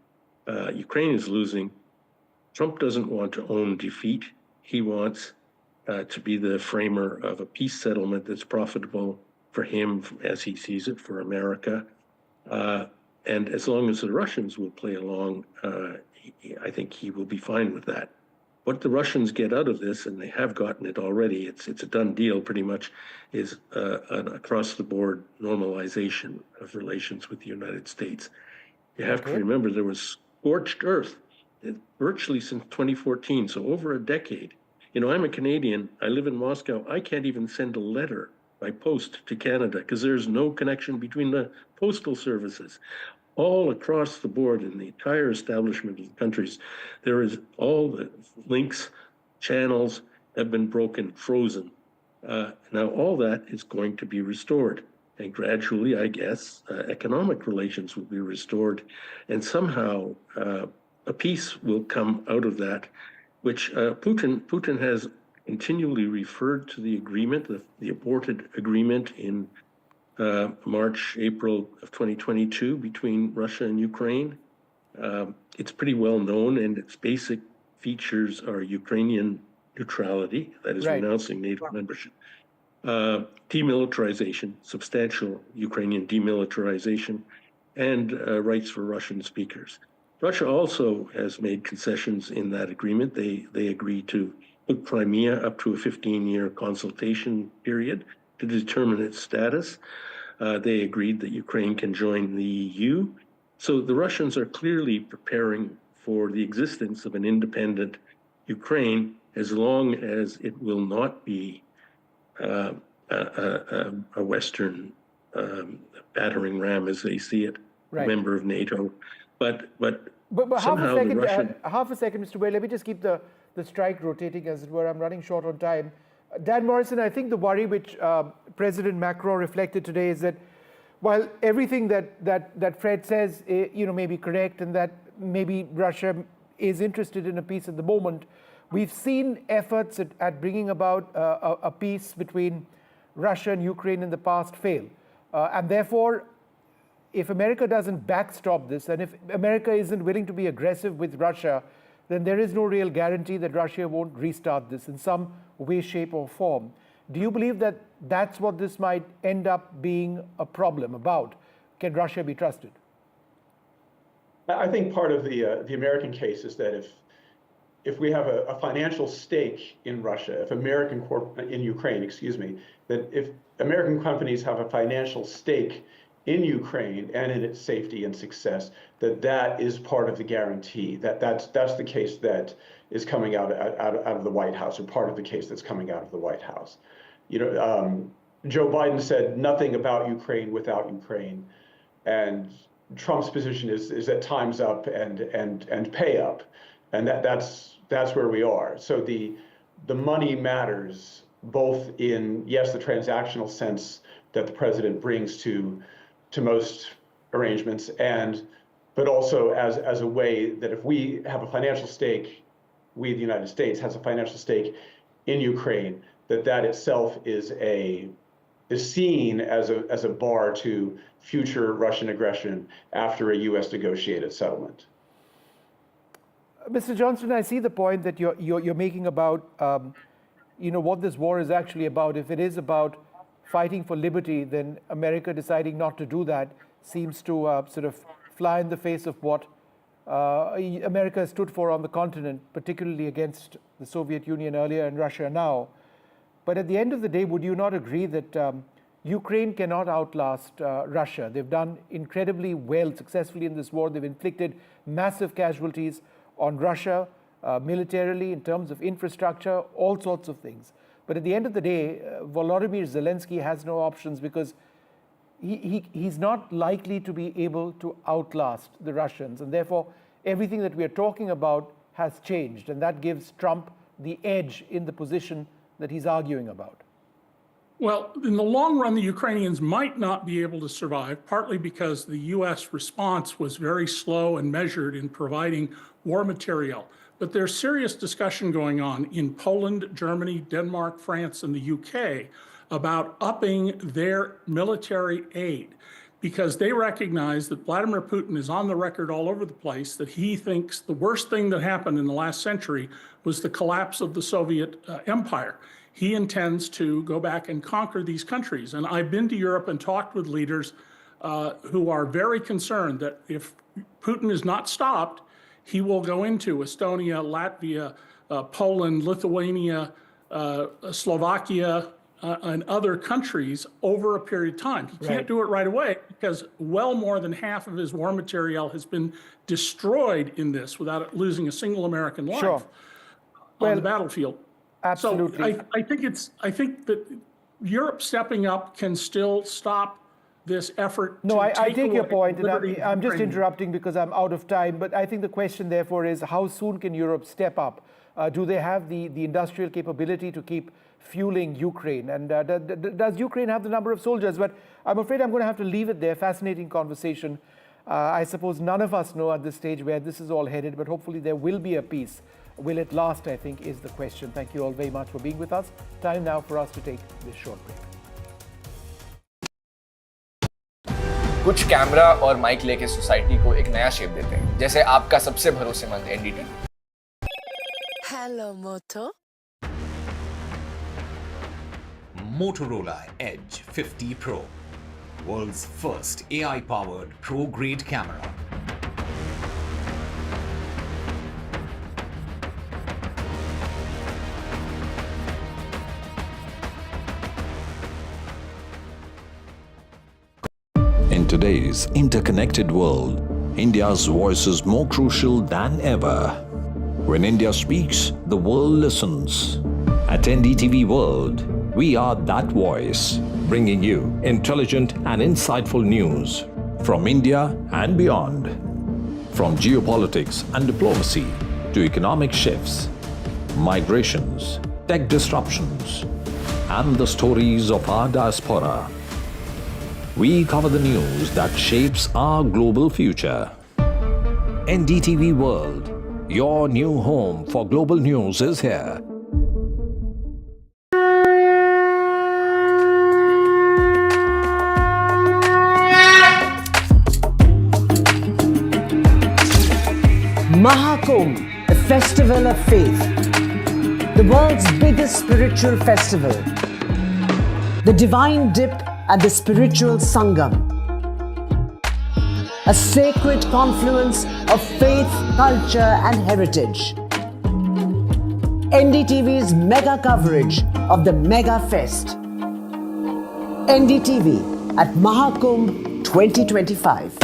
Ukraine is losing. Trump doesn't want to own defeat. He wants to be the framer of a peace settlement that's profitable for him, as he sees it, for America. And as long as the Russians will play along, I think he will be fine with that. What the Russians get out of this, and they have gotten it already, it's a done deal pretty much, is an across-the-board normalization of relations with the United States. You have to remember there was scorched earth virtually since 2014, so over a decade. You know, I'm a Canadian, I live in Moscow, I can't even send a letter by post to Canada because there's no connection between the postal services. All across the board in the entire establishment of the countries, there is all the links, channels have been broken, frozen. Now all that is going to be restored. And gradually, I guess, economic relations will be restored. And somehow a peace will come out of that, which Putin has continually referred to the agreement, the aborted agreement in March, April of 2022 between Russia and Ukraine. It's pretty well known, and its basic features are Ukrainian neutrality, that is renouncing NATO membership, demilitarization, substantial Ukrainian demilitarization, and rights for Russian speakers. Russia also has made concessions in that agreement. They agreed to put Crimea up to a 15-year consultation period to determine its status. They agreed that Ukraine can join the EU. So the Russians are clearly preparing for the existence of an independent Ukraine as long as it will not be a Western battering ram, as they see it, a member of NATO. But somehow half a second, Mr. Wade, let me just keep the strike rotating, as it were. I'm running short on time. Dan Morrison, I think the worry which President Macron reflected today is that while everything that Fred says may be correct, and that maybe Russia is interested in a peace at the moment, we've seen efforts at bringing about a peace between Russia and Ukraine in the past fail. And therefore, if America doesn't backstop this, and if America isn't willing to be aggressive with Russia, then there is no real guarantee that Russia won't restart this in some way, shape, or form. Do you believe that that's what this might end up being a problem about? Can Russia be trusted? I think part of the American case is that if we have a financial stake in Russia, if in Ukraine, excuse me, that if American companies have a financial stake in Ukraine and in its safety and success, that is part of the guarantee. That's the case that is coming out of the White House, or part of the case that's coming out of the White House. You know, Joe Biden said nothing about Ukraine without Ukraine, and Trump's position is that time's up and pay up, and that's where we are. So the money matters, both in, yes, the transactional sense that the president brings to most arrangements, but also as a way that if we have a financial stake, we, the United States, has a financial stake in Ukraine, that itself is seen as a bar to future Russian aggression after a U.S. negotiated settlement. Mr. Johnston, I see the point that you're making about what this war is actually about. If it is about fighting for liberty, then America deciding not to do that seems to sort of fly in the face of what America stood for on the continent, particularly against the Soviet Union earlier and Russia now. But at the end of the day, would you not agree that Ukraine cannot outlast Russia? They've done incredibly well, successfully in this war. They've inflicted massive casualties on Russia, militarily, in terms of infrastructure, all sorts of things. But at the end of the day, Volodymyr Zelensky has no options, because he's not likely to be able to outlast the Russians. And therefore, everything that we are talking about has changed. And that gives Trump the edge in the position that he's arguing about. Well, in the long run, the Ukrainians might not be able to survive, partly because the U.S. response was very slow and measured in providing war material. But there's serious discussion going on in Poland, Germany, Denmark, France, and the UK about upping their military aid. because they recognize that Vladimir Putin is on the record all over the place that he thinks the worst thing that happened in the last century was the collapse of the Soviet empire. He intends to go back and conquer these countries. And I've been to Europe and talked with leaders who are very concerned that if Putin is not stopped, he will go into Estonia, Latvia, Poland, Lithuania, Slovakia, and other countries over a period of time. He can't do it right away because well more than half of his war material has been destroyed in this without losing a single American life on the battlefield. Absolutely. So I think that Europe stepping up can still stop this effort. No, I take your point, and I'm just Ukraine. interrupting because I'm out of time. But I think the question, therefore, is how soon can Europe step up? Do they have the industrial capability to keep fueling Ukraine? And does Ukraine have the number of soldiers? But I'm afraid I'm going to have to leave it there. Fascinating conversation. I suppose none of us know at this stage where this is all headed, but hopefully there will be a peace. Will it last, I think, is the question. Thank you all very much for being with us. Time now for us to take this short break. कुछ camera और mic लेके society को एक नया shape देते हैं, जैसे आपका सबसे भरोसेमंद NDTV. Hello motto. Motorola Edge 50 Pro, world's first AI-powered pro-grade camera. In today's interconnected world, India's voice is more crucial than ever. When India speaks, the world listens. At NDTV World, we are that voice, bringing you intelligent and insightful news from India and beyond. From geopolitics and diplomacy to economic shifts, migrations, tech disruptions, and the stories of our diaspora. We cover the news that shapes our global future. NDTV World, your new home for global news is here. Maha Kumbh, a festival of faith, the world's biggest spiritual festival, the divine dip at the spiritual Sangam, a sacred confluence of faith, culture and heritage. NDTV's mega coverage of the Mega Fest. NDTV at Mahakumbh 2025.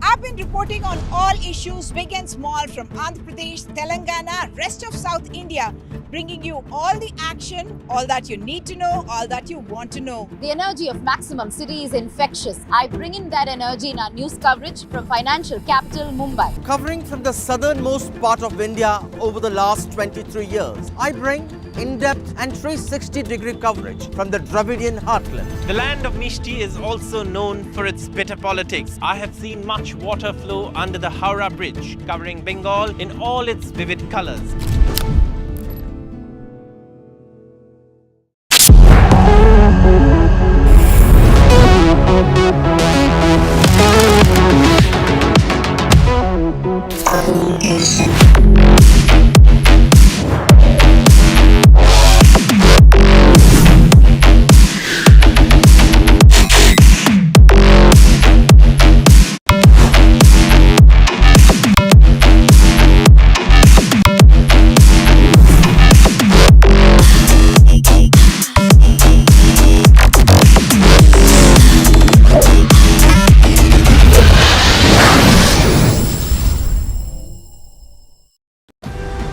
I've been reporting on all issues big and small from Andhra Pradesh, Telangana, rest of South India, bringing you all the action, all that you need to know, all that you want to know. The energy of Maximum City is infectious. I bring in that energy in our news coverage from financial capital Mumbai. Covering from the southernmost part of India over the last 23 years, I bring in-depth and 360-degree coverage from the Dravidian heartland. The land of Mishti is also known for its bitter politics. I have seen much water flow under the Howrah Bridge, covering Bengal in all its vivid colors.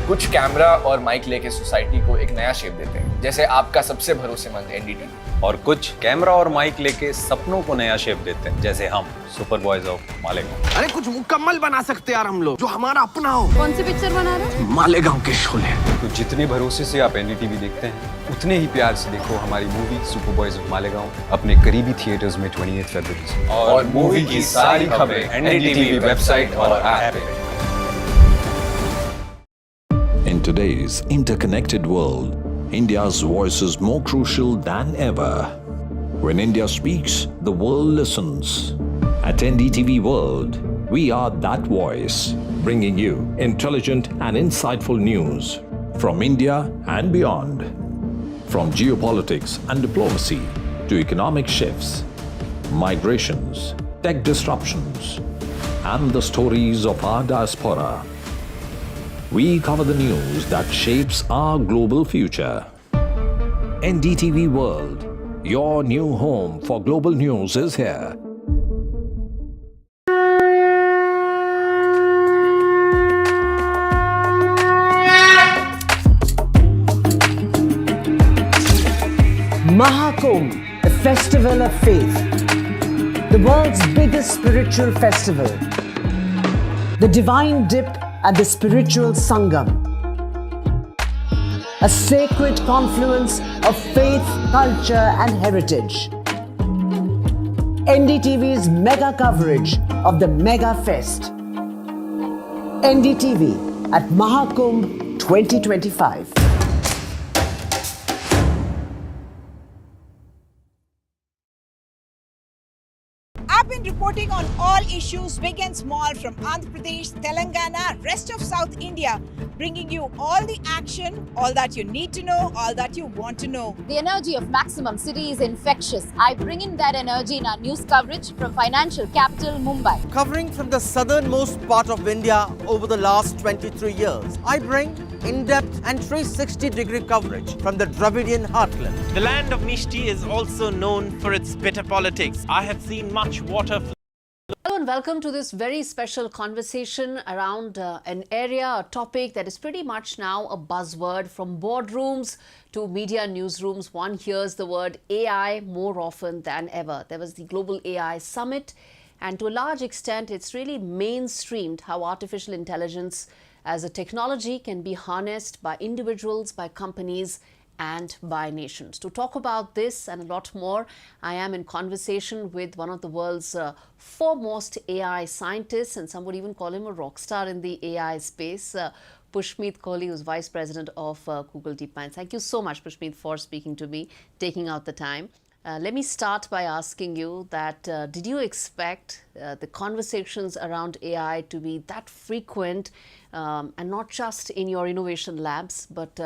कुछ camera और mic लेके society को एक नया shape देते हैं, जैसे आपका सबसे भरोसेमंद एनडीटीवी। और कुछ कैमरा और माइक लेके सपनों को नया शेप देते हैं, जैसे हम सुपर बॉयज ऑफ मालेगांव। अरे कुछ मुकम्मल बना सकते यार हम लोग, जो हमारा अपना हो। कौन सी पिक्चर बना रहे हो? मालेगांव के शोले। तो जितने भरोसे से आप एनडीटीवी देखते हैं, उतने ही प्यार से देखो हमारी movie super boys of Malegaon अपने करीबी थिएटर्स में 28 फरवरी से। और मूवी की सारी खबरें एनडीटीवी वेबसाइट और ऐप पे। In In today's interconnected world, India's voice is more crucial than ever. When India speaks, the world listens. At NDTV World, we are that voice, bringing you intelligent and insightful news from India and beyond. From geopolitics and diplomacy to economic shifts, migrations, tech disruptions, and the stories of our diaspora, we cover the news that shapes our global future. NDTV World, your new home for global news, is here. Mahakumbh, a festival of faith, the world's biggest spiritual festival, the divine dip at the spiritual sangam, a sacred confluence of faith, culture and heritage. NDTV's mega coverage of the Mega Fest. NDTV at Mahakumbh 2025. I've been reporting on all issues big and small from Andhra Pradesh, Telangana, rest of South India, bringing you all the action, all that you need to know, all that you want to know. The energy of Maximum City is infectious. I bring in that energy in our news coverage from financial capital Mumbai. Covering from the southernmost part of India over the last 23 years, I bring in-depth and 360-degree coverage from the Dravidian heartland. The land of Mishti is also known for its bitter politics. I have seen much water flow. Hello and welcome to this very special conversation around an area, a topic that is pretty much now a buzzword. From boardrooms to media newsrooms, one hears the word AI more often than ever. There was the Global AI Summit, and to a large extent it's really mainstreamed how artificial intelligence as a technology can be harnessed by individuals, by companies and by nations. To talk about this and a lot more, I am in conversation with one of the world's foremost AI scientists, and some would even call him a rock star in the AI space, Pushmeet Kohli, who's Vice President of Google DeepMind. Thank you so much, Pushmeet, for speaking to me, taking out the time. Let me start by asking you that did you expect the conversations around AI to be that frequent, and not just in your innovation labs, but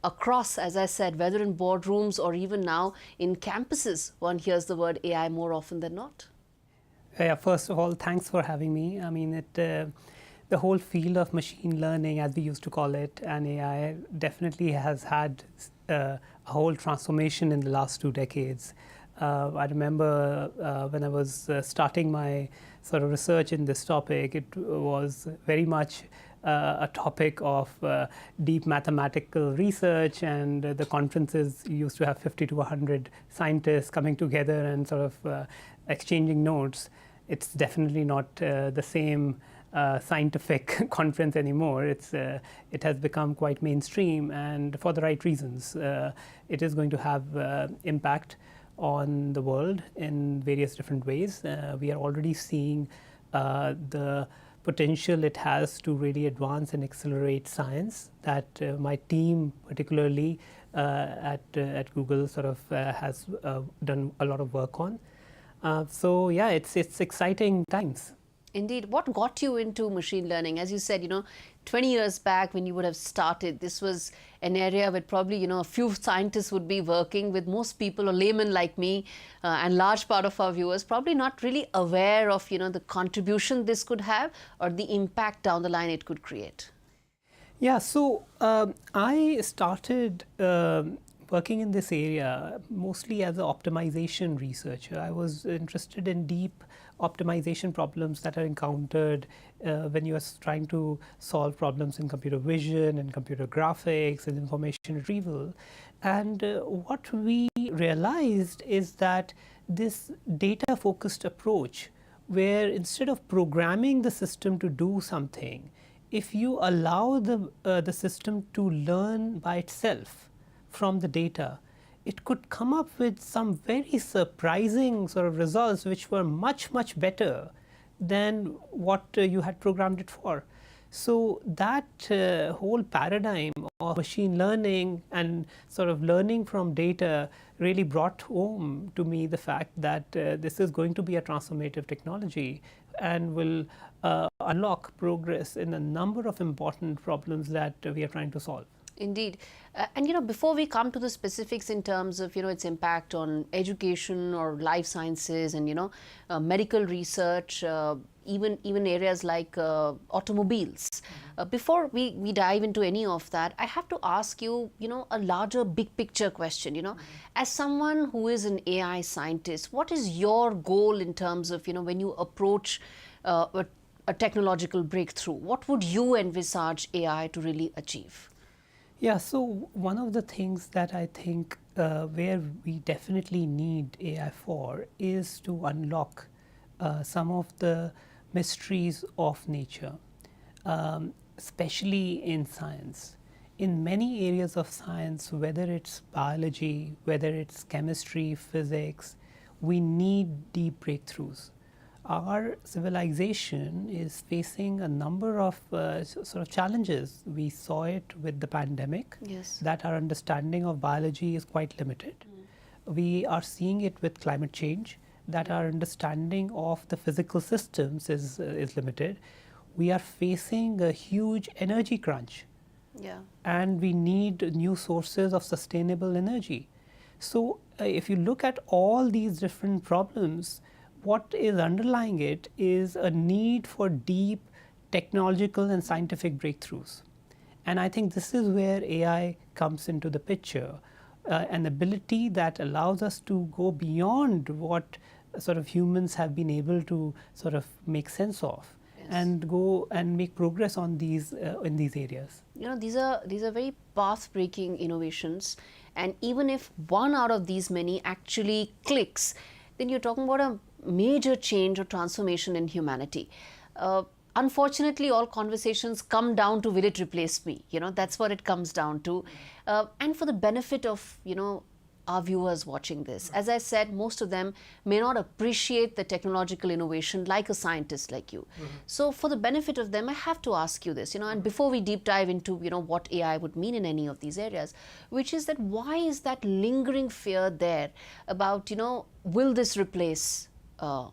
across, as I said, whether in boardrooms or even now in campuses, one hears the word AI more often than not? Yeah, first of all, thanks for having me. I mean, the whole field of machine learning, as we used to call it, and AI definitely has had a whole transformation in the last 2 decades. I remember when I was starting my sort of research in this topic, it was very much a topic of deep mathematical research, and the conferences used to have 50 to 100 scientists coming together and sort of exchanging notes. It's definitely not the same scientific conference anymore. It has become quite mainstream, and for the right reasons. It is going to have impact on the world in various different ways. We are already seeing the potential it has to really advance and accelerate science that my team, particularly at Google, sort of has done a lot of work on. So yeah, it's exciting times. Indeed. What got you into machine learning? As you said, 20 years back when you would have started, this was an area where probably, a few scientists would be working with. Most people, or laymen like me and large part of our viewers, probably not really aware of, the contribution this could have or the impact down the line it could create. Yeah, so I started working in this area mostly as an optimization researcher. I was interested in deep optimization problems that are encountered when you are trying to solve problems in computer vision and computer graphics and information retrieval. And what we realized is that this data-focused approach, where instead of programming the system to do something, if you allow the system to learn by itself from the data, it could come up with some very surprising sort of results which were much, much better than what you had programmed it for. So that whole paradigm of machine learning and sort of learning from data really brought home to me the fact that this is going to be a transformative technology and will unlock progress in a number of important problems that we are trying to solve. Indeed. And before we come to the specifics in terms of, its impact on education or life sciences and, medical research, even areas like automobiles. Before we dive into any of that, I have to ask you, a larger big picture question, as someone who is an AI scientist, what is your goal in terms of, when you approach a technological breakthrough? What would you envisage AI to really achieve? Yeah, so one of the things that I think where we definitely need AI for is to unlock some of the mysteries of nature, especially in science. In many areas of science, whether it's biology, whether it's chemistry, physics, we need deep breakthroughs. Our civilization is facing a number of sort of challenges. We saw it with the pandemic, yes, that our understanding of biology is quite limited. We are seeing it with climate change, that our understanding of the physical systems is limited. We are facing a huge energy crunch, and we need new sources of sustainable energy. So if you look at all these different problems, what is underlying it is a need for deep technological and scientific breakthroughs. And I think this is where AI comes into the picture, an ability that allows us to go beyond what sort of humans have been able to sort of make sense of, and go and make progress on these in these areas. These are very path-breaking innovations, and even if one out of these many actually clicks, then you're talking about a major change or transformation in humanity. Unfortunately, all conversations come down to will it replace me? That's what it comes down to. And for the benefit of, our viewers watching this, as I said, most of them may not appreciate the technological innovation like a scientist like you. So for the benefit of them, I have to ask you this, and before we deep dive into, what AI would mean in any of these areas, which is that why is that lingering fear there about, will this replace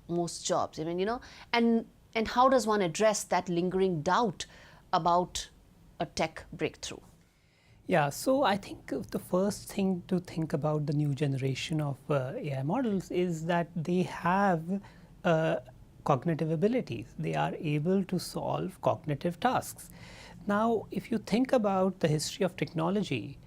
most jobs? And how does one address that lingering doubt about a tech breakthrough? Yeah, so I think the first thing to think about the new generation of AI models is that they have cognitive abilities. They are able to solve cognitive tasks. Now, if you think about the history of technology,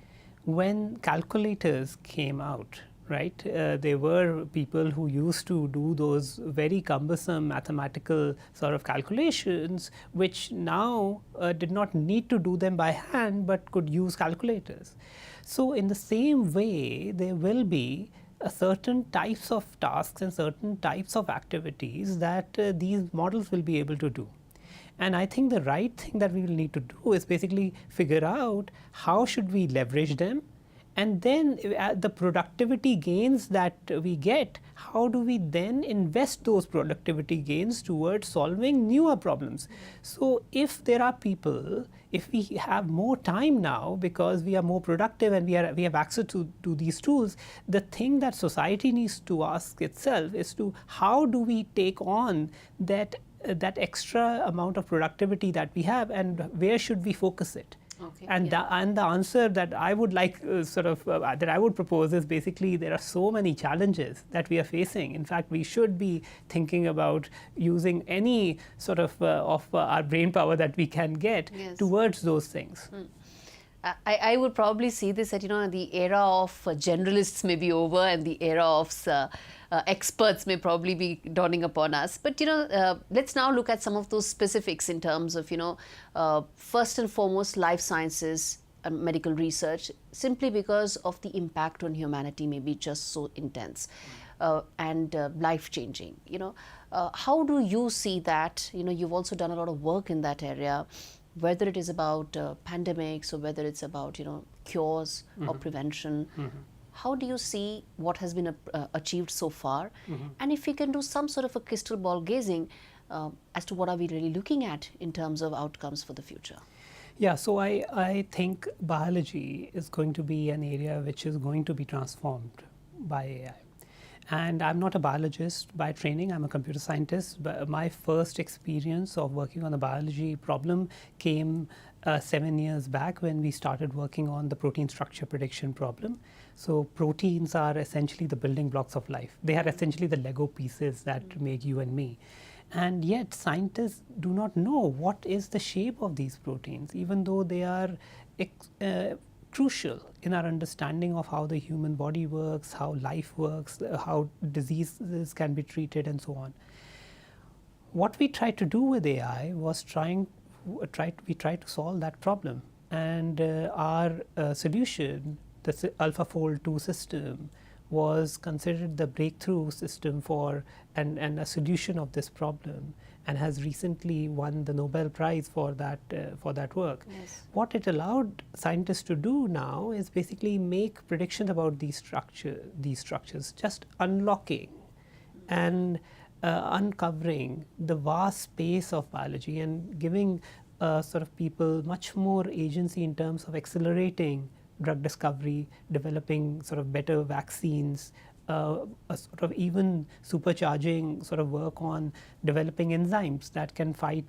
when calculators came out, right, there were people who used to do those very cumbersome mathematical sort of calculations, which now did not need to do them by hand, but could use calculators. So in the same way, there will be certain types of tasks and certain types of activities that these models will be able to do. And I think the right thing that we will need to do is basically figure out how should we leverage them. And then the productivity gains that we get, how do we then invest those productivity gains towards solving newer problems? So if there are people, if we have more time now because we are more productive and we have access to these tools, the thing that society needs to ask itself is to how do we take on that extra amount of productivity that we have, and where should we focus it? Okay, and the answer that I would like that I would propose is basically there are so many challenges that we are facing. In fact, we should be thinking about using any sort of our brain power that we can get towards those things. I would probably see this that the era of generalists may be over and the era of experts may probably be dawning upon us. But let's now look at some of those specifics in terms of first and foremost life sciences and medical research, simply because of the impact on humanity may be just so intense and life changing. How do you see that? You've also done a lot of work in that area, whether it is about pandemics or whether it's about cures or prevention. How do you see what has been achieved so far? And if we can do some sort of a crystal ball gazing, as to what are we really looking at in terms of outcomes for the future? Yeah, so I think biology is going to be an area which is going to be transformed by AI. And I'm not a biologist by training, I'm a computer scientist, but my first experience of working on a biology problem came 7 years back when we started working on the protein structure prediction problem. So proteins are essentially the building blocks of life. They are essentially the Lego pieces that make you and me. And yet scientists do not know what is the shape of these proteins, even though they are crucial in our understanding of how the human body works, how life works, how diseases can be treated, and so on. What we tried to do with AI was we tried to solve that problem, and our solution, the AlphaFold 2 system, was considered the breakthrough system for and a solution of this problem, and has recently won the Nobel Prize for that work. Yes. What it allowed scientists to do now is basically make predictions about these structures, just unlocking and uncovering the vast space of biology and giving sort of people much more agency in terms of accelerating drug discovery, developing sort of better vaccines, sort of even supercharging sort of work on developing enzymes that can fight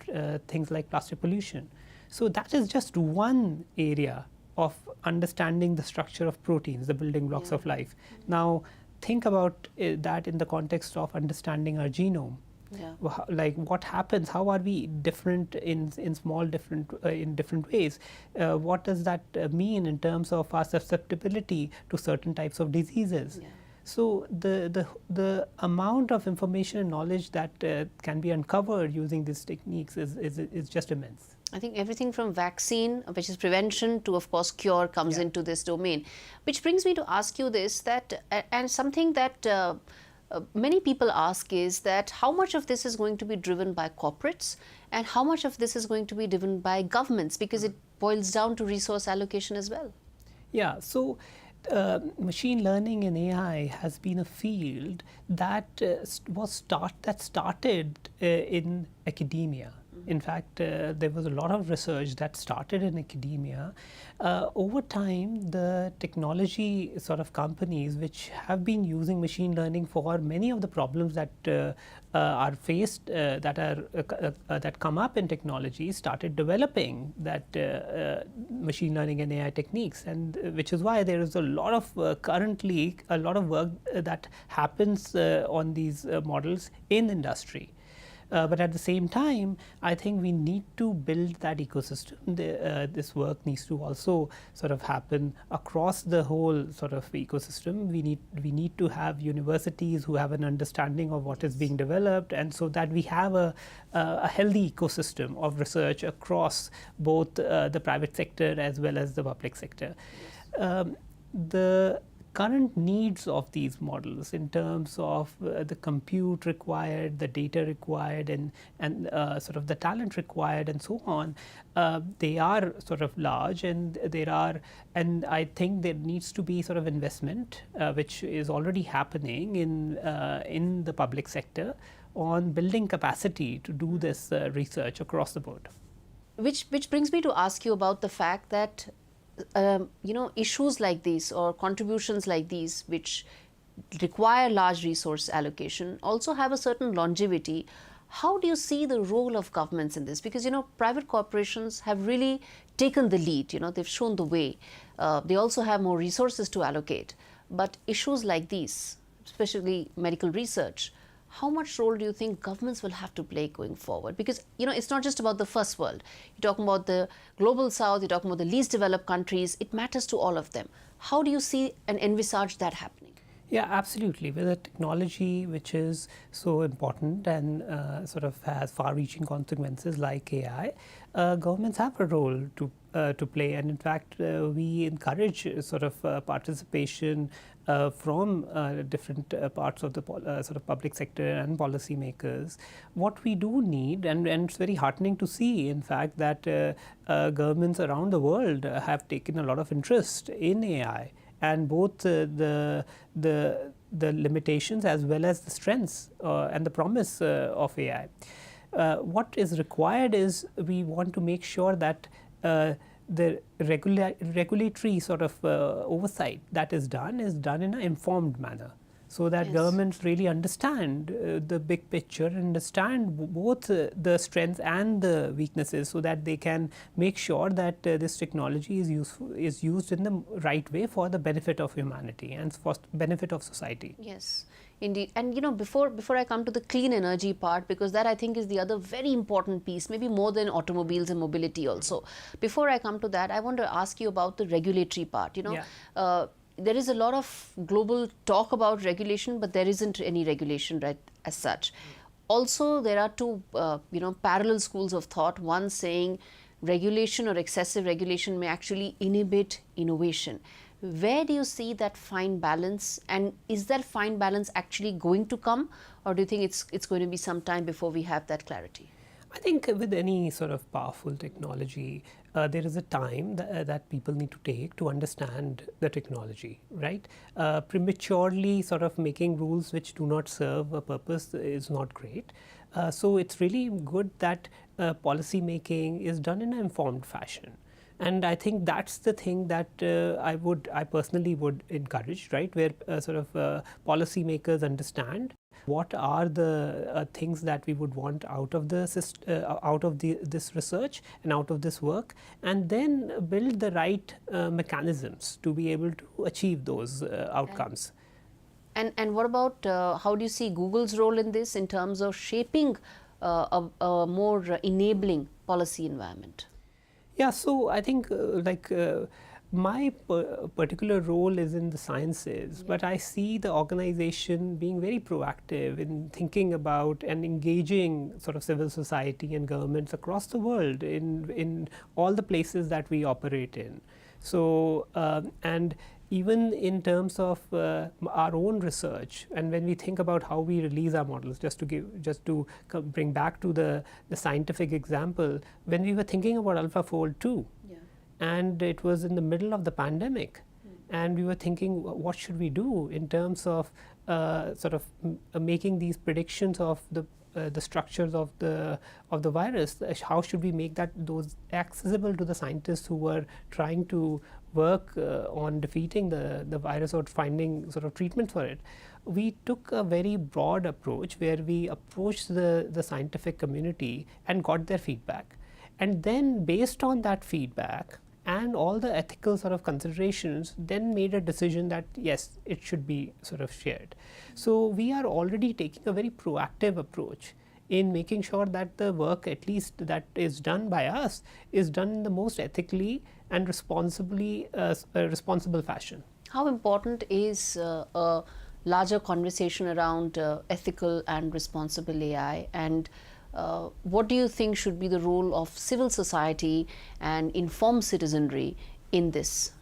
things like plastic pollution. So that is just one area of understanding the structure of proteins, the building blocks of life. Now think about that in the context of understanding our genome. Yeah. Like what happens, how are we different in different ways? What does that mean in terms of our susceptibility to certain types of diseases? Yeah. So the amount of information and knowledge that can be uncovered using these techniques is just immense. I think everything from vaccine, which is prevention, to of course cure comes into this domain. Which brings me to ask you this, that and something that many people ask is that how much of this is going to be driven by corporates and how much of this is going to be driven by governments, because it boils down to resource allocation as well. Yeah, so machine learning and AI has been a field that started in academia. In fact, there was a lot of research that started in academia. Over time, the technology sort of companies which have been using machine learning for many of the problems that are faced, that come up in technology, started developing that machine learning and AI techniques, and which is why there is a lot of currently a lot of work that happens on these models in industry. But at the same time, I think we need to build that ecosystem. This work needs to also sort of happen across the whole sort of ecosystem. We need to have universities who have an understanding of what is being developed, and so that we have a healthy ecosystem of research across both the private sector as well as the public sector. The current needs of these models in terms of the compute required, the data required, and sort of the talent required, and so on, they are sort of large, and I think there needs to be sort of investment, which is already happening in the public sector, on building capacity to do this research across the board. Which brings me to ask you about the fact that issues like these or contributions like these, which require large resource allocation, also have a certain longevity. How do you see the role of governments in this? Because, private corporations have really taken the lead, they've shown the way. They also have more resources to allocate. But issues like these, especially medical research, how much role do you think governments will have to play going forward? Because, it's not just about the first world. You're talking about the global south, you're talking about the least developed countries. It matters to all of them. How do you see and envisage that happening? Yeah, absolutely. With a technology which is so important and sort of has far-reaching consequences like AI, governments have a role to play. And in fact, we encourage sort of participation from different parts of the sort of public sector and policymakers. What we do need, and it's very heartening to see, in fact, that governments around the world have taken a lot of interest in AI, and both the limitations as well as the strengths and the promise of AI. what is required is we want to make sure that the regulatory sort of oversight that is done in an informed manner, so that governments really understand the big picture, understand both the strengths and the weaknesses, so that they can make sure that this technology is used in the right way for the benefit of humanity and for benefit of society. Yes. Indeed. And before I come to the clean energy part, because that I think is the other very important piece, maybe more than automobiles and mobility also. Before I come to that, I want to ask you about the regulatory part. There is a lot of global talk about regulation, but there isn't any regulation right as such. Also, there are two parallel schools of thought. One saying regulation or excessive regulation may actually inhibit innovation. Where do you see that fine balance, and is that fine balance actually going to come, or do you think it's going to be some time before we have that clarity? I think with any sort of powerful technology, there is a time that people need to take to understand the technology, right? Prematurely sort of making rules which do not serve a purpose is not great. So it's really good that policy making is done in an informed fashion. And I think that's the thing that I personally would encourage, right? Where policymakers understand what are the things that we would want out of this research and out of this work, and then build the right mechanisms to be able to achieve those outcomes. And what about how do you see Google's role in this in terms of shaping a more enabling policy environment? Yeah, so I think my particular role is in the sciences, but I see the organization being very proactive in thinking about and engaging sort of civil society and governments across the world in all the places that we operate in. So, and even in terms of our own research, and when we think about how we release our models, just to bring back to the scientific example, when we were thinking about AlphaFold 2, and it was in the middle of the pandemic, and we were thinking, what should we do in terms of making these predictions of the structures of the virus? How should we make those accessible to the scientists who were trying to work on defeating the virus or finding sort of treatment for it? We took a very broad approach where we approached the scientific community and got their feedback, and then based on that feedback and all the ethical sort of considerations, then made a decision that yes, it should be sort of shared. So we are already taking a very proactive approach in making sure that the work, at least that is done by us, is done in the most ethically and responsible fashion. How important is a larger conversation around ethical and responsible AI, and what do you think should be the role of civil society and informed citizenry in this?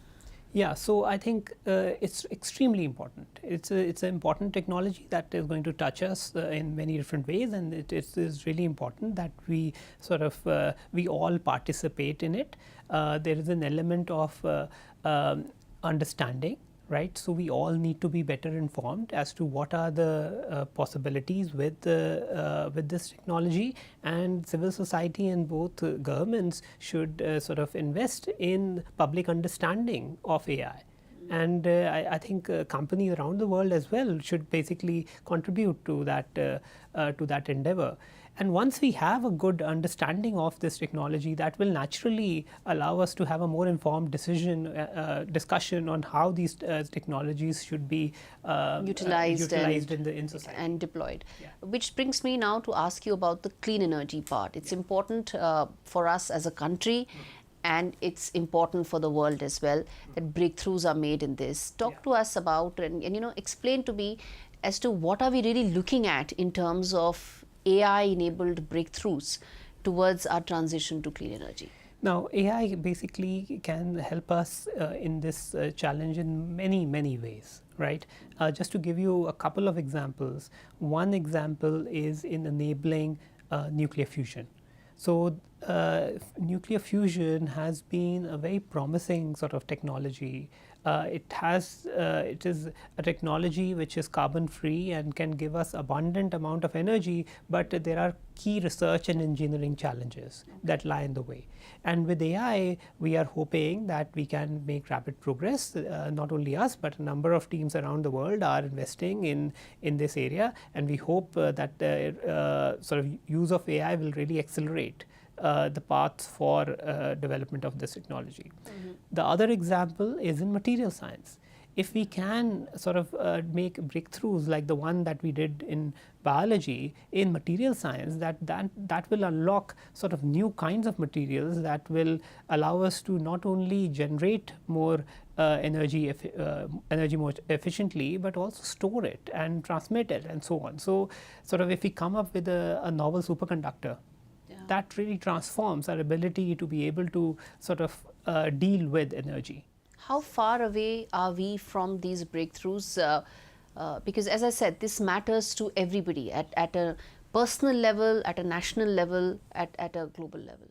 Yeah, so I think it's extremely important. It's an important technology that is going to touch us in many different ways, and it is really important that we sort of we all participate in it. There is an element of understanding, right? So we all need to be better informed as to what are the possibilities with this technology, and civil society and both governments should sort of invest in public understanding of AI. And I think companies around the world as well should basically contribute to that endeavor. And once we have a good understanding of this technology, that will naturally allow us to have a more informed discussion on how these technologies should be utilized in society and deployed. Yeah. Which brings me now to ask you about the clean energy part. It's important for us as a country, and it's important for the world as well, that breakthroughs are made in this. Talk to us about and explain to me as to what are we really looking at in terms of AI-enabled breakthroughs towards our transition to clean energy. Now, AI basically can help us in this challenge in many, many ways, right? Just to give you a couple of examples, one example is in enabling nuclear fusion. So nuclear fusion has been a very promising sort of technology. It is a technology which is carbon free and can give us abundant amount of energy, but there are key research and engineering challenges that lie in the way. And with AI, we are hoping that we can make rapid progress. Not only us, but a number of teams around the world are investing in this area, and we hope that the sort of use of AI will really accelerate the path for development of this technology. The other example is in material science. If we can sort of make breakthroughs like the one that we did in biology in material science, that will unlock sort of new kinds of materials that will allow us to not only generate more energy more efficiently, but also store it and transmit it and so on. So sort of if we come up with a novel superconductor, that really transforms our ability to be able to sort of deal with energy. How far away are we from these breakthroughs? Because as I said, this matters to everybody at a personal level, at a national level, at a global level.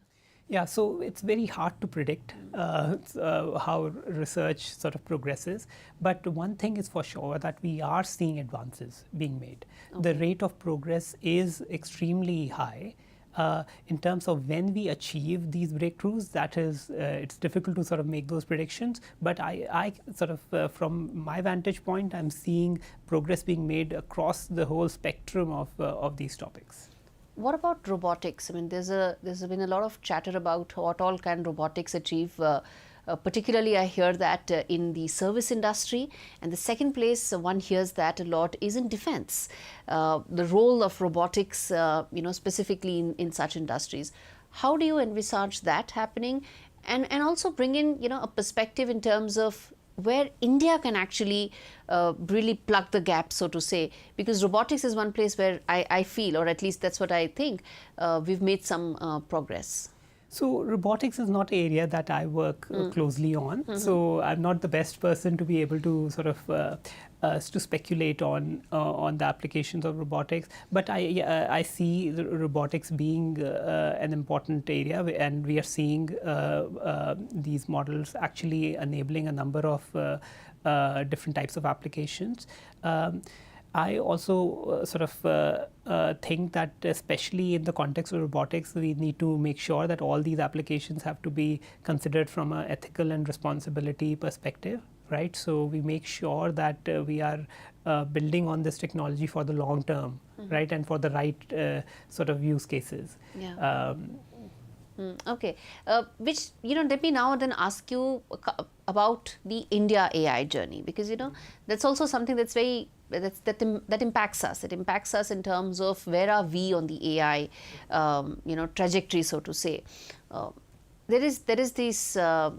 Yeah, so it's very hard to predict how research sort of progresses. But one thing is for sure, that we are seeing advances being made. The rate of progress is extremely high. In terms of when we achieve these breakthroughs, that is, it's difficult to sort of make those predictions. But I sort of, from my vantage point, I'm seeing progress being made across the whole spectrum of these topics. What about robotics? I mean, there's been a lot of chatter about what all can robotics achieve. Particularly, I hear that in the service industry, and the second place one hears that a lot is in defense. The role of robotics, specifically in such industries. How do you envisage that happening, and also bring in a perspective in terms of where India can actually really plug the gap, so to say, because robotics is one place where I feel, or at least that's what I think, we've made some progress. So robotics is not an area that I work closely on. So I'm not the best person to be able to sort of to speculate on the applications of robotics. But I see the robotics being an important area, and we are seeing these models actually enabling a number of different types of applications. I also sort of think that especially in the context of robotics, we need to make sure that all these applications have to be considered from an ethical and responsibility perspective, right? So we make sure that we are building on this technology for the long term, right, and for the right sort of use cases. Yeah. Okay, which let me now then ask you about the India AI journey, because that's also something that's very that impacts us. It impacts us in terms of where are we on the AI trajectory, so to say. There is this the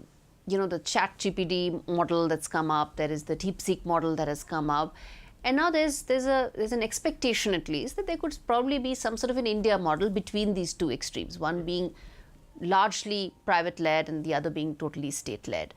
ChatGPT model that's come up. There is the DeepSeek model that has come up. And now there's an expectation, at least, that there could probably be some sort of an India model between these two extremes, one being largely private-led and the other being totally state-led.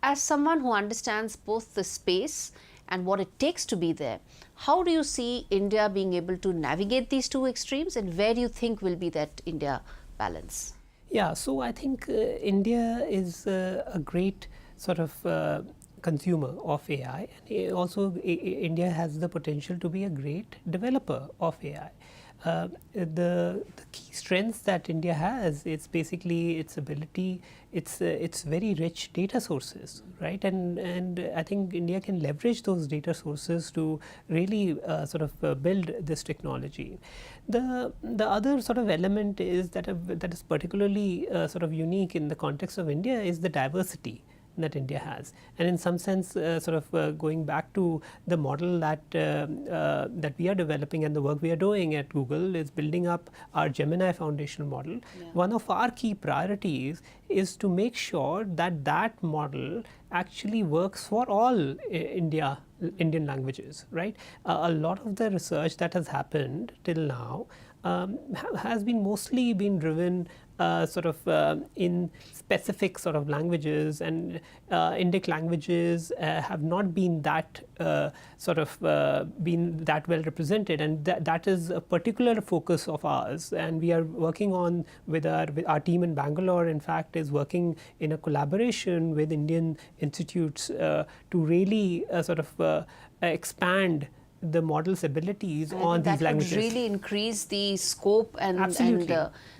As someone who understands both the space and what it takes to be there, how do you see India being able to navigate these two extremes, and where do you think will be that India balance? Yeah, so I think India is a great sort of consumer of AI, and also India has the potential to be a great developer of AI. The key strengths that India has, it's basically its ability, it's very rich data sources, right? And I think India can leverage those data sources to really sort of build this technology. The other sort of element is that is particularly sort of unique in the context of India is the diversity that India has, and in some sense sort of going back to the model that that we are developing and the work we are doing at Google is building up our Gemini foundational model. Yeah. One of our key priorities is to make sure that that model actually works for all Indian languages, right? A lot of the research that has happened till now has been mostly been driven in specific sort of languages, and Indic languages have not been that been that well represented, and that is a particular focus of ours. And we are working on with our team in Bangalore. In fact, is working in a collaboration with Indian institutes to really expand the model's abilities on these languages. That would really increase the scope and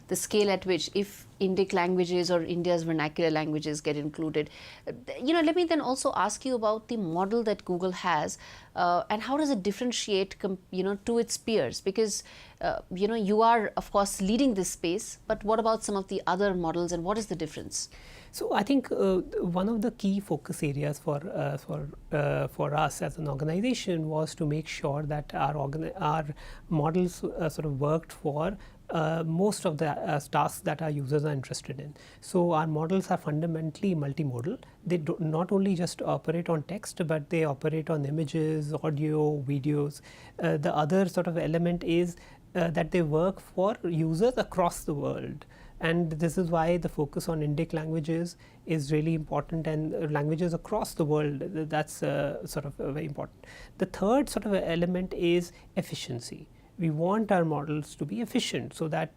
the scale at which, if Indic languages or India's vernacular languages get included. Let me then also ask you about the model that Google has, and how does it differentiate to its peers? Because you are of course leading this space, but what about some of the other models, and what is the difference? So I think one of the key focus areas for us as an organization was to make sure that our models worked for most of the tasks that our users are interested in. So our models are fundamentally multimodal. They do not only just operate on text, but they operate on images, audio, videos. The other element is that they work for users across the world. And this is why the focus on Indic languages is really important, and languages across the world, that's very important. The third element is efficiency. We want our models to be efficient, so that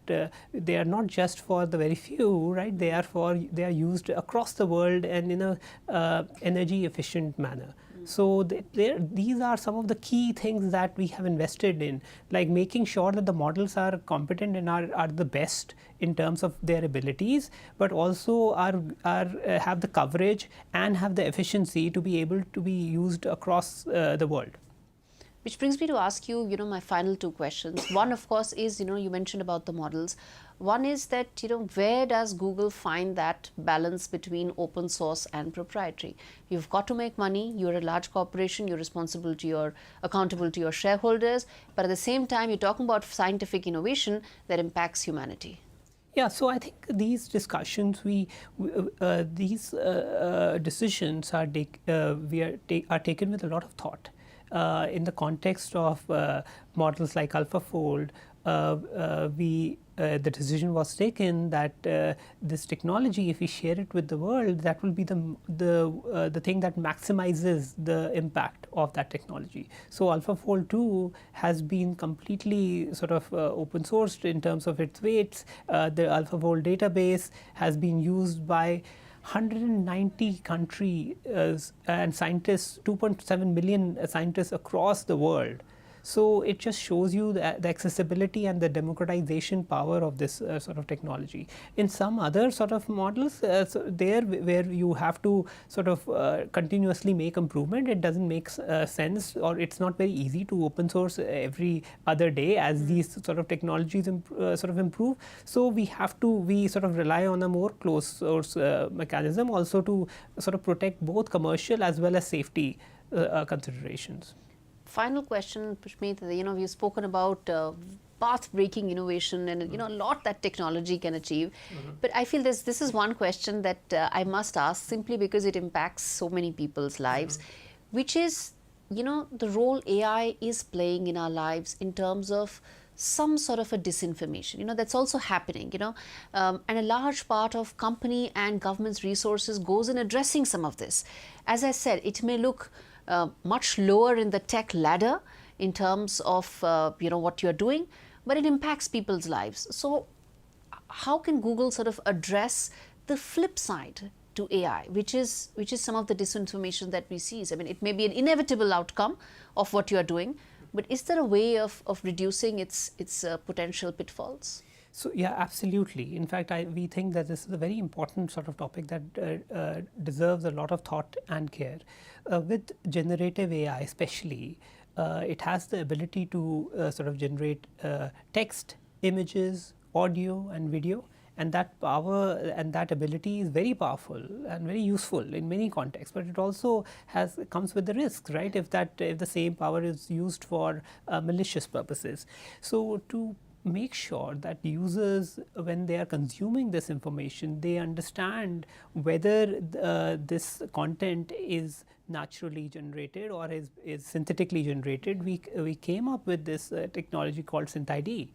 they are not just for the very few, right? They are used across the world and in a energy efficient manner. So these are some of the key things that we have invested in, like making sure that the models are competent and are the best in terms of their abilities, but also have the coverage and have the efficiency to be able to be used across the world. Which brings me to ask you, my final two questions. One, of course, is, you mentioned about the models. One is that, where does Google find that balance between open source and proprietary? You've got to make money. You're a large corporation. You're accountable to your shareholders. But at the same time, you're talking about scientific innovation that impacts humanity. Yeah, so I think these discussions, these decisions are taken with a lot of thought. In the context of models like AlphaFold, the decision was taken that this technology, if we share it with the world, that will be the thing that maximizes the impact of that technology. So AlphaFold 2 has been completely open sourced in terms of its weights. The AlphaFold database has been used by 190 countries and scientists, 2.7 million scientists across the world. So it just shows you the accessibility and the democratization power of this technology. In some other models, where you have to continuously make improvement, it doesn't make sense, or it's not very easy to open source every other day as these technologies improve. So we rely on a more closed source mechanism also to protect both commercial as well as safety considerations. Final question, Pushmeet. We've spoken about path-breaking innovation and a lot that technology can achieve. But I feel this is one question that I must ask, simply because it impacts so many people's lives, which is the role AI is playing in our lives in terms of some sort of a disinformation. That's also happening. And a large part of company and government's resources goes in addressing some of this. As I said, it may look much lower in the tech ladder in terms of what you're doing, but it impacts people's lives. So how can Google address the flip side to AI, which is some of the disinformation that we see? I mean, it may be an inevitable outcome of what you're doing, but is there a way of reducing its potential pitfalls? So yeah, absolutely. In fact, we think that this is a very important topic that deserves a lot of thought and care. With generative AI especially, it has the ability to generate text, images, audio and video, and that power and that ability is very powerful and very useful in many contexts. But it also comes with the risks, right? If the same power is used for malicious purposes. So to make sure that users, when they are consuming this information, they understand whether this content is naturally generated or is synthetically generated, we came up with this technology called SynthID,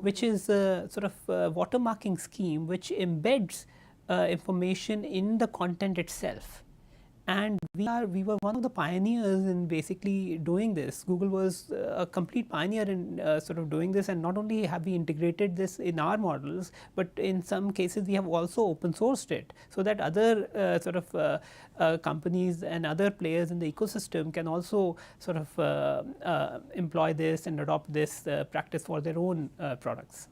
which is a sort of watermarking scheme which embeds information in the content itself. And we were one of the pioneers in basically doing this. Google was a complete pioneer in sort of doing this, and not only have we integrated this in our models, but in some cases we have also open sourced it, so that other sort of companies and other players in the ecosystem can also sort of employ this and adopt this practice for their own products.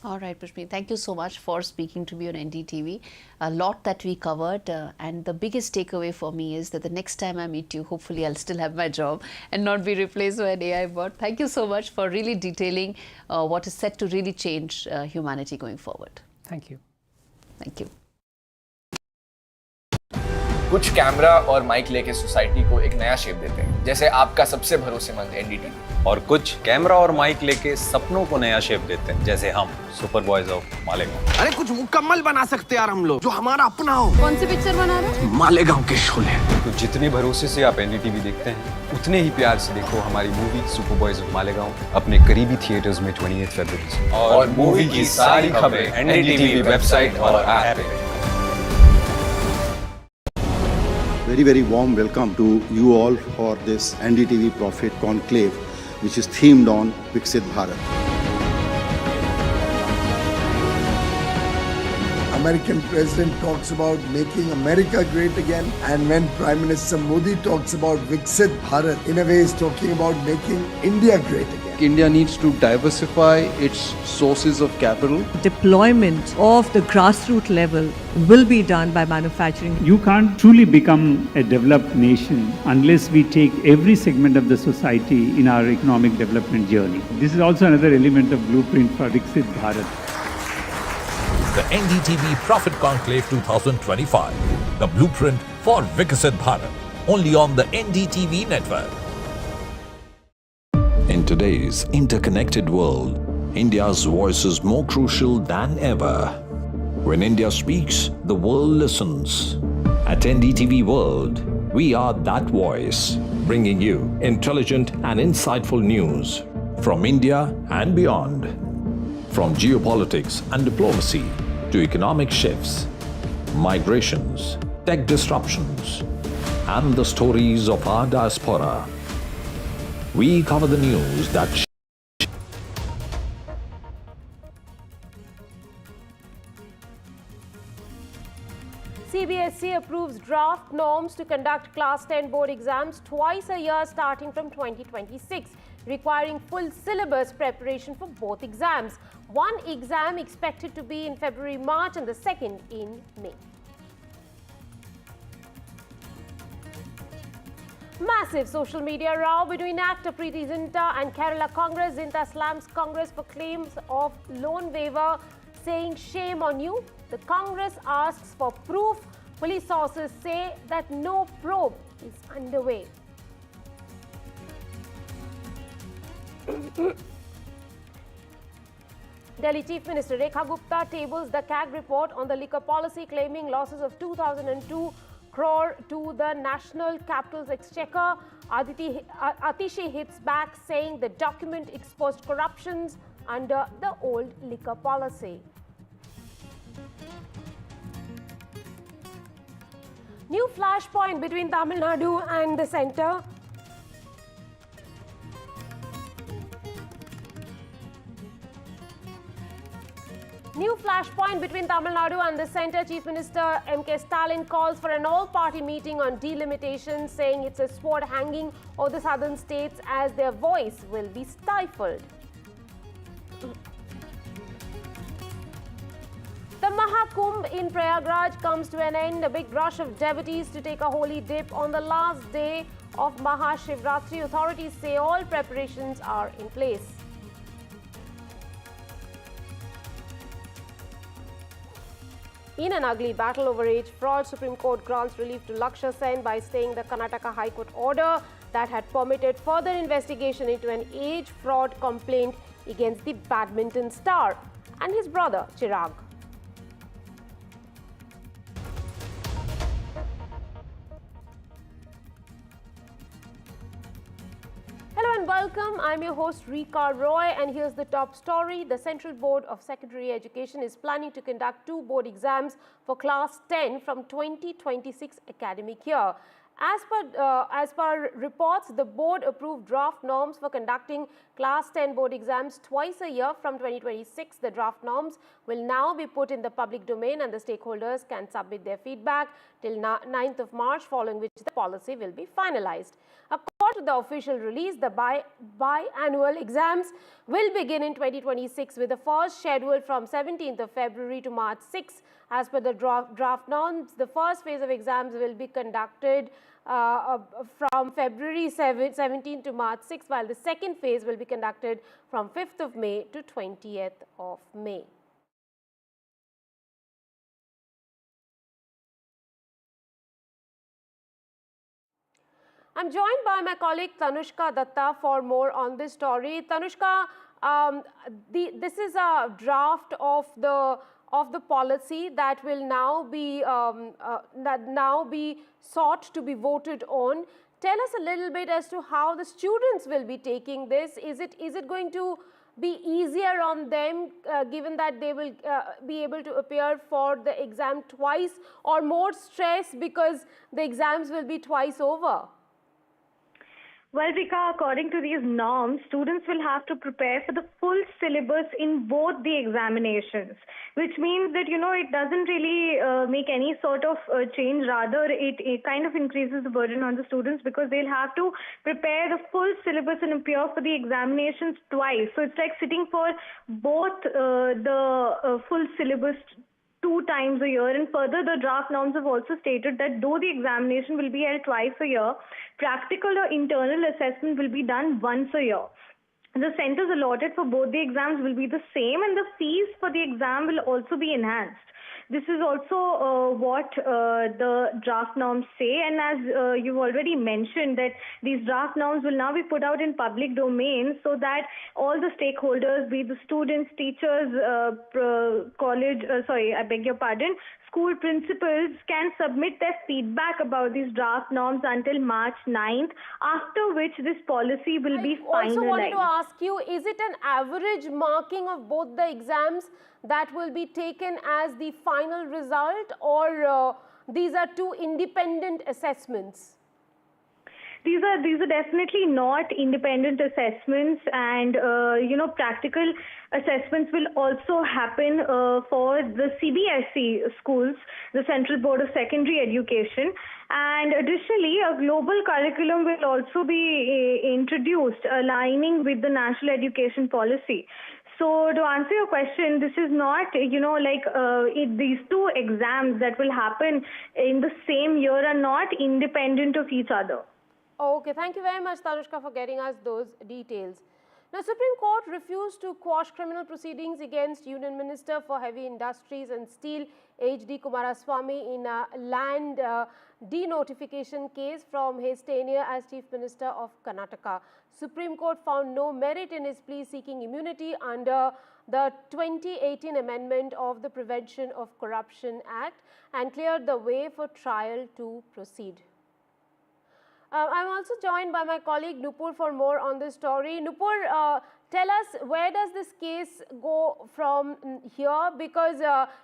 All right, Pushpi, thank you so much for speaking to me on NDTV. A lot that we covered, and the biggest takeaway for me is that the next time I meet you, hopefully I'll still have my job and not be replaced by an AI bot. Thank you so much for really detailing what is set to really change humanity going forward. Thank you. Thank you. कुछ camera और mic लेके society को एक नया shape देते हैं, जैसे आपका सबसे भरोसेमंद एनडीटीवी। और कुछ कैमरा और माइक लेके सपनों को नया शेप देते हैं, जैसे हम सुपर बॉयज ऑफ मालेगांव। अरे कुछ मुकम्मल बना सकते यार हम लोग, जो हमारा अपना हो। कौन सी पिक्चर बना रहे हो? मालेगांव के शोले। तो जितने भरोसे से आप एनडीटीवी देखते हैं, उतने ही प्यार से देखो हमारी movie super boys of Malegaon अपने करीबी थिएटर्स में 28 फरवरी से। और मूवी की सारी खबरें एनडीटीवी वेबसाइट और ऐप पे। Very warm welcome to you all for this NDTV Prophet Conclave, which is themed on Viksit Bharat. American president talks about making America great again, and when Prime Minister Modi talks about Viksit Bharat, in a way is talking about making India great again. India needs to diversify its sources of capital. Deployment of the grassroots level will be done by manufacturing. You can't truly become a developed nation unless we take every segment of the society in our economic development journey. This is also another element of blueprint for Viksit Bharat. The NDTV Prophet Conclave 2025, the blueprint for Vikasit Bharat, only on the NDTV network. In today's interconnected world, India's voice is more crucial than ever. When India speaks, the world listens. At NDTV World, we are that voice, bringing you intelligent and insightful news from India and beyond. From geopolitics and diplomacy to economic shifts, migrations, tech disruptions, and the stories of our diaspora. We cover the news that CBSE approves draft norms to conduct Class 10 board exams twice a year starting from 2026, requiring full syllabus preparation for both exams. One exam expected to be in February-March and the second in May. Massive social media row between actor Preeti Zinta and Kerala Congress. Zinta slams Congress for claims of loan waiver, saying shame on you. The Congress asks for proof. Police sources say that no probe is underway. Delhi Chief Minister Rekha Gupta tables the CAG report on the liquor policy, claiming losses of 2002 crore to the National Capital's Exchequer. Atishi hits back, saying the document exposed corruptions under the old liquor policy. New flashpoint between Tamil Nadu and the centre. New flashpoint between Tamil Nadu and the centre. Chief Minister M.K. Stalin calls for an all-party meeting on delimitation, saying it's a sword hanging over the southern states as their voice will be stifled. The Maha Kumbh in Prayagraj comes to an end. A big rush of devotees to take a holy dip on the last day of Maha Shivratri. Authorities say all preparations are in place. In an ugly battle over age fraud, Supreme Court grants relief to Lakshya Sen by staying the Karnataka High Court order that had permitted further investigation into an age fraud complaint against the badminton star and his brother Chirag. Hello and welcome welcome. I'm your host Rika Roy, and here's the top story. The Central Board of Secondary Education is planning to conduct 2 board exams for Class 10 from 2026 academic year. As per reports, the board approved draft norms for conducting Class 10 board exams twice a year from 2026. The draft norms will now be put in the public domain, and the stakeholders can submit their feedback till 9th of March, following which the policy will be finalized. According to the official release, the biannual exams will begin in 2026 with the first scheduled from 17th of February to March 6. As per the draft norms, the first phase of exams will be conducted from February 17 to March 6, while the second phase will be conducted from 5th of May to 20th of May. I'm joined by my colleague Tanushka Datta for more on this story. Tanushka, this is a draft of the policy that will now be sought to be voted on. Tell us a little bit as to how the students will be taking this. Is it going to be easier on them, given that they will be able to appear for the exam twice, or more stress because the exams will be twice over? Well, Rika, according to these norms, students will have to prepare for the full syllabus in both the examinations, which means that, it doesn't really make any sort of change. Rather, it kind of increases the burden on the students, because they'll have to prepare the full syllabus and appear for the examinations twice. So it's like sitting for both the full syllabus 2 times a year. And further, the draft norms have also stated that though the examination will be held twice a year, practical or internal assessment will be done once a year. The centers allotted for both the exams will be the same, and the fees for the exam will also be enhanced. This is also what the draft norms say, and as you've already mentioned, that these draft norms will now be put out in public domain, so that all the stakeholders, be the students, teachers, school principals, can submit their feedback about these draft norms until March 9th, after which this policy will be finalized. I also wanted to ask you, is it an average marking of both the exams that will be taken as the final result, or these are 2 independent assessments? These are definitely not independent assessments, and practical assessments will also happen for the CBSE schools, the Central Board of Secondary Education. And additionally, a global curriculum will also be introduced, aligning with the National Education Policy. So to answer your question, this is not, these 2 exams that will happen in the same year are not independent of each other. Okay, thank you very much, Tanushka, for getting us those details. Now, Supreme Court refused to quash criminal proceedings against Union Minister for Heavy Industries and Steel H.D. Kumaraswamy in a land denotification case from his tenure as Chief Minister of Karnataka. Supreme Court found no merit in his plea seeking immunity under the 2018 amendment of the Prevention of Corruption Act and cleared the way for trial to proceed. I'm also joined by my colleague Nupur for more on this story. Nupur, tell us, where does this case go from here? Because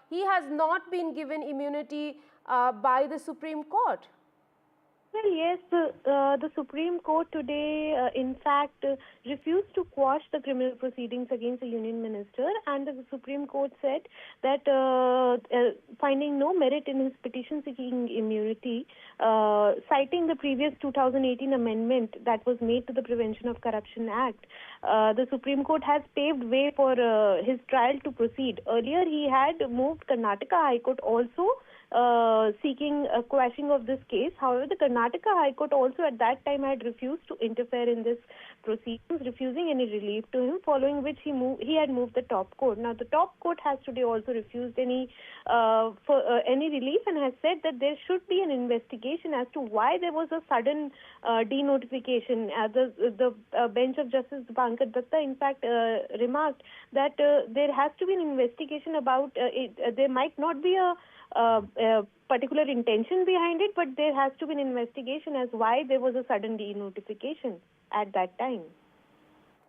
he has not been given immunity by the Supreme Court. Well, yes, the Supreme Court today, in fact, refused to quash the criminal proceedings against the Union Minister, and the Supreme Court said that finding no merit in his petition seeking immunity, citing the previous 2018 amendment that was made to the Prevention of Corruption Act, the Supreme Court has paved way for his trial to proceed. Earlier, he had moved Karnataka High Court also seeking a quashing of this case. However, the Karnataka High Court also at that time had refused to interfere in this proceedings, refusing any relief to him, following which he had moved the top court. Now, the top court has today also refused any relief and has said that there should be an investigation as to why there was a sudden denotification. The bench of Justice Pankaj Datta, in fact, remarked that there has to be an investigation about it. There might not be a particular intention behind it, but there has to be an investigation as why there was a sudden denotification at that time.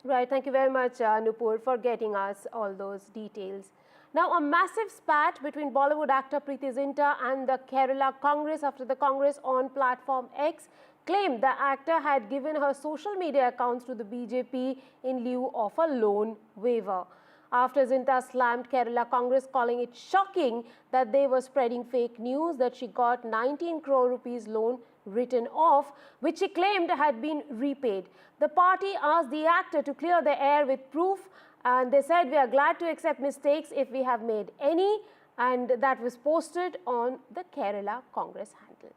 Right, thank you very much, Nupur, for getting us all those details. Now, a massive spat between Bollywood actor Preeti Zinta and the Kerala Congress after the Congress on platform X claimed the actor had given her social media accounts to the BJP in lieu of a loan waiver. After Zinta slammed Kerala Congress, calling it shocking that they were spreading fake news that she got 19 crore rupees loan written off, which she claimed had been repaid. The party asked the actor to clear the air with proof, and they said, "We are glad to accept mistakes if we have made any," and that was posted on the Kerala Congress handle.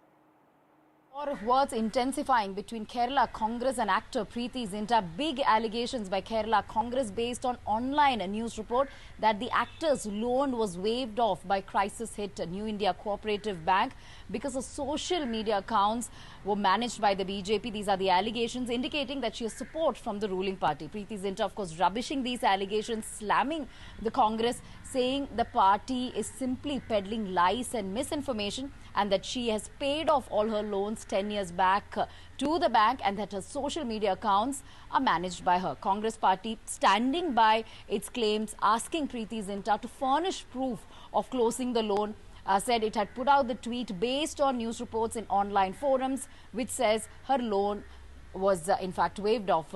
Words intensifying between Kerala Congress and actor Preeti Zinta. Big allegations by Kerala Congress based on online news report that the actor's loan was waived off by crisis-hit New India Cooperative Bank because her social media accounts were managed by the BJP. These are the allegations indicating that she has support from the ruling party. Preeti Zinta, of course, rubbishing these allegations, slamming the Congress, saying the party is simply peddling lies and misinformation, and that she has paid off all her loans 10 years back to the bank, and that her social media accounts are managed by her. Congress party standing by its claims, asking Preeti Zinta to furnish proof of closing the loan, said it had put out the tweet based on news reports in online forums, which says her loan was in fact waived off.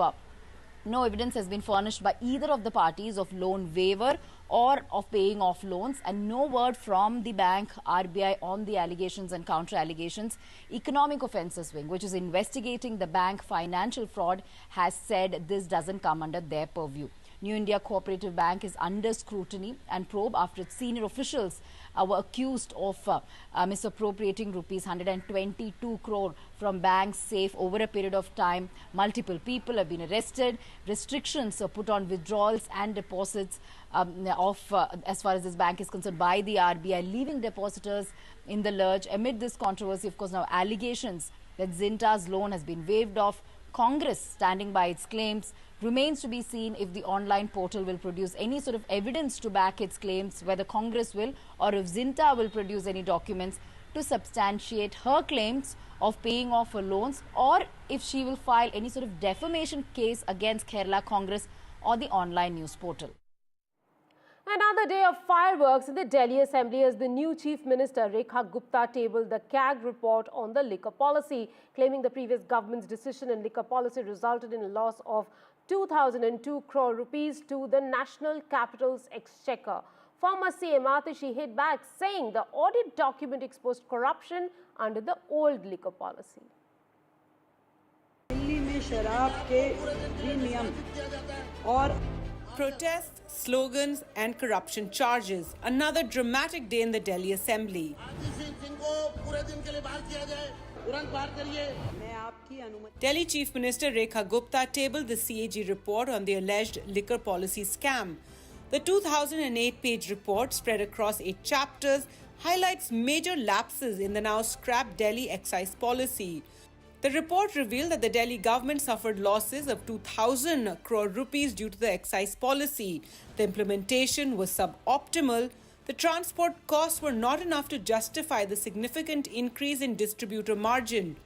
No evidence has been furnished by either of the parties of loan waiver or of paying off loans, and no word from the bank, RBI, on the allegations and counter allegations. Economic Offences Wing, which is investigating the bank financial fraud, has said this doesn't come under their purview. New India Cooperative Bank is under scrutiny and probe after its senior officials were accused of misappropriating rupees 122 crore from banks safe over a period of time. Multiple people have been arrested. Restrictions are put on withdrawals and deposits as far as this bank is concerned by the RBI, leaving depositors in the lurch. Amid this controversy, of course, now allegations that Zinta's loan has been waived off. Congress standing by its claims. Remains to be seen if the online portal will produce any sort of evidence to back its claims, whether Congress will or if Zinta will produce any documents to substantiate her claims of paying off her loans, or if she will file any sort of defamation case against Kerala Congress or the online news portal. Another day of fireworks in the Delhi Assembly as the new Chief Minister Rekha Gupta tabled the CAG report on the liquor policy, claiming the previous government's decision in liquor policy resulted in a loss of 2,002 crore rupees to the National Capital's Exchequer. Former CM Atishi hit back, saying the audit document exposed corruption under the old liquor policy. Protests, slogans and corruption charges. Another dramatic day in the Delhi Assembly. Delhi Chief Minister Rekha Gupta tabled the CAG report on the alleged liquor policy scam. The 2008-page report, spread across 8 chapters, highlights major lapses in the now scrapped Delhi excise policy. The report revealed that the Delhi government suffered losses of 2,000 crore rupees due to the excise policy. The implementation was suboptimal. The transport costs were not enough to justify the significant increase in distributor margin.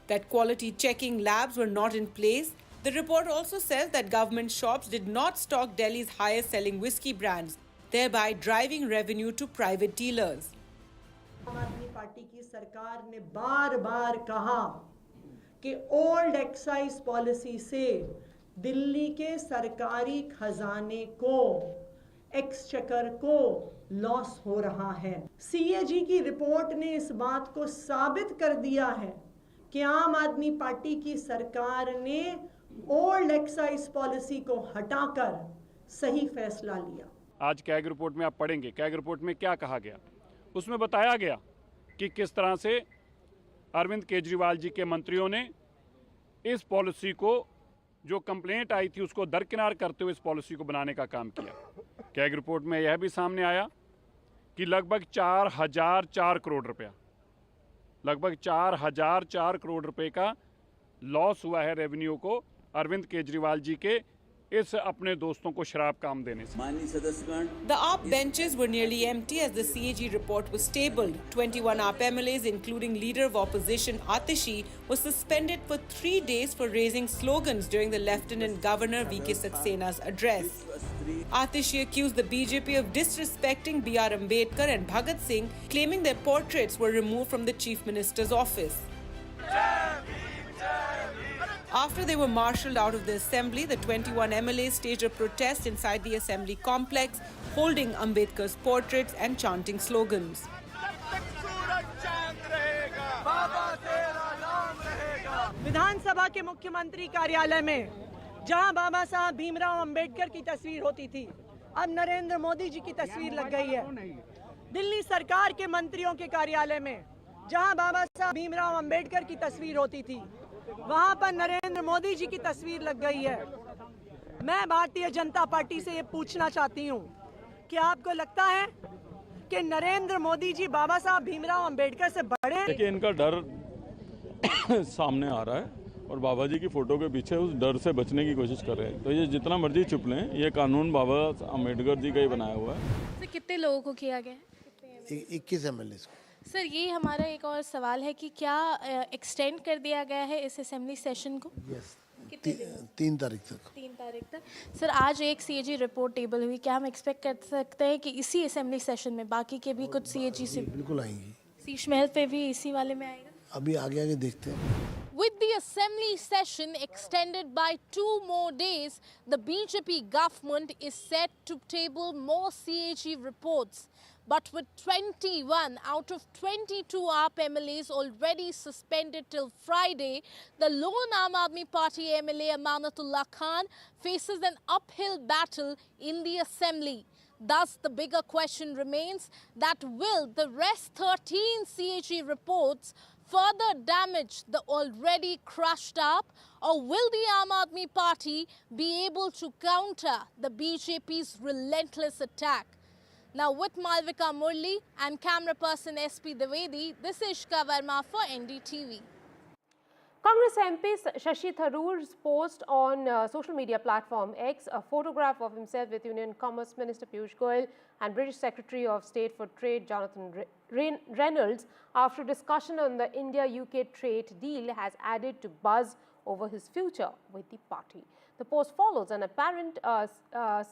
That quality checking labs were not in place. The report also says that government shops did not stock Delhi's highest selling whiskey brands, thereby driving revenue to private dealers. कि old excise policy से दिल्ली के सरकारी खजाने को exchequer को loss हो रहा है। सीएजी की रिपोर्ट ने इस बात को साबित कर दिया है कि आम आदमी पार्टी की सरकार ने ओल्ड एक्साइज पॉलिसी को हटाकर सही फैसला लिया। आज कैग रिपोर्ट में आप पढ़ेंगे, कैग रिपोर्ट में क्या कहा गया। उसमें बताया गया कि किस तरह से अरविंद केजरीवाल जी के मंत्रियों ने इस पॉलिसी को, जो कंप्लेंट आई थी, उसको दरकिनार करते हुए इस पॉलिसी को बनाने का काम किया। कैग रिपोर्ट में यह भी सामने आया कि लगभग 4,004 करोड़ रुपया, लगभग 4,004 करोड़ रुपए का लॉस हुआ है रेवेन्यू को अरविंद केजरीवाल जी के इस अपने दोस्तों को शराब काम देने से। The AAP benches were nearly empty as the CAG report was tabled. 21 AAP MLAs, including leader of opposition Atishi, was suspended for 3 days for raising slogans during the Lieutenant Governor V.K. Saksena's address. Atishi accused the BJP of disrespecting B.R. Ambedkar and Bhagat Singh, claiming their portraits were removed from the Chief Minister's office. After they were marshalled out of the assembly, the 21 MLAs staged a protest inside the assembly complex, holding Ambedkar's portraits and chanting slogans. विधानसभा के मुख्यमंत्री कार्यालय में जहां बाबा साहब भीमराव अंबेडकर की तस्वीर होती थी, अब नरेंद्र मोदी जी की तस्वीर लग गई है। दिल्ली सरकार के मंत्रियों के कार्यालय में जहां बाबा साहब भीमराव अंबेडकर की तस्वीर होती थी, वहां पर नरेंद्र मोदी जी की तस्वीर लग गई है। मैं भारतीय जनता पार्टी से ये पूछना चाहती हूँ कि आपको लगता है कि नरेंद्र मोदी जी बाबा साहब भीमराव अंबेडकर से बड़े हैं? देखिए, इनका डर सामने आ रहा है और बाबा जी की फोटो के पीछे उस डर से बचने की कोशिश कर रहे हैं। तो ये जितना मर्जी छुप लें, ये कानून बाबा अम्बेडकर जी का ही बनाया हुआ है। तो कितने लोगों को किया गया? 21 MLA को। सर, ये हमारा एक और सवाल है कि क्या एक्सटेंड कर दिया गया है इस असेंबली सेशन को? यस, 3 तारीख तक। 3 तारीख तक। सर, आज एक सीएजी रिपोर्ट टेबल हुई, क्या हम एक्सपेक्ट कर सकते हैं कि इसी असेंबली सेशन में बाकी के भी कुछ सीएजी से बिल्कुल आएंगी? शीश महल पे भी इसी वाले में आएगा? अभी आगे आगे देखते हैं। With the assembly session extended by 2 more days, the BJP government is set to table more CAG reports. But with 21 out of 22 AAP MLAs already suspended till Friday, the lone Aam Aadmi Party MLA Amanatullah Khan faces an uphill battle in the assembly. Thus, the bigger question remains that will the rest 13 CAG reports further damage the already crushed AAP, or will the Aam Aadmi Party be able to counter the BJP's relentless attack? Now, with Malvika Murli and camera person SP Dwivedi, this is Ishka Verma for NDTV. Congress MP Shashi Tharoor's post on social media platform X, a photograph of himself with Union Commerce Minister Piyush Goyal and British Secretary of State for Trade Jonathan Reynolds after discussion on the India-UK trade deal has added to buzz over his future with the party. The post follows an apparent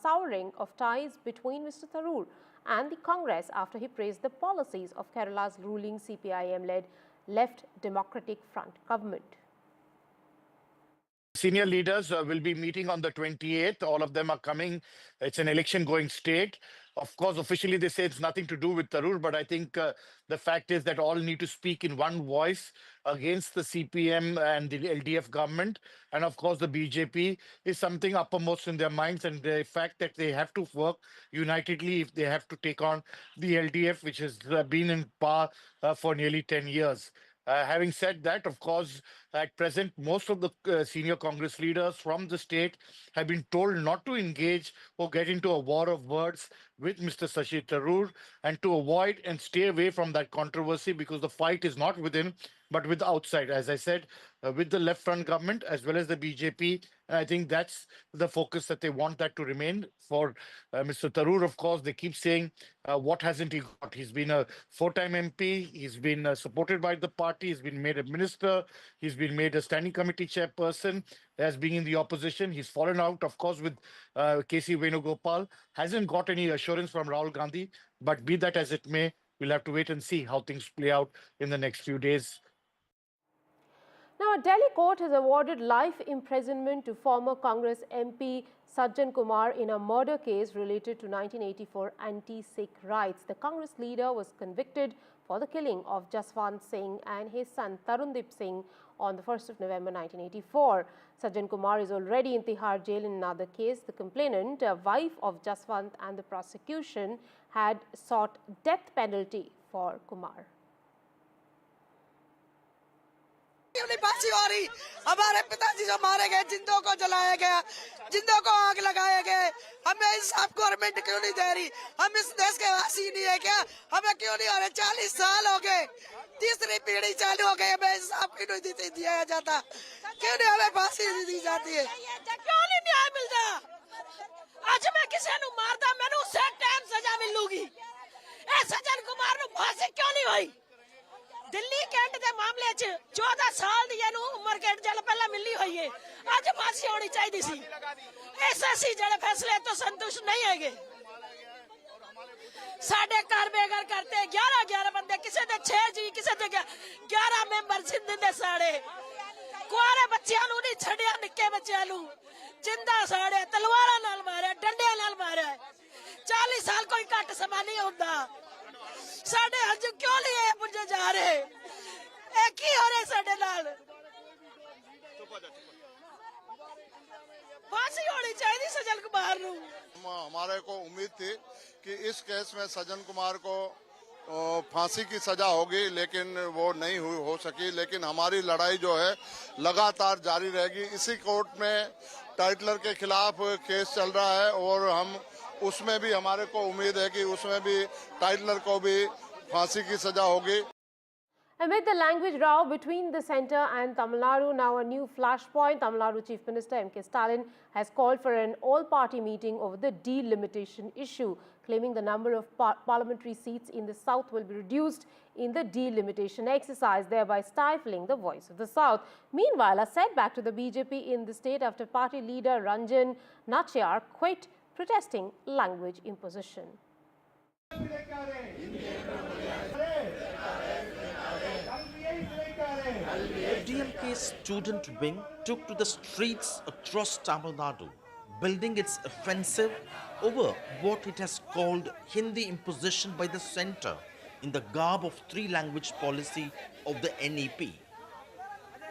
souring of ties between Mr. Tharoor and the Congress after he praised the policies of Kerala's ruling CPIM-led Left Democratic Front government. Senior leaders will be meeting on the 28th. All of them are coming. It's an election-going state. Of course, officially they say it's nothing to do with Tharoor, but I think the fact is that all need to speak in one voice against the CPM and the LDF government. And of course, the BJP is something uppermost in their minds, and the fact that they have to work unitedly if they have to take on the LDF, which has been in power for nearly 10 years. Having said that, of course, at present, most of the senior Congress leaders from the state have been told not to engage or get into a war of words with Mr. Shashi Tharoor and to avoid and stay away from that controversy because the fight is not within, but with outside. As I said, with the left front government as well as the BJP. And I think that's the focus that they want that to remain. For Mr. Tharoor, of course, they keep saying, what hasn't he got? He's been a 4-time MP. He's been supported by the party. He's been made a minister. He's been made a standing committee chairperson as being in the opposition. He's fallen out, of course, with KC Venugopal. Hasn't got any assurance from Rahul Gandhi. But be that as it may, we'll have to wait and see how things play out in the next few days. Now, a Delhi court has awarded life imprisonment to former Congress MP Sajjan Kumar in a murder case related to 1984 anti-Sikh riots. The Congress leader was convicted for the killing of Jaswant Singh and his son Tarundip Singh on the 1st of November 1984. Sajjan Kumar is already in Tihar jail in another case. The complainant, a wife of Jaswant, and the prosecution had sought death penalty for Kumar. क्यों नहीं फांसी हो रही? हमारे पिताजी जो मारे गए, जिंदों को जलाया गया, जिंदों को आग लगाए गए, हमें इंसाफ गवर्नमेंट क्यों नहीं दे रही? हम इस देश के वासी नहीं है क्या? हमें क्यों नहीं हो रहे? 40 साल हो गए, तीसरी पीढ़ी चालू हो गई, हमें इंसाफ क्यों नहीं दिया जाता? क्यों नहीं हमें फांसी दी जाती है? क्यों नहीं न्याय मिलता? आज मैं किसी नु मारता मैंने उससे टाइम सजा मिलूगी। ए सज्जन कुमार नु फांसी क्यों नहीं हुई? दिल्ली कैंट के मामले च 14 साल दी एनु उम्र कैंट जेल पहला मिली हुई है। आज फांसी होनी चाहिए सी। एसएससी जेड़े फैसले तो संतुष्ट नहीं हैगे। साढ़े घर बेघर करते 11 बंदे, किसी दे 6 जी, किसी दे 11 मेंबर सिंध दे साड़े। कुआरे बच्चियां नु नहीं छड़िया, निक्के बच्चियां नु जिंदा साड़े, तलवारां नाल मारे, डंडे नाल मारे। 40 साल कोई घट समा नहीं होता। साढ़े अज क्यों लिए पुजे जा रहे? एक ही हो रहे साढ़े नाल। फांसी होनी चाहिए सज्जन कुमार नू। हमारे को उम्मीद थी कि इस केस में सज्जन कुमार को फांसी की सजा होगी, लेकिन वो नहीं हो सकी। लेकिन हमारी लड़ाई जो है लगातार जारी रहेगी। इसी कोर्ट में टाइटलर के खिलाफ केस चल रहा है और हम उसमें भी हमारे को उम्मीद है कि उसमें भी टाइटलर को भी फांसी की सजा होगी। Amid the language row between the centre and Tamil Nadu, now a new flashpoint. Tamil Nadu Chief Minister M.K. Stalin has called for an all-party meeting over the delimitation issue, claiming the number of parliamentary seats in the south will be reduced in the delimitation exercise, thereby stifling the voice of the south. Meanwhile, a setback to the BJP in the state after party leader Ranjan Nachyar quit, protesting language imposition. DMK student wing took to the streets across Tamil Nadu, building its offensive over what it has called Hindi imposition by the centre in the garb of three-language policy of the NEP.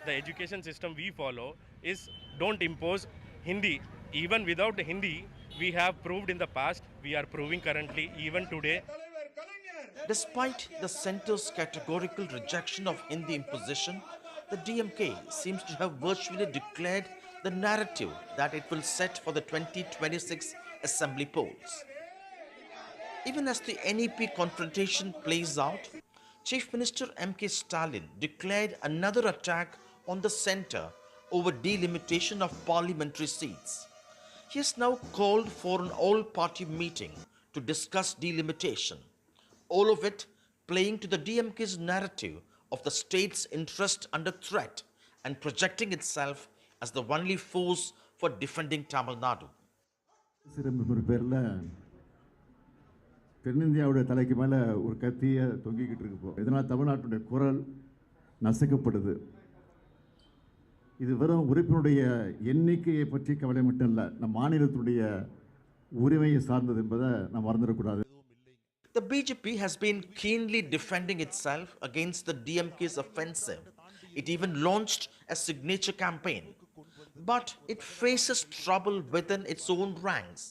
The education system we follow is don't impose Hindi. Even without Hindi, we have proved in the past, we are proving currently, even today. Despite the centre's categorical rejection of Hindi imposition, the DMK seems to have virtually declared the narrative that it will set for the 2026 assembly polls. Even as the NEP confrontation plays out, Chief Minister M.K. Stalin declared another attack on the centre over delimitation of parliamentary seats. He has now called for an all-party meeting to discuss delimitation, all of it playing to the DMK's narrative of the state's interest under threat and projecting itself as the only force for defending Tamil Nadu. தென்னிந்தியாவுடைய தலைக்கு மேலே ஒரு கத்தியை தொங்கிக்கிட்டு இருக்கு. இப்போ இதனால் தமிழ்நாட்டுடைய குரல் நசுக்கப்படுது. இது வெறும் உறுப்பினுடைய எண்ணிக்கையை பற்றி கவலை மட்டும் இல்லை, நம் மாநிலத்துடைய உரிமையை சார்ந்தது என்பதை நாம் மறந்துடக்கூடாது. The BJP has been keenly defending itself against the DMK's offensive. It even launched a signature campaign. But it faces trouble within its own ranks,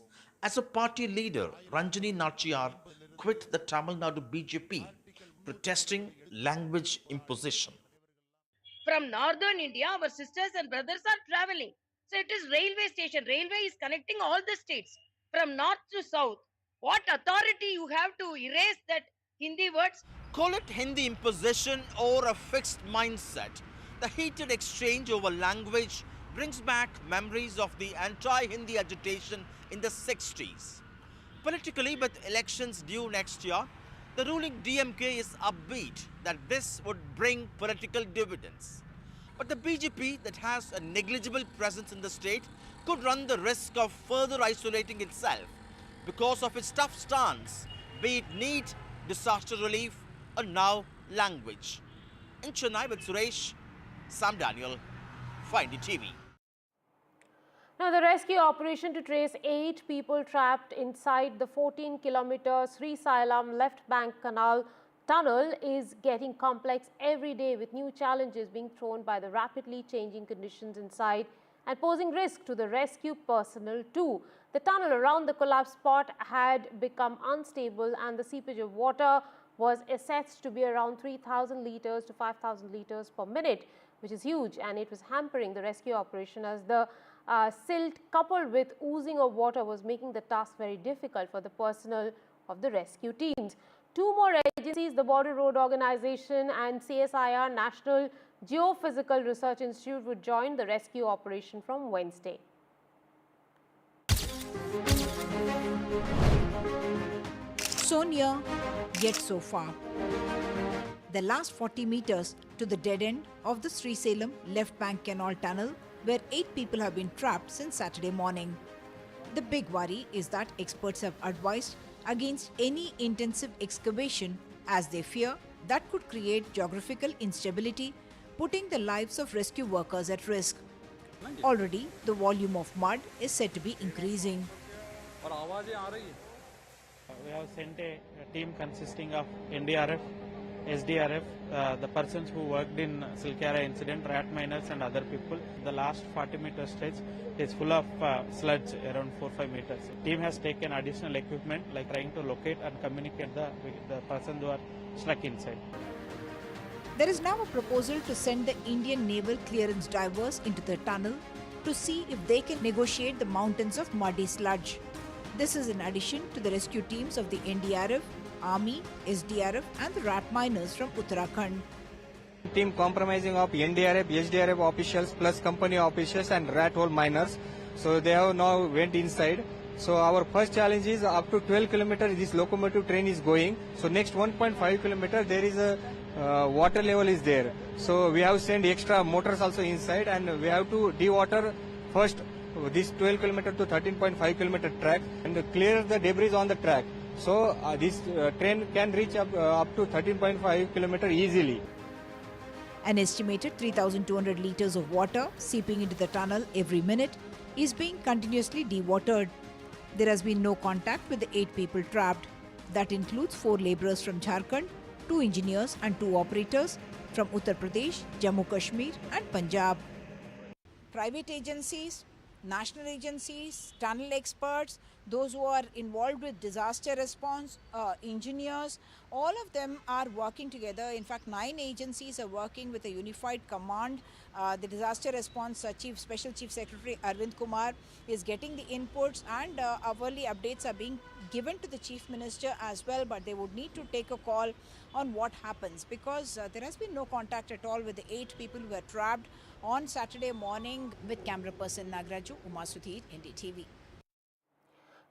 as a party leader, Ranjani Nachyar, quit the Tamil Nadu BJP, protesting language imposition. From northern India, our sisters and brothers are traveling. So it is railway station. Railway is connecting all the states from north to south. What authority you have to erase that Hindi words? Call it Hindi imposition or a fixed mindset. The heated exchange over language brings back memories of the anti-Hindi agitation in the 60s. Politically, with elections due next year, the ruling DMK is upbeat that this would bring political dividends. But the BJP, that has a negligible presence in the state, could run the risk of further isolating itself because of its tough stance, be it need, disaster relief, or now language. In Chennai with Suresh, Sam Daniel, NDTV. Now, the rescue operation to trace 8 people trapped inside the 14-kilometer Sri Sailam left bank canal tunnel is getting complex every day, with new challenges being thrown by the rapidly changing conditions inside and posing risk to the rescue personnel too. The tunnel around the collapse spot had become unstable and the seepage of water was assessed to be around 3,000 litres to 5,000 litres per minute. which is huge, and it was hampering the rescue operation as the silt coupled with oozing of water was making the task very difficult for the personnel of the rescue teams. Two more agencies, the Border Road Organization and CSIR National Geophysical Research Institute, would join the rescue operation from Wednesday. So near, yet so far. The last 40 meters to the dead end of the Srisalem left bank canal tunnel, where 8 people have been trapped since Saturday morning. The big worry is that experts have advised against any intensive excavation, as they fear that could create geographical instability, putting the lives of rescue workers at risk. Already, the volume of mud is said to be increasing. We have sent a team consisting of NDRF, SDRF, the persons who worked in Silkyara incident, rat miners and other people. The last 40-meter stretch is full of sludge, around 4-5 meters. The team has taken additional equipment, like trying to locate and communicate the persons who are stuck inside. There is now a proposal to send the Indian naval clearance divers into the tunnel to see if they can negotiate the mountains of muddy sludge. This is in addition to the rescue teams of the NDRF, Army, SDRF and the rat miners from Uttarakhand. Team comprising of NDRF, SDRF officials plus company officials and rat hole miners. So they have now went inside. So our first challenge is up to 12 kilometers this locomotive train is going. So next 1.5 kilometers there is a water level is there. So we have sent extra motors also inside and we have to dewater first this 12 kilometer to 13.5 kilometer track and clear the debris on the track. So this train can reach up to 13.5 kilometer easily. An estimated 3,200 liters of water seeping into the tunnel every minute is being continuously dewatered. There has been no contact with the 8 people trapped. That includes 4 labourers from Jharkhand, 2 engineers and 2 operators from Uttar Pradesh, Jammu Kashmir and Punjab. Private agencies, national agencies, tunnel experts, those who are involved with disaster response, engineers, all of them are working together. In fact, 9 agencies are working with a unified command. The disaster response Special Chief Secretary Arvind Kumar is getting the inputs and hourly updates are being given to the Chief Minister as well, but they would need to take a call on what happens because there has been no contact at all with the 8 people who were trapped on Saturday morning. With camera person Nagraju, Uma Sudhir, NDTV.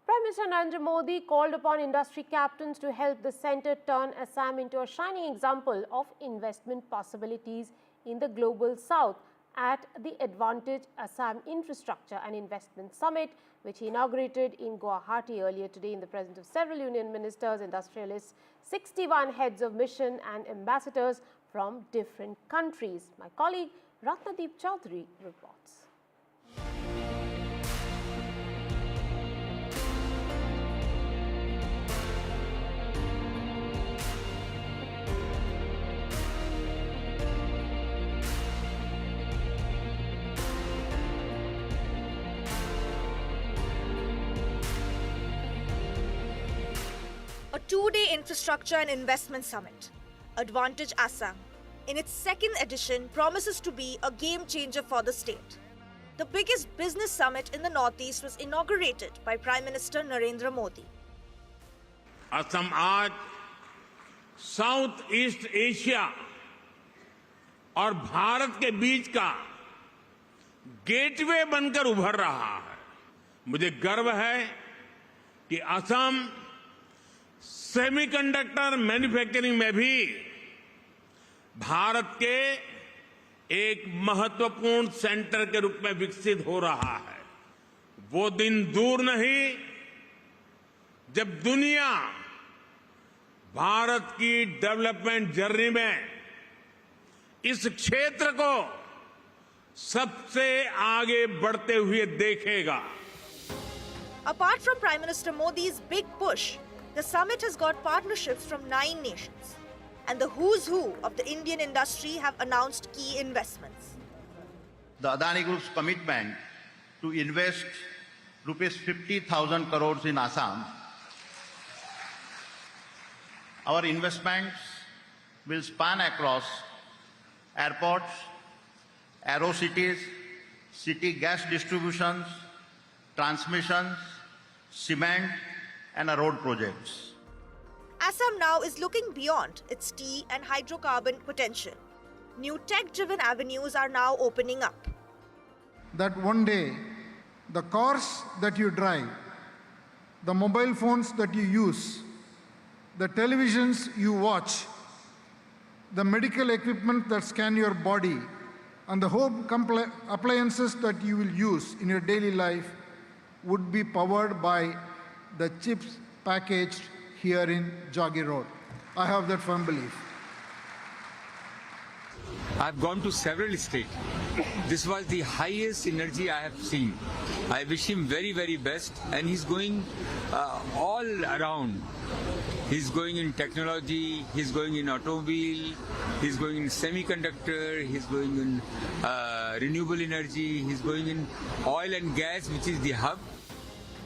Prime Minister Narendra Modi called upon industry captains to help the centre turn Assam into a shining example of investment possibilities in the global south at the Advantage Assam Infrastructure and Investment Summit, which he inaugurated in Guwahati earlier today in the presence of several union ministers, industrialists, 61 heads of mission and ambassadors from different countries. My colleague Ratnadeep Chaudhary reports. A 2-day infrastructure and investment summit, Advantage Assam, in its 2nd edition promises to be a game changer for the state. The biggest business summit in the Northeast was inaugurated by Prime Minister Narendra Modi. Assam आज south east Asia और भारत के बीच का gateway बनकर उभर रहा है। मुझे गर्व है कि असम सेमीकंडक्टर मैन्युफैक्चरिंग में भी भारत के एक महत्वपूर्ण सेंटर के रूप में विकसित हो रहा है। वो दिन दूर नहीं जब दुनिया भारत की डेवलपमेंट जर्नी में इस क्षेत्र को सबसे आगे बढ़ते हुए देखेगा। Apart from Prime Minister Modi's big push, the summit has got partnerships from 9 nations, and the who's who of the Indian industry have announced key investments. The Adani Group's commitment to invest rupees 50,000 crores in Assam. Our investments will span across airports, aero cities, city gas distributions, transmissions, cement, and road projects. Assam now is looking beyond its tea and hydrocarbon potential. New tech-driven avenues are now opening up. That one day, the cars that you drive, the mobile phones that you use, the televisions you watch, the medical equipment that scan your body, and the home appliances that you will use in your daily life would be powered by the chips packaged here in Jagi Road. I have that firm belief. I've gone to several states. This was the highest energy I have seen. I wish him very, very best, and he's going all around. He's going in technology, he's going in automobile, he's going in semiconductor, he's going in renewable energy, he's going in oil and gas, which is the hub.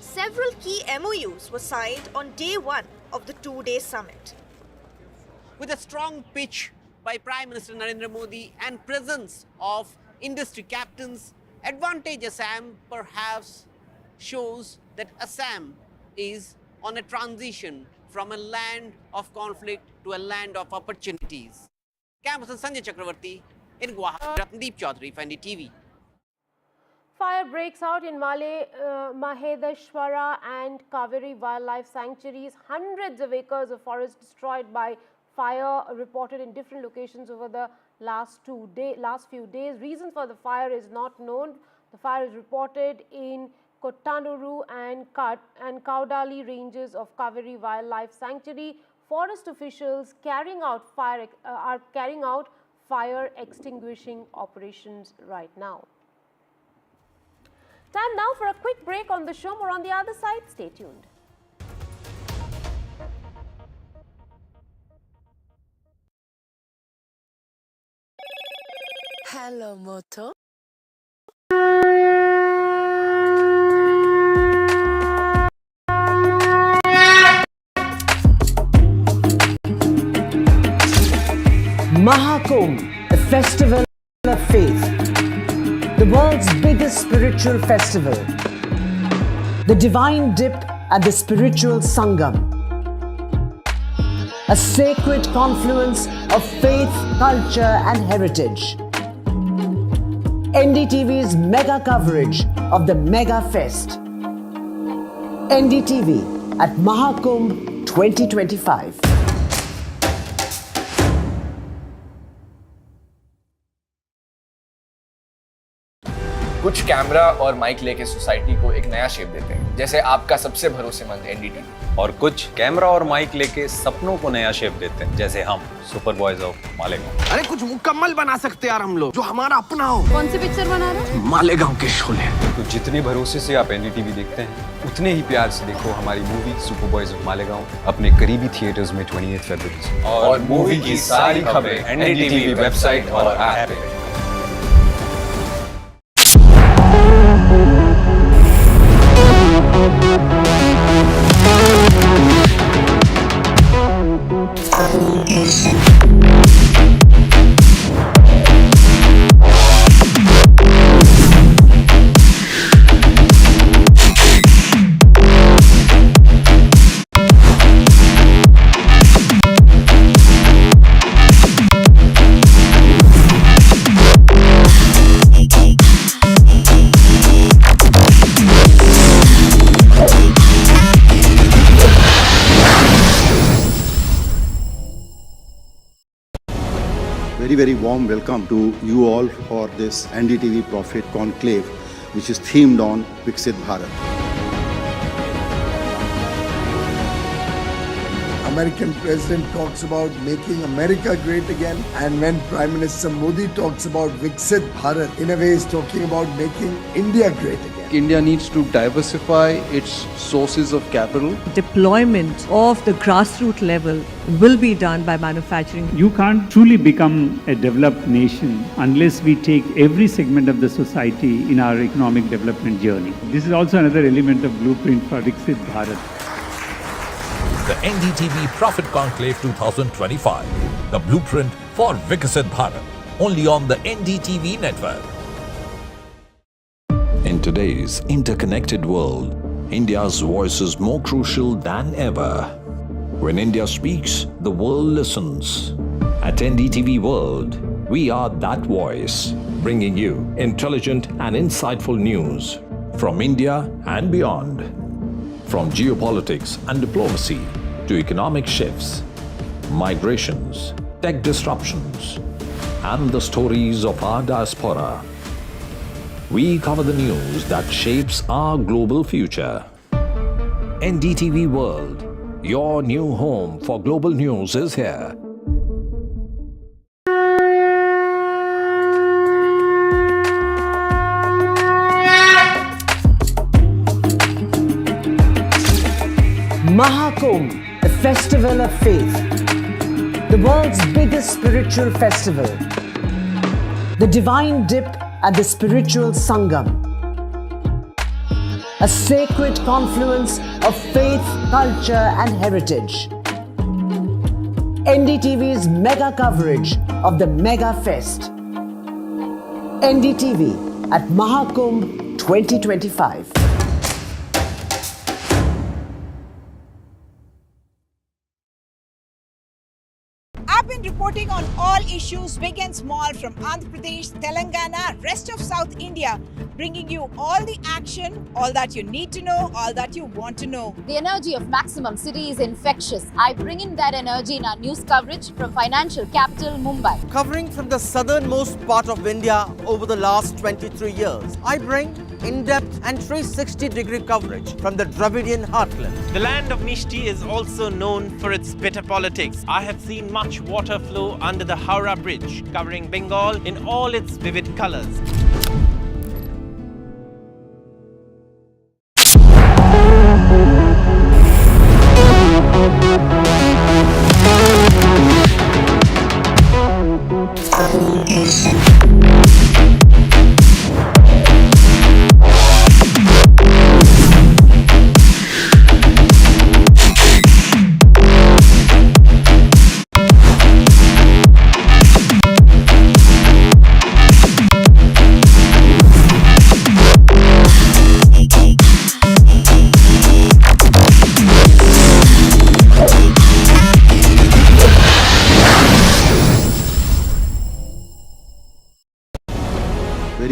Several key MOUs were signed on day one of the two-day summit. With a strong pitch by Prime Minister Narendra Modi and presence of industry captains, Advantage Assam perhaps shows that Assam is on a transition from a land of conflict to a land of opportunities. Camera Sanjay Chakravarti in Guwahati, Ratnadeep Chaudhary for NDTV. Fire breaks out in Mahedeshwara and Kaveri wildlife sanctuaries. Hundreds of acres of forest destroyed by fire reported in different locations over the last few days. Reason for the fire is not known. The fire is reported in Kottanuru and Kaudali ranges of Kaveri Wildlife Sanctuary. Forest officials are carrying out fire extinguishing operations right now. Time now for a quick break on the show. More on the other side. Stay tuned. Hello, Moto. Maha Kumbh, the festival of faith, the world's biggest spiritual festival, the divine dip at the spiritual Sangam, a sacred confluence of faith, culture and heritage. NDTV's mega coverage of the Mega Fest. NDTV at Mahakumbh 2025. कुछ camera और mic लेके society को एक नया shape देते हैं, जैसे आपका सबसे भरोसेमंद NDTV। और कुछ कैमरा और माइक लेके सपनों को नया शेप देते हैं, जैसे हम सुपर बॉयज ऑफ मालेगांव। अरे कुछ मुकम्मल बना सकते यार हम लोग, जो हमारा अपना हो। कौन सी पिक्चर बना रहे हो? मालेगांव के शोले। तो जितने भरोसे से आप NDTV देखते हैं, उतने ही प्यार से देखो हमारी movie super boys of Malegaon अपने करीबी थिएटर्स में 28 फरवरी से। और मूवी की सारी खबरें NDTV वेबसाइट और ऐप पे। Very warm welcome to you all for this NDTV Prophet Conclave, which is themed on Viksit Bharat. American president talks about making America great again, and when Prime Minister Modi talks about Viksit Bharat, in a way he's talking about making India great again. India needs to diversify its sources of capital. Deployment of the grassroots level will be done by manufacturing. You can't truly become a developed nation unless we take every segment of the society in our economic development journey. This is also another element of blueprint for Viksit Bharat. The NDTV Prophet Conclave 2025, the blueprint for Viksit Bharat. only on the NDTV network. In today's interconnected world, India's voice is more crucial than ever. When India speaks, the world listens. At NDTV World, we are that voice, bringing you intelligent and insightful news from India and beyond. From geopolitics and diplomacy to economic shifts, migrations, tech disruptions, and the stories of our diaspora. We cover the news that shapes our global future. NDTV World, your new home for global news is here. Maha Kumbh, the festival of faith, the world's biggest spiritual festival, the divine dip at the spiritual Sangam, a sacred confluence of faith, culture and heritage. NDTV's mega coverage of the Mega Fest. NDTV at Mahakumbh 2025. I've been reporting on all issues, big and small, from Andhra Pradesh, Telangana, rest of South India, bringing you all the action, all that you need to know, all that you want to know. The energy of Maximum City is infectious. I bring in that energy in our news coverage from financial capital Mumbai. Covering from the southernmost part of India over the last 23 years, I bring in-depth and 360-degree coverage from the Dravidian heartland. The land of Mishti is also known for its bitter politics. I have seen much water flow under the Howrah Bridge, covering Bengal in all its vivid colors.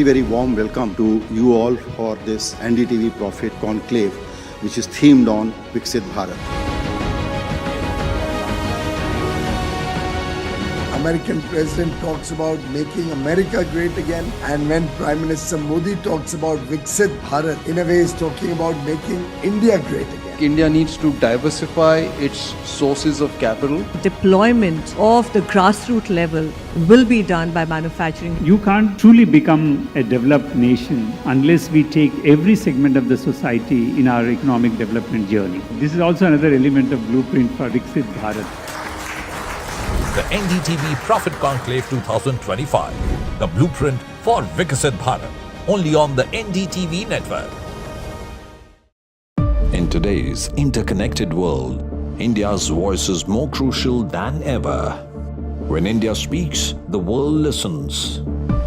Very warm welcome to you all for this NDTV Prophet Conclave, which is themed on Viksit Bharat. American president talks about making America great again, and when Prime Minister Modi talks about Viksit Bharat, in a way is talking about making India great again. India needs to diversify its sources of capital. Deployment of the grassroots level will be done by manufacturing. You can't truly become a developed nation unless we take every segment of the society in our economic development journey. This is also another element of blueprint for Viksit Bharat. The NDTV Prophet Conclave 2025, the blueprint for Viksit Bharat, only on the NDTV network. In today's interconnected world, India's voice is more crucial than ever. When India speaks, the world listens.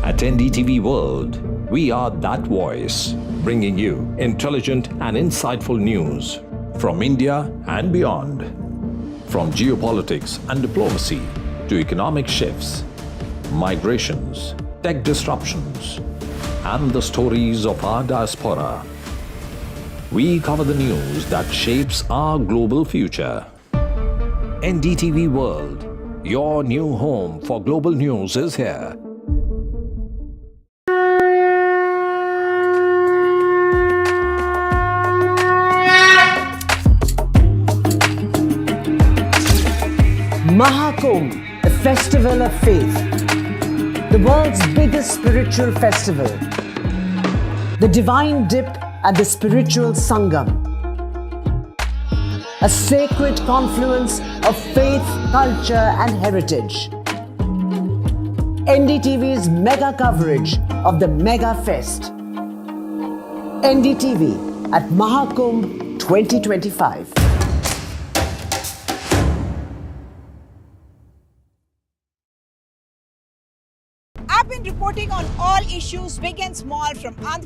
At NDTV World, we are that voice, bringing you intelligent and insightful news from India and beyond. From geopolitics and diplomacy to economic shifts, migrations, tech disruptions, and the stories of our diaspora. We cover the news that shapes our global future. NDTV World, your new home for global news is here. Mahakumbh, the festival of faith, the world's biggest spiritual festival, the divine dip at the spiritual Sangam, a sacred confluence of faith, culture and heritage. NDTV's mega coverage of the Mega Fest. NDTV at Mahakumbh 2025. have been reporting on all issues, big and small, from Andhra.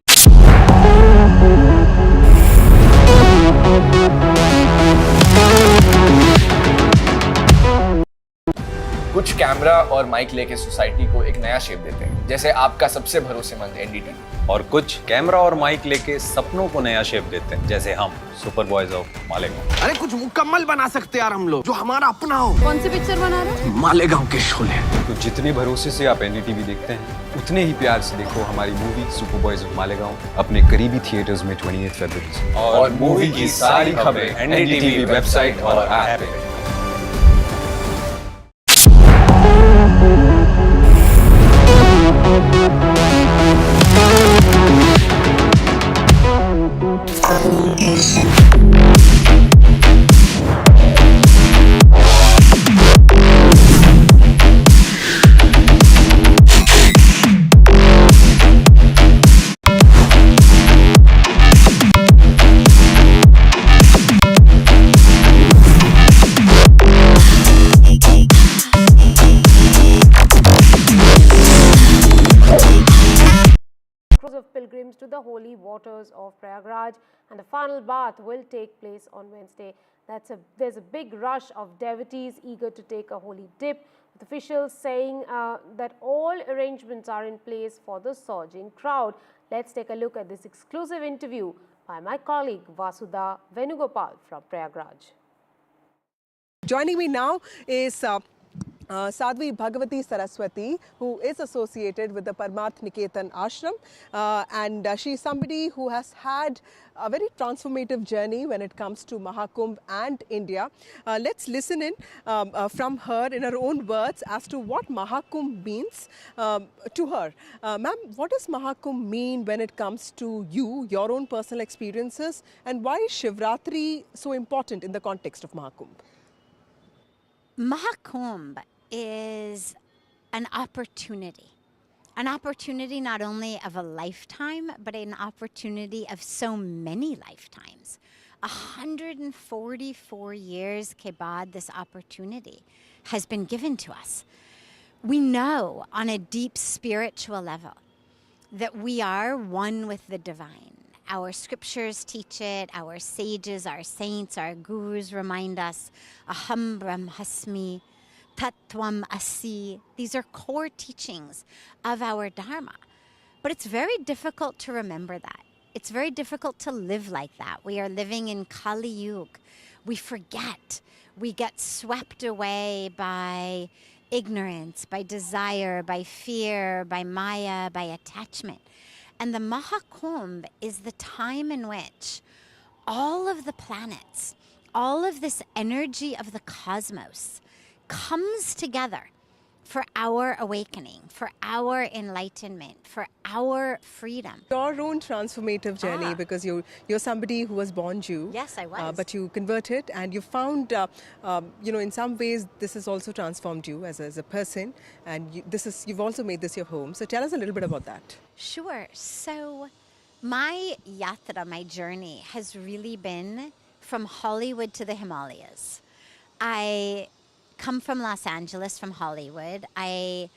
कुछ camera और mic लेके society को एक नया shape देते हैं, जैसे आपका सबसे भरोसेमंद एनडीटीवी। और कुछ कैमरा और माइक लेके सपनों को नया शेप देते हैं, जैसे हम सुपर बॉयज ऑफ मालेगांव। अरे कुछ मुकम्मल बना सकते यार हम लोग, जो हमारा अपना हो। कौन सी पिक्चर बना रहे हो? मालेगांव के शोले। तो जितने भरोसे से आप एनडीटीवी देखते हैं, उतने ही प्यार से देखो हमारी movie super boys of Malegaon अपने करीबी थिएटर्स में 28 फरवरी से। और मूवी की सारी खबरें एनडीटीवी वेबसाइट और ऐप पे। Of pilgrims to the holy waters of Prayagraj, and the final bath will take place on Wednesday. There's a big rush of devotees eager to take a holy dip, with officials saying that all arrangements are in place for the surging crowd. Let's take a look at this exclusive interview by my colleague Vasudha Venugopal from Prayagraj. Joining me now is Sadhvi Bhagavati Saraswati, who is associated with the Parmarth Niketan Ashram, and she is somebody who has had a very transformative journey when it comes to Mahakumbh and India. Let's listen in from her in her own words as to what Mahakumbh means to her. Ma'am, what does Mahakumbh mean when it comes to you, your own personal experiences, and why is Shivratri so important in the context of Mahakumbh? Mahakumbh is an opportunity not only of a lifetime, but an opportunity of so many lifetimes. 144 years ke baad this opportunity has been given to us. We know on a deep spiritual level that we are one with the divine. Our scriptures teach it, our sages, our saints, our gurus remind us, Aham Brahmasmi, Tattvam Asi. These are core teachings of our Dharma. But it's very difficult to remember that. It's very difficult to live like that. We are living in Kali Yuga. We forget. We get swept away by ignorance, by desire, by fear, by Maya, by attachment. And the Mahakumbh is the time in which all of the planets, all of this energy of the cosmos comes together for our awakening, for our enlightenment, for our freedom. Your own transformative journey, because you're somebody who was born Jew. Yes, I was. But you converted and you found, in some ways this has also transformed you as a person, and you've also made this your home. So tell us a little bit about that. Sure. So my yatra, my journey, has really been from Hollywood to the Himalayas. I come from Los Angeles, from Hollywood. I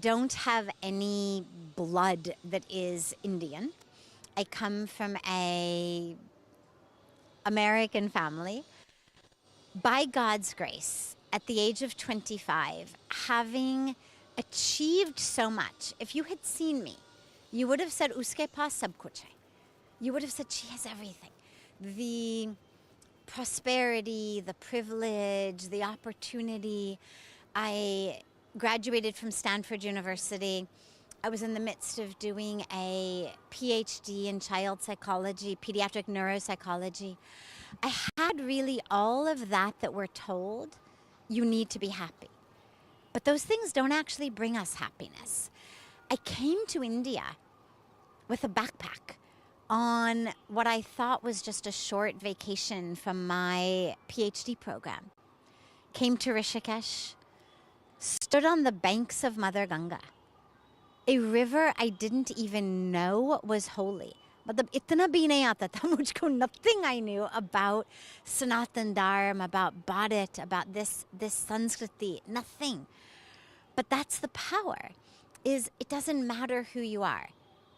don't have any blood that is Indian. I come from a American family. By God's grace, at the age of 25, having achieved so much, if you had seen me, you would have said, uske paas sab kuch hai. You would have said, she has everything. The prosperity, the privilege, the opportunity. I graduated from Stanford University. I was in the midst of doing a PhD in child psychology, pediatric neuropsychology. I had really all of that we're told you need to be happy. But those things don't actually bring us happiness. I came to India with a backpack on what I thought was just a short vacation from my PhD program. Came to Rishikesh, stood on the banks of Mother Ganga, a river I didn't even know was holy. Matlab itna bhi nahi aata tha mujhko, nothing I knew about Sanatan Dharma, about Bharat, about this Sanskriti, nothing. But that's the power. is it doesn't matter who you are.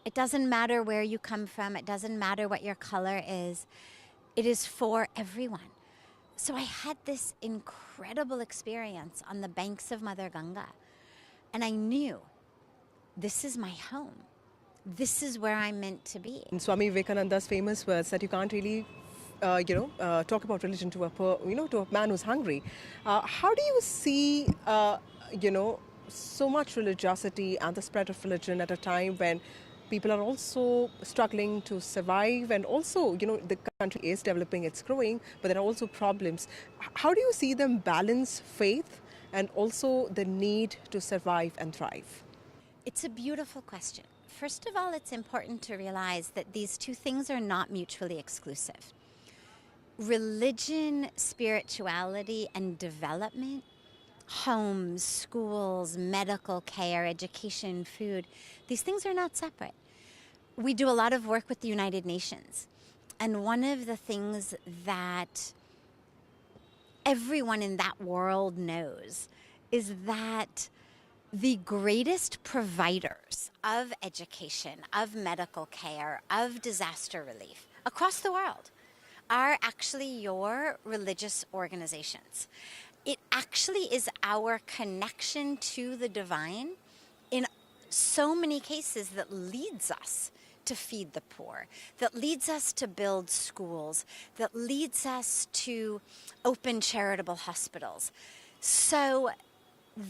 It doesn't matter where you come from. It doesn't matter what your color is. It is for everyone. So I had this incredible experience on the banks of Mother Ganga. And I knew this is my home. This is where I'm meant to be. And Swami Vivekananda's famous words that you can't really talk about religion to a man who's hungry. How do you see, so much religiosity and the spread of religion at a time when people are also struggling to survive, and also, the country is developing, it's growing, but there are also problems. How do you see them balance faith and also the need to survive and thrive? It's a beautiful question. First of all, it's important to realize that these two things are not mutually exclusive. Religion, spirituality, and development, homes, schools, medical care, education, food, these things are not separate. We do a lot of work with the United Nations. And one of the things that everyone in that world knows is that the greatest providers of education, of medical care, of disaster relief across the world are actually your religious organizations. It actually is our connection to the divine in so many cases that leads us to feed the poor, that leads us to build schools, that leads us to open charitable hospitals. So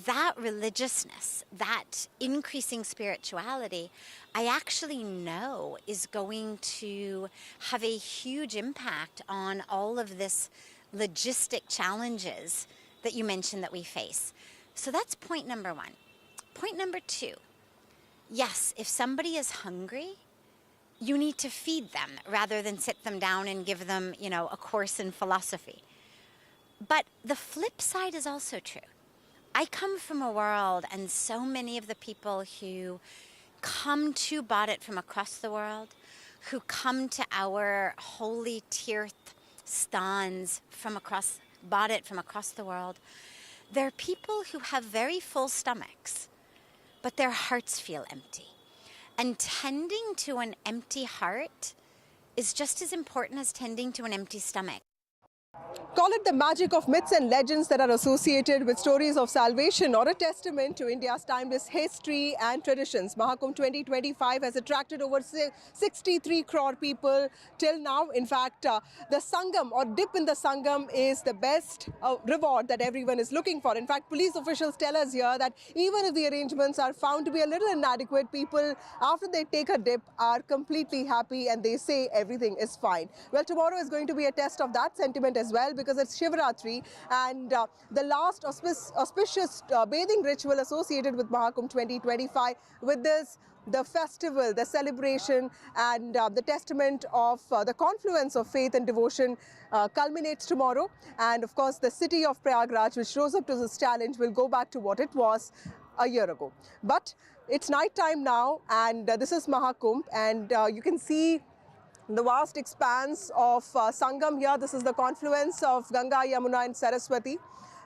that religiousness, that increasing spirituality, I actually know is going to have a huge impact on all of this logistic challenges that you mentioned that we face. So that's point number one. Point number two, yes, if somebody is hungry, you need to feed them rather than sit them down and give them, a course in philosophy. But the flip side is also true. I come from a world, and so many of the people who come to Bharat from across the world, who come to our holy tirth stans from across Bharat from across the world, they're people who have very full stomachs, but their hearts feel empty. And tending to an empty heart is just as important as tending to an empty stomach. Call it the magic of myths and legends that are associated with stories of salvation, or a testament to India's timeless history and traditions. Mahakumbh 2025 has attracted over 63 crore people till now. In fact, the Sangam or dip in the Sangam is the best reward that everyone is looking for. In fact, police officials tell us here that even if the arrangements are found to be a little inadequate, people, after they take a dip, are completely happy and they say everything is fine. Well, tomorrow is going to be a test of that sentiment as well, because it's Shivratri, and the last auspicious bathing ritual associated with Mahakumbh 2025. With this, the festival, the celebration, and the testament of the confluence of faith and devotion culminates tomorrow. And of course, the city of Prayagraj, which rose up to this challenge, will go back to what it was a year ago. But it's night time now, and this is Mahakumbh, and you can see the vast expanse of Sangam here. This is the confluence of Ganga, Yamuna and Saraswati.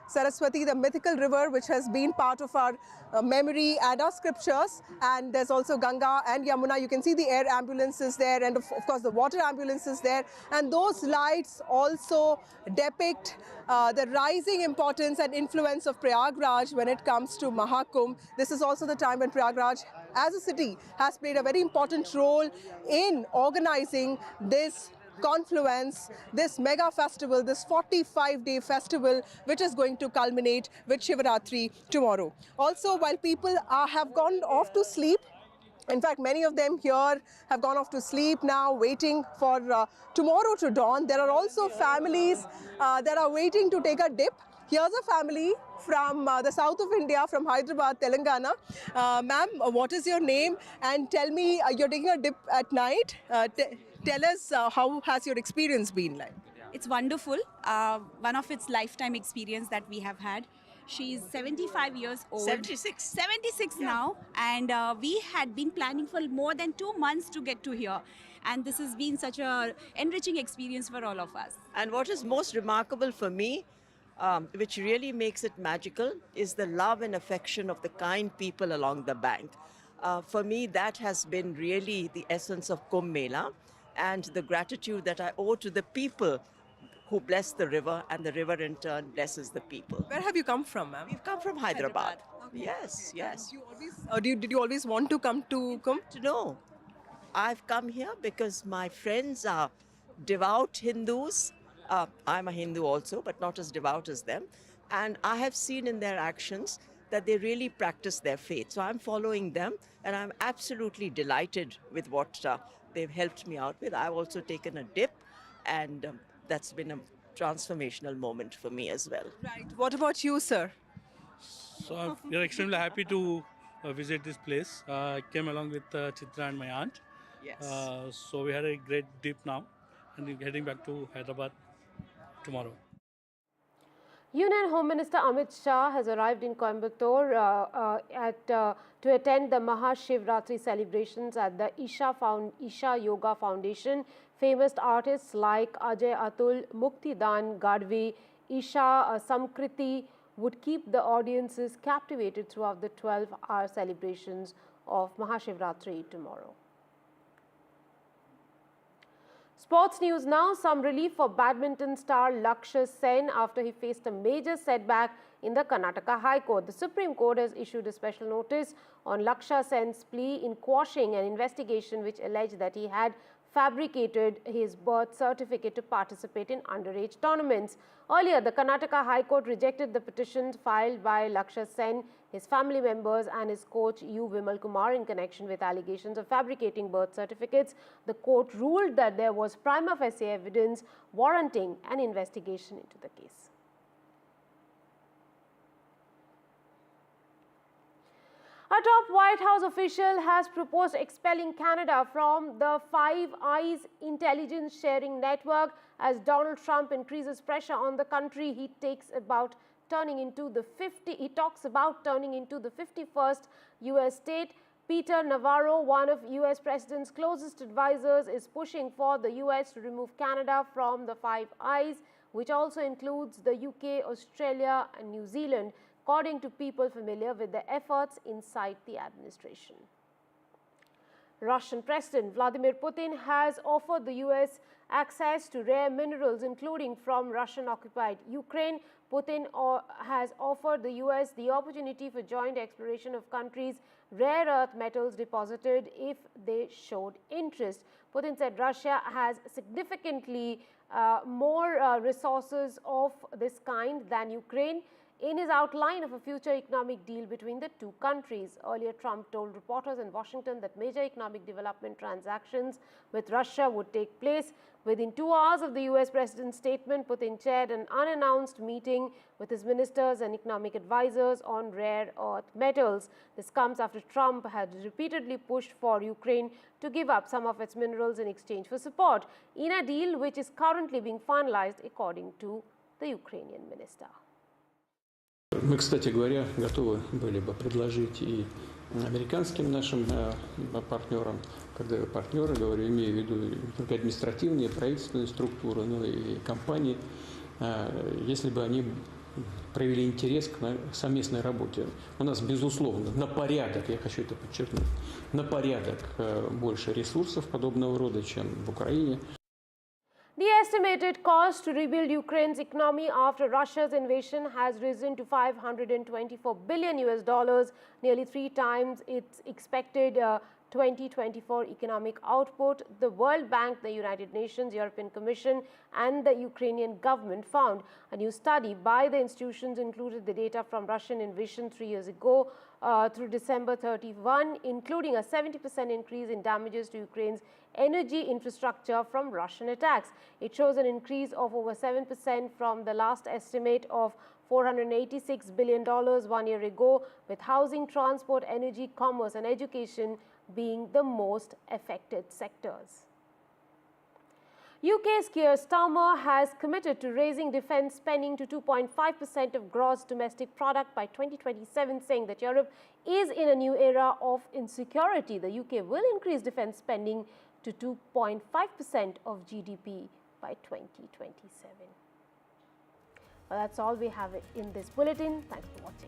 Saraswati, the mythical river which has been part of our memory and our scriptures. And there's also Ganga and Yamuna. You can see the air ambulances there, and of course the water ambulances there. And those lights also depict the rising importance and influence of Prayagraj when it comes to Mahakumbh. This is also the time when Prayagraj as a city has played a very important role in organizing this confluence, this mega festival, this 45-day festival, which is going to culminate with Shivratri tomorrow. Also, while people have gone off to sleep, in fact, many of them here have gone off to sleep now, waiting for tomorrow to dawn. There are also families that are waiting to take a dip. Here's a family from the south of India, from Hyderabad, Telangana. Ma'am, what is your name? And tell me, you're taking a dip at night. Tell us, how has your experience been like? It's wonderful. One of its lifetime experience that we have had. She's 75 years old. 76 now. And we had been planning for more than 2 months to get to here. And this has been such an enriching experience for all of us. And what is most remarkable for me, which really makes it magical, is the love and affection of the kind people along the bank. For me, that has been really the essence of Kumbh Mela, and the gratitude that I owe to the people who bless the river, and the river in turn blesses the people. Where have you come from, ma'am? We've come from Hyderabad. Yes, yes. Did you always want to come to Kumbh? No. I've come here because my friends are devout Hindus. I'm a Hindu also, but not as devout as them. And I have seen in their actions that they really practice their faith. So I'm following them, and I'm absolutely delighted with what they've helped me out with. I've also taken a dip, and that's been a transformational moment for me as well. Right. What about you, sir? So we are extremely happy to visit this place. I came along with Chitra and my aunt. Yes. So we had a great dip now, and we're heading back to Hyderabad tomorrow. Union Home Minister Amit Shah has arrived in Coimbatore to attend the Maha Shivratri celebrations at the Isha Yoga Foundation. Famous artists like Ajay Atul, Muktidan Gadve, Isha Samkriti would keep the audiences captivated throughout the 12-hour celebrations of Mahashivratri tomorrow. Sports news now. Some relief for badminton star Lakshya Sen after he faced a major setback in the Karnataka High Court. The Supreme Court has issued a special notice on Lakshya Sen's plea in quashing an investigation which alleged that he had fabricated his birth certificate to participate in underage tournaments. Earlier, the Karnataka High Court rejected the petitions filed by Lakshya Sen, his family members and his coach U. Vimal Kumar in connection with allegations of fabricating birth certificates. The court ruled that there was prima facie evidence warranting an investigation into the case. A top White House official has proposed expelling Canada from the Five Eyes intelligence sharing network as Donald Trump increases pressure on the country. He talks about turning into the 51st U.S. state. Peter Navarro, one of U.S. President's closest advisors, is pushing for the U.S. to remove Canada from the Five Eyes, which also includes the UK, Australia and New Zealand, according to people familiar with the efforts inside the administration. Russian President Vladimir Putin has offered the U.S. access to rare minerals, including from Russian-occupied Ukraine. Putin has offered the U.S. the opportunity for joint exploration of countries' rare earth metals deposited if they showed interest. Putin said Russia has significantly more resources of this kind than Ukraine in his outline of a future economic deal between the two countries. Earlier, Trump told reporters in Washington that major economic development transactions with Russia would take place. Within 2 hours of the U.S. president's statement, Putin chaired an unannounced meeting with his ministers and economic advisors on rare earth metals. This comes after Trump had repeatedly pushed for Ukraine to give up some of its minerals in exchange for support, in a deal which is currently being finalized, according to the Ukrainian minister. Мы, кстати говоря, готовы были бы предложить и американским нашим партнерам, когда я партнеры говорю, имею в виду не только административные, правительственные структуры, но и компании, если бы они проявили интерес к совместной работе. У нас, безусловно, на порядок, я хочу это подчеркнуть, на порядок больше ресурсов подобного рода, чем в Украине. The estimated cost to rebuild Ukraine's economy after Russia's invasion has risen to $524 billion, nearly 3 times its expected 2024 economic output. The World Bank, the United Nations, European Commission and the Ukrainian government found. A new study by the institutions included the data from Russian invasion 3 years ago through December 31, including a 70% increase in damages to Ukraine's energy infrastructure from Russian attacks. It shows an increase of over 7% from the last estimate of $486 billion 1 year ago, with housing, transport, energy, commerce and education being the most affected sectors. UK's Keir Starmer has committed to raising defence spending to 2.5% of gross domestic product by 2027, saying that Europe is in a new era of insecurity. The UK will increase defence spending to 2.5% of GDP by 2027. That's all we have in this bulletin. Thanks for watching.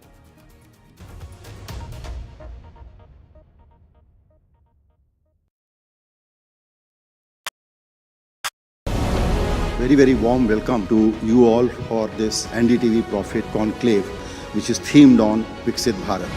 Very, very warm welcome to you all for this NDTV Prophet Conclave, which is themed on Viksit Bharat.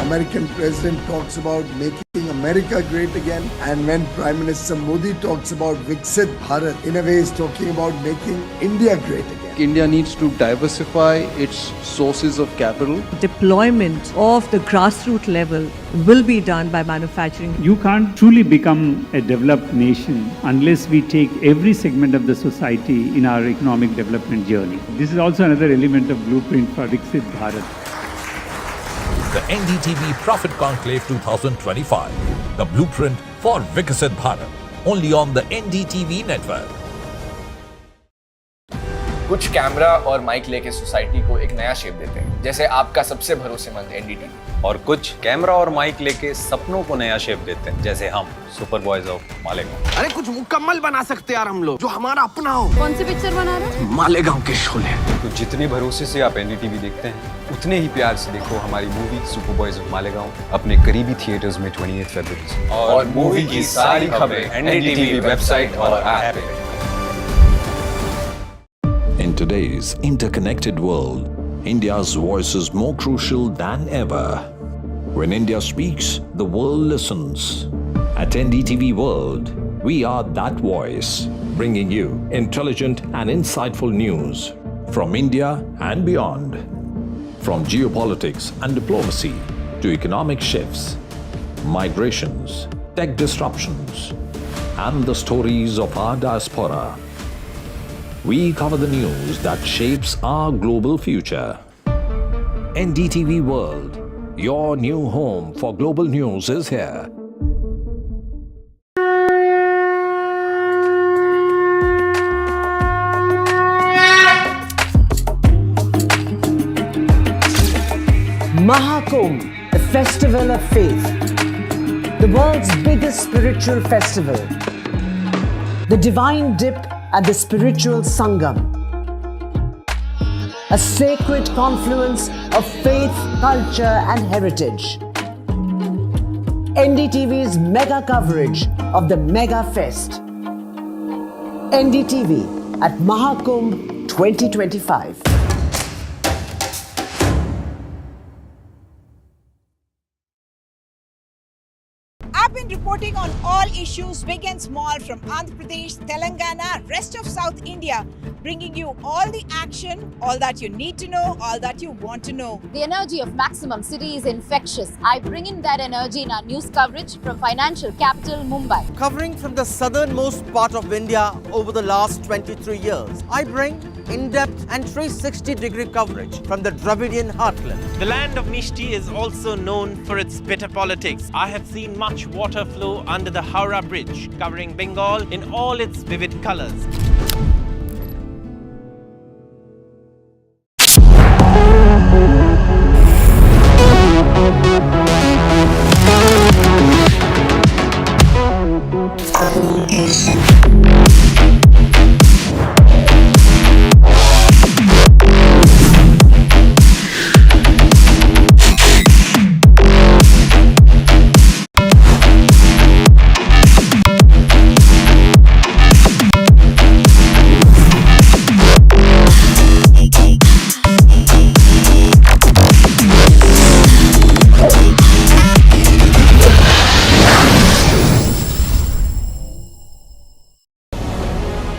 American president talks about making America great again, and when Prime Minister Modi talks about Viksit Bharat, in a way is talking about making India great again. India needs to diversify its sources of capital. Deployment of the grassroots level will be done by manufacturing. You can't truly become a developed nation unless we take every segment of the society in our economic development journey. This is also another element of blueprint for Viksit Bharat. The NDTV Prophet Conclave 2025, the blueprint for Viksit Bharat, only on the NDTV network. कुछ camera और mic लेके society को एक नया shape देते हैं, जैसे आपका सबसे भरोसेमंद एनडीटीवी। और कुछ कैमरा और माइक लेके सपनों को नया शेप देते हैं, जैसे हम सुपर बॉयज ऑफ मालेगांव। अरे कुछ मुकम्मल बना सकते यार हम लोग, जो हमारा अपना हो। कौन सी पिक्चर बना रहे हैं? मालेगांव के शोले। तो जितने भरोसे से आप एनडीटीवी देखते हैं, उतने ही प्यार से देखो हमारी movie super boys of Malegaon अपने करीबी थिएटर्स में 28 फरवरी से। और मूवी की सारी खबरें एनडीटीवी वेबसाइट और ऐप पे। In today's interconnected world, India's voice is more crucial than ever. When India speaks, the world listens. At NDTV World, we are that voice, bringing you intelligent and insightful news from India and beyond. From geopolitics and diplomacy to economic shifts, migrations, tech disruptions, and the stories of our diaspora. We cover the news that shapes our global future. NDTV World, your new home for global news is here. Maha Kumbh, the festival of faith. The world's biggest spiritual festival. The divine dip at the spiritual Sangam. A sacred confluence of faith, culture and heritage. NDTV's mega coverage of the Mega Fest. NDTV at Mahakumbh 2025. I've been reporting on all issues, big and small, from Andhra Pradesh, Telangana, rest of South India, bringing you all the action, all that you need to know, all that you want to know. The energy of Maximum City is infectious. I bring in that energy in our news coverage from financial capital Mumbai. Covering from the southernmost part of India over the last 23 years, I bring in-depth and 360-degree coverage from the Dravidian heartland. The land of Mishti is also known for its bitter politics. I have seen much water flow under the Howrah Bridge, covering Bengal in all its vivid colors.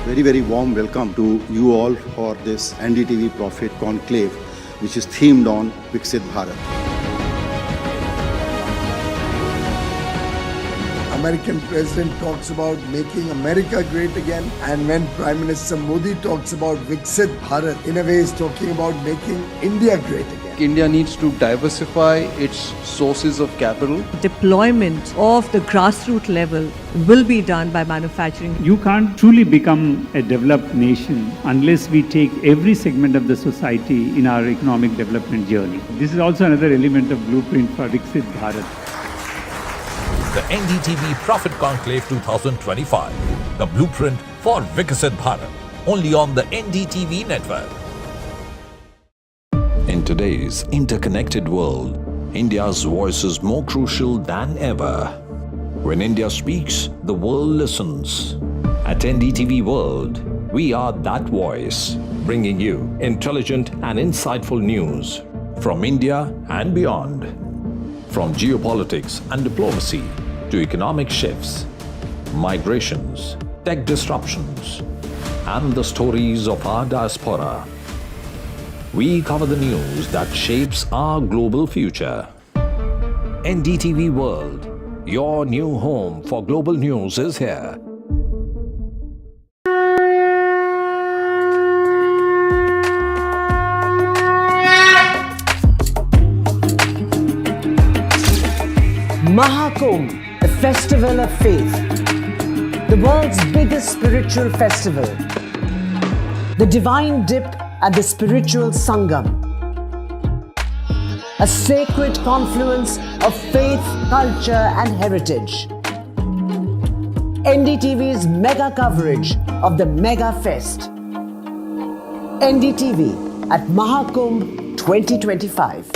Very, very warm welcome to you all for this NDTV Prophet Conclave, which is themed on Viksit Bharat. American president talks about making America great again, and when Prime Minister Modi talks about Viksit Bharat, in a way is talking about making India great again. India needs to diversify its sources of capital. Deployment of the grassroots level will be done by manufacturing. You can't truly become a developed nation unless we take every segment of the society in our economic development journey. This is also another element of blueprint for Viksit Bharat. The NDTV Prophet Conclave 2025, the blueprint for Viksit Bharat. Only on the NDTV network. In today's interconnected world, India's voice is more crucial than ever. When India speaks, the world listens. At NDTV World, we are that voice, bringing you intelligent and insightful news from India and beyond. From geopolitics and diplomacy to economic shifts, migrations, tech disruptions, and the stories of our diaspora. We cover the news that shapes our global future. NDTV World, your new home for global news, is here. Mahakumbh, a festival of faith. The world's biggest spiritual festival. The divine dip at the spiritual Sangam. A sacred confluence of faith, culture and heritage. NDTV's mega coverage of the Mega Fest. NDTV at Mahakumbh 2025.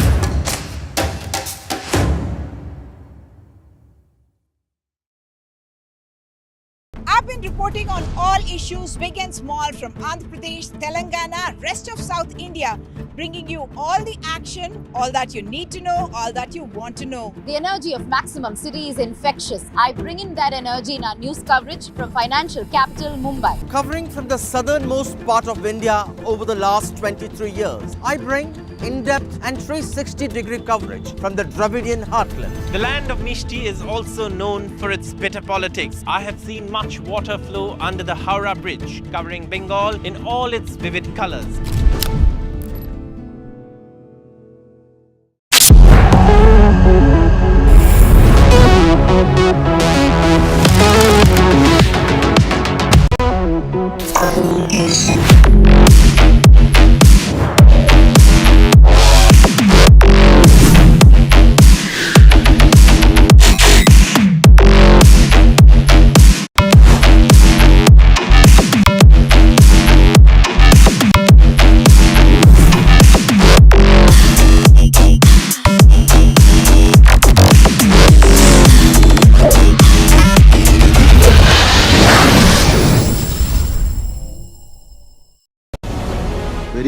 I've been reporting on all issues, big and small, from Andhra Pradesh, Telangana, rest of South India, bringing you all the action, all that you need to know, all that you want to know. The energy of Maximum City is infectious. I bring in that energy in our news coverage from financial capital Mumbai. Covering from the southernmost part of India over the last 23 years, I bring in-depth and 360-degree coverage from the Dravidian heartland. The land of Mishti is also known for its bitter politics. I have seen much water flow under the Howrah Bridge, covering Bengal in all its vivid colors.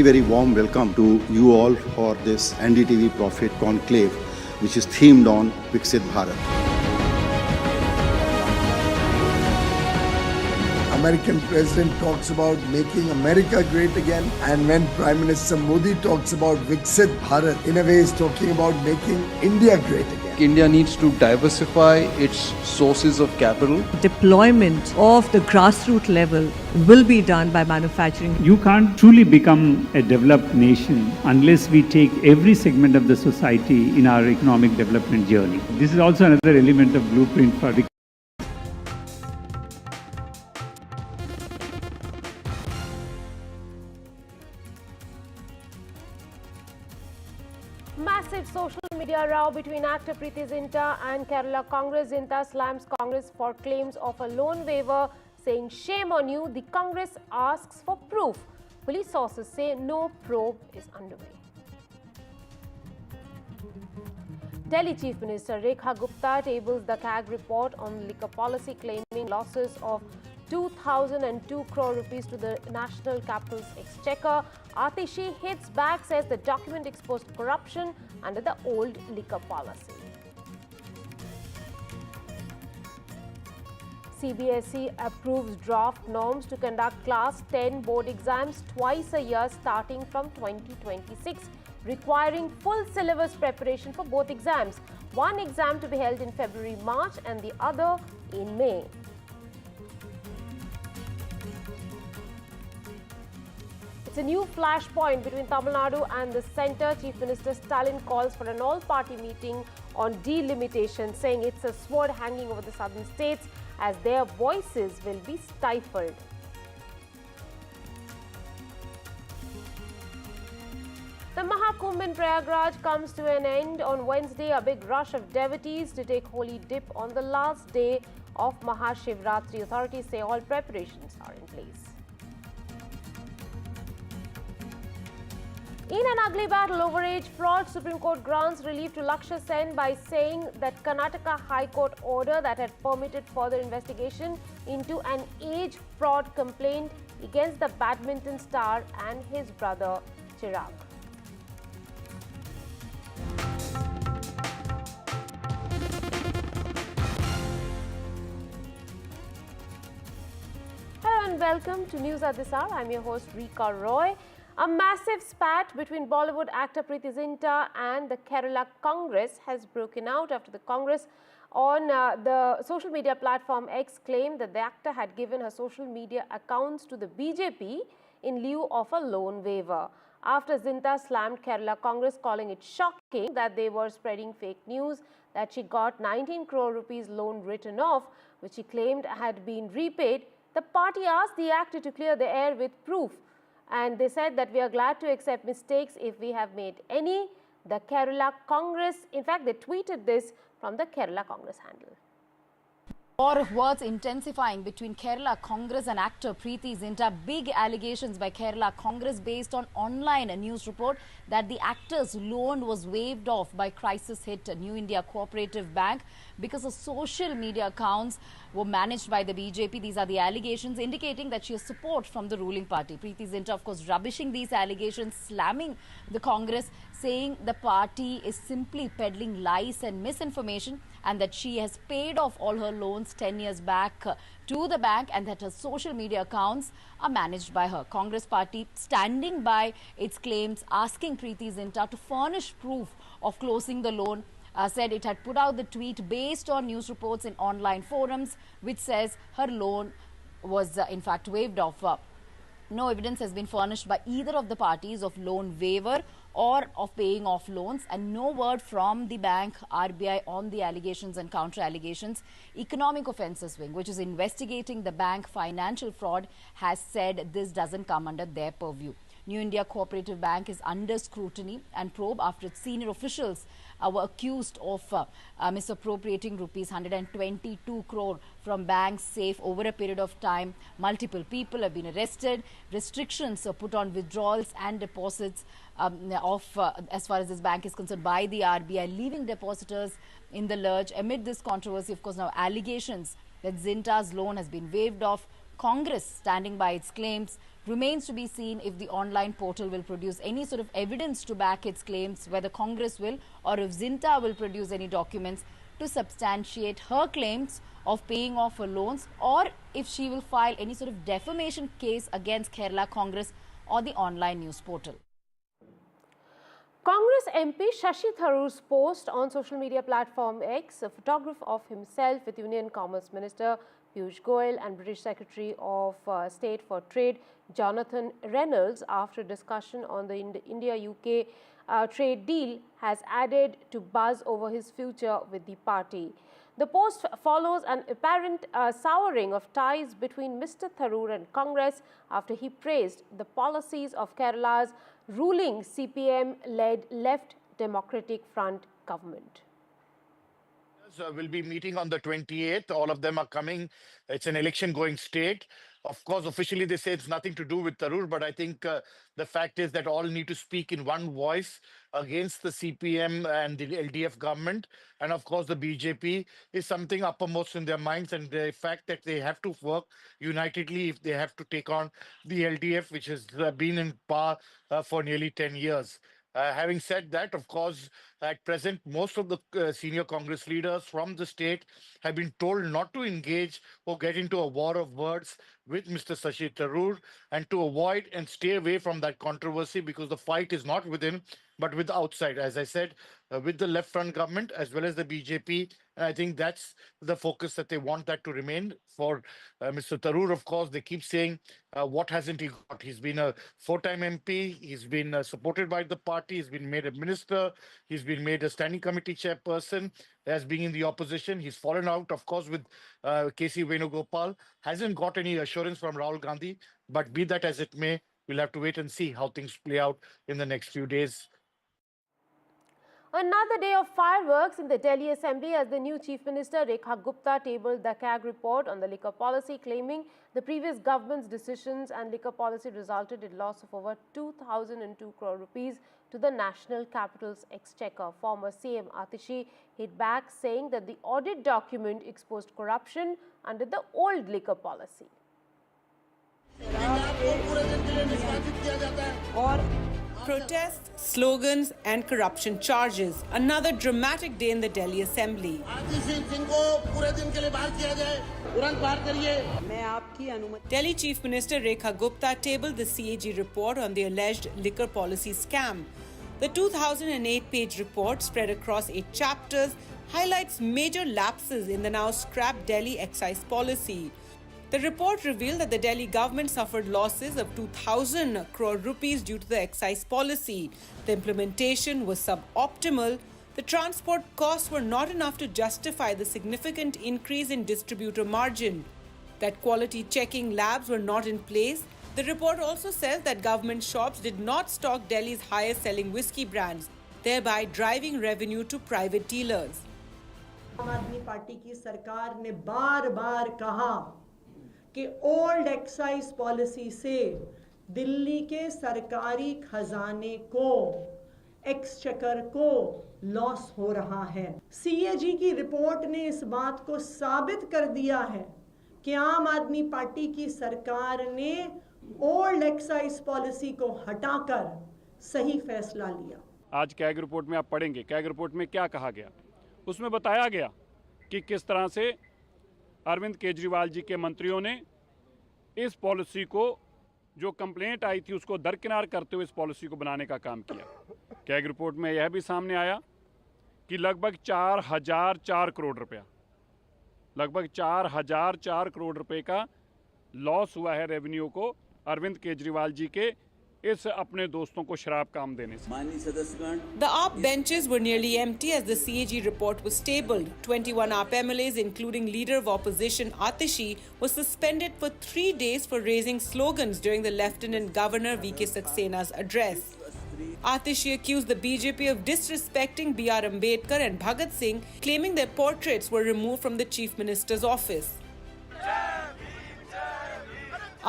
Very warm welcome to you all for this NDTV Prophet Conclave, which is themed on Viksit Bharat. American president talks about making America great again, and when Prime Minister Modi talks about Viksit Bharat, in a way is talking about making India great again. India needs to diversify its sources of capital. Deployment of the grassroots level will be done by manufacturing. You can't truly become a developed nation unless we take every segment of the society in our economic development journey. This is also another element of blueprint for the Massive social media row between actor Preeti Zinta and Kerala Congress. Zinta slams Congress for claims of a loan waiver, saying shame on you. The Congress asks for proof. Police sources say no probe is underway. Delhi Chief Minister Rekha Gupta tables the CAG report on liquor policy, claiming losses of 2,002 crore rupees to the National Capital's exchequer. Atishi hits back, says the document exposed corruption under the old liquor policy. CBSE approves draft norms to conduct Class 10 board exams twice a year starting from 2026, requiring full syllabus preparation for both exams. One exam to be held in February-March and the other in May. It's a new flashpoint between Tamil Nadu and the centre. Chief Minister Stalin calls for an all-party meeting on delimitation, saying it's a sword hanging over the southern states as their voices will be stifled. The Maha Kumbh in Prayagraj comes to an end on Wednesday. A big rush of devotees to take holy dip on the last day of Mahashivratri. Authorities say all preparations are in place. In an ugly battle over age fraud, Supreme Court grants relief to Lakshya Sen by saying that Karnataka High Court order that had permitted further investigation into an age fraud complaint against the badminton star and his brother Chirag. Hello and welcome to News at this hour. I'm your host Rika Roy. A massive spat between Bollywood actor Preeti Zinta and the Kerala Congress has broken out after the Congress on the social media platform X claimed that the actor had given her social media accounts to the BJP in lieu of a loan waiver. After Zinta slammed Kerala Congress, calling it shocking that they were spreading fake news that she got 19 crore rupees loan written off, which she claimed had been repaid, the party asked the actor to clear the air with proof. And they said that we are glad to accept mistakes if we have made any. The Kerala Congress, in fact, they tweeted this from the Kerala Congress handle. War of words intensifying between Kerala Congress and actor Preeti Zinta. Big allegations by Kerala Congress based on online news report that the actor's loan was waived off by crisis-hit New India Cooperative Bank because the social media accounts were managed by the BJP. These are the allegations indicating that she has support from the ruling party. Preeti Zinta, of course, rubbishing these allegations, slamming the Congress, saying the party is simply peddling lies and misinformation, and that she has paid off all her loans 10 years back to the bank, and that her social media accounts are managed by her. Congress party standing by its claims, asking Preeti Zinta to furnish proof of closing the loan. Said it had put out the tweet based on news reports in online forums, which says her loan was in fact waived off. No evidence has been furnished by either of the parties of loan waiver or of paying off loans, and no word from the bank, RBI, on the allegations and counter allegations. Economic Offences Wing, which is investigating the bank financial fraud, has said this doesn't come under their purview. New India Cooperative Bank is under scrutiny and probe after its senior officials were accused of misappropriating rupees 122 crore from bank's safe over a period of time. Multiple people have been arrested. Restrictions are put on withdrawals and deposits as far as this bank is concerned by the RBI, leaving depositors in the lurch. Amid this controversy, of course, now allegations that Zinta's loan has been waived off. Congress standing by its claims. Remains to be seen if the online portal will produce any sort of evidence to back its claims, whether Congress will or if Zinta will produce any documents to substantiate her claims of paying off her loans, or if she will file any sort of defamation case against Kerala Congress or the online news portal. Congress MP Shashi Tharoor's post on social media platform X, a photograph of himself with Union Commerce Minister Piyush Goyal and British Secretary of State for Trade Jonathan Reynolds after discussion on the India-UK trade deal, has added to buzz over his future with the party. The post follows an apparent souring of ties between Mr. Tharoor and Congress after he praised the policies of Kerala's ruling CPM-led Left Democratic Front government. We'll be meeting on the 28th. All of them are coming. It's an election-going state. Of course, officially they say it's nothing to do with Tharoor, but I think the fact is that all need to speak in one voice against the CPM and the LDF government. And of course, the BJP is something uppermost in their minds, and the fact that they have to work unitedly if they have to take on the LDF, which has been in power for nearly 10 years. Having said that, of course, at present, most of the senior Congress leaders from the state have been told not to engage or get into a war of words with Mr. Shashi Tharoor, and to avoid and stay away from that controversy, because the fight is not within, but with outside, as I said, with the left front government as well as the BJP. And I think that's the focus that they want that to remain. For Mr. Tharoor, of course, they keep saying, what hasn't he got? He's been a 4-time MP. He's been supported by the party. He's been made a minister. He's been made a standing committee chairperson as being in the opposition. He's fallen out, of course, with KC Venugopal. Hasn't got any assurance from Rahul Gandhi. But be that as it may, we'll have to wait and see how things play out in the next few days. Another day of fireworks in the Delhi Assembly as the new Chief Minister Rekha Gupta tabled the CAG report on the liquor policy, claiming the previous government's decisions and liquor policy resulted in loss of over 2,002 crore rupees to the national capital's exchequer. Former CM Atishi hit back, saying that the audit document exposed corruption under the old liquor policy. Protests, slogans and corruption charges. Another dramatic day in the Delhi Assembly. Delhi Chief Minister Rekha Gupta tabled the CAG report on the alleged liquor policy scam. The 2008-page report, spread across 8 chapters, highlights major lapses in the now scrapped Delhi excise policy. The report revealed that the Delhi government suffered losses of 2,000 crore rupees due to the excise policy. The implementation was suboptimal. The transport costs were not enough to justify the significant increase in distributor margin. That quality checking labs were not in place. The report also says that government shops did not stock Delhi's highest selling whiskey brands, thereby driving revenue to private dealers. आम आदमी party की सरकार ने बार-बार कहा कि old excise policy से दिल्ली के सरकारी खजाने को, एक्सचेकर को लॉस हो रहा है। सीएजी की रिपोर्ट ने इस बात को साबित कर दिया है कि आम आदमी पार्टी की सरकार ने ओल्ड एक्साइज पॉलिसी को हटाकर सही फैसला लिया। आज कैग रिपोर्ट में आप पढ़ेंगे, कैग रिपोर्ट में क्या कहा गया। उसमें बताया गया कि किस तरह से अरविंद केजरीवाल जी के मंत्रियों ने इस पॉलिसी को, जो कंप्लेंट आई थी, उसको दरकिनार करते हुए इस पॉलिसी को बनाने का काम किया। कैग रिपोर्ट में यह भी सामने आया कि लगभग 4,004 करोड़ रुपया, लगभग 4,004 करोड़ रुपए का लॉस हुआ है रेवेन्यू को अरविंद केजरीवाल जी के इस अपने दोस्तों को शराब काम देने से। The AAP benches were nearly empty as the CAG report was tabled. 21 AAP MLAs, including leader of opposition Atishi, was suspended for 3 days for raising slogans during the Lieutenant Governor VK Saksena's address. Atishi accused the BJP of disrespecting B.R. Ambedkar and Bhagat Singh, claiming their portraits were removed from the Chief Minister's office.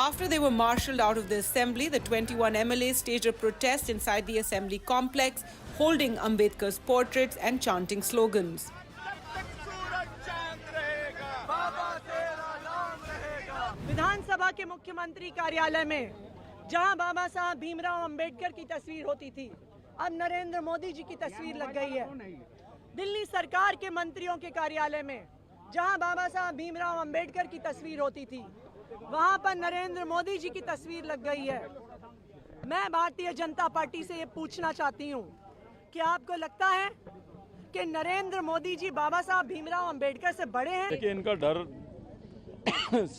After they were marshalled out of the assembly, the 21 MLAs staged a protest inside the assembly complex, holding Ambedkar's portraits and chanting slogans. विधानसभा के मुख्यमंत्री कार्यालय में जहां बाबा साहब भीमराव अंबेडकर की तस्वीर होती थी, अब नरेंद्र मोदी जी की तस्वीर लग गई है। दिल्ली सरकार के मंत्रियों के कार्यालय में जहां बाबा साहब भीमराव अंबेडकर की तस्वीर होती थी, वहां पर नरेंद्र मोदी जी की तस्वीर लग गई है। मैं भारतीय जनता पार्टी से ये पूछना चाहती हूँ कि आपको लगता है कि नरेंद्र मोदी जी बाबा साहब भीमराव अंबेडकर से बड़े हैं? देखिए, इनका डर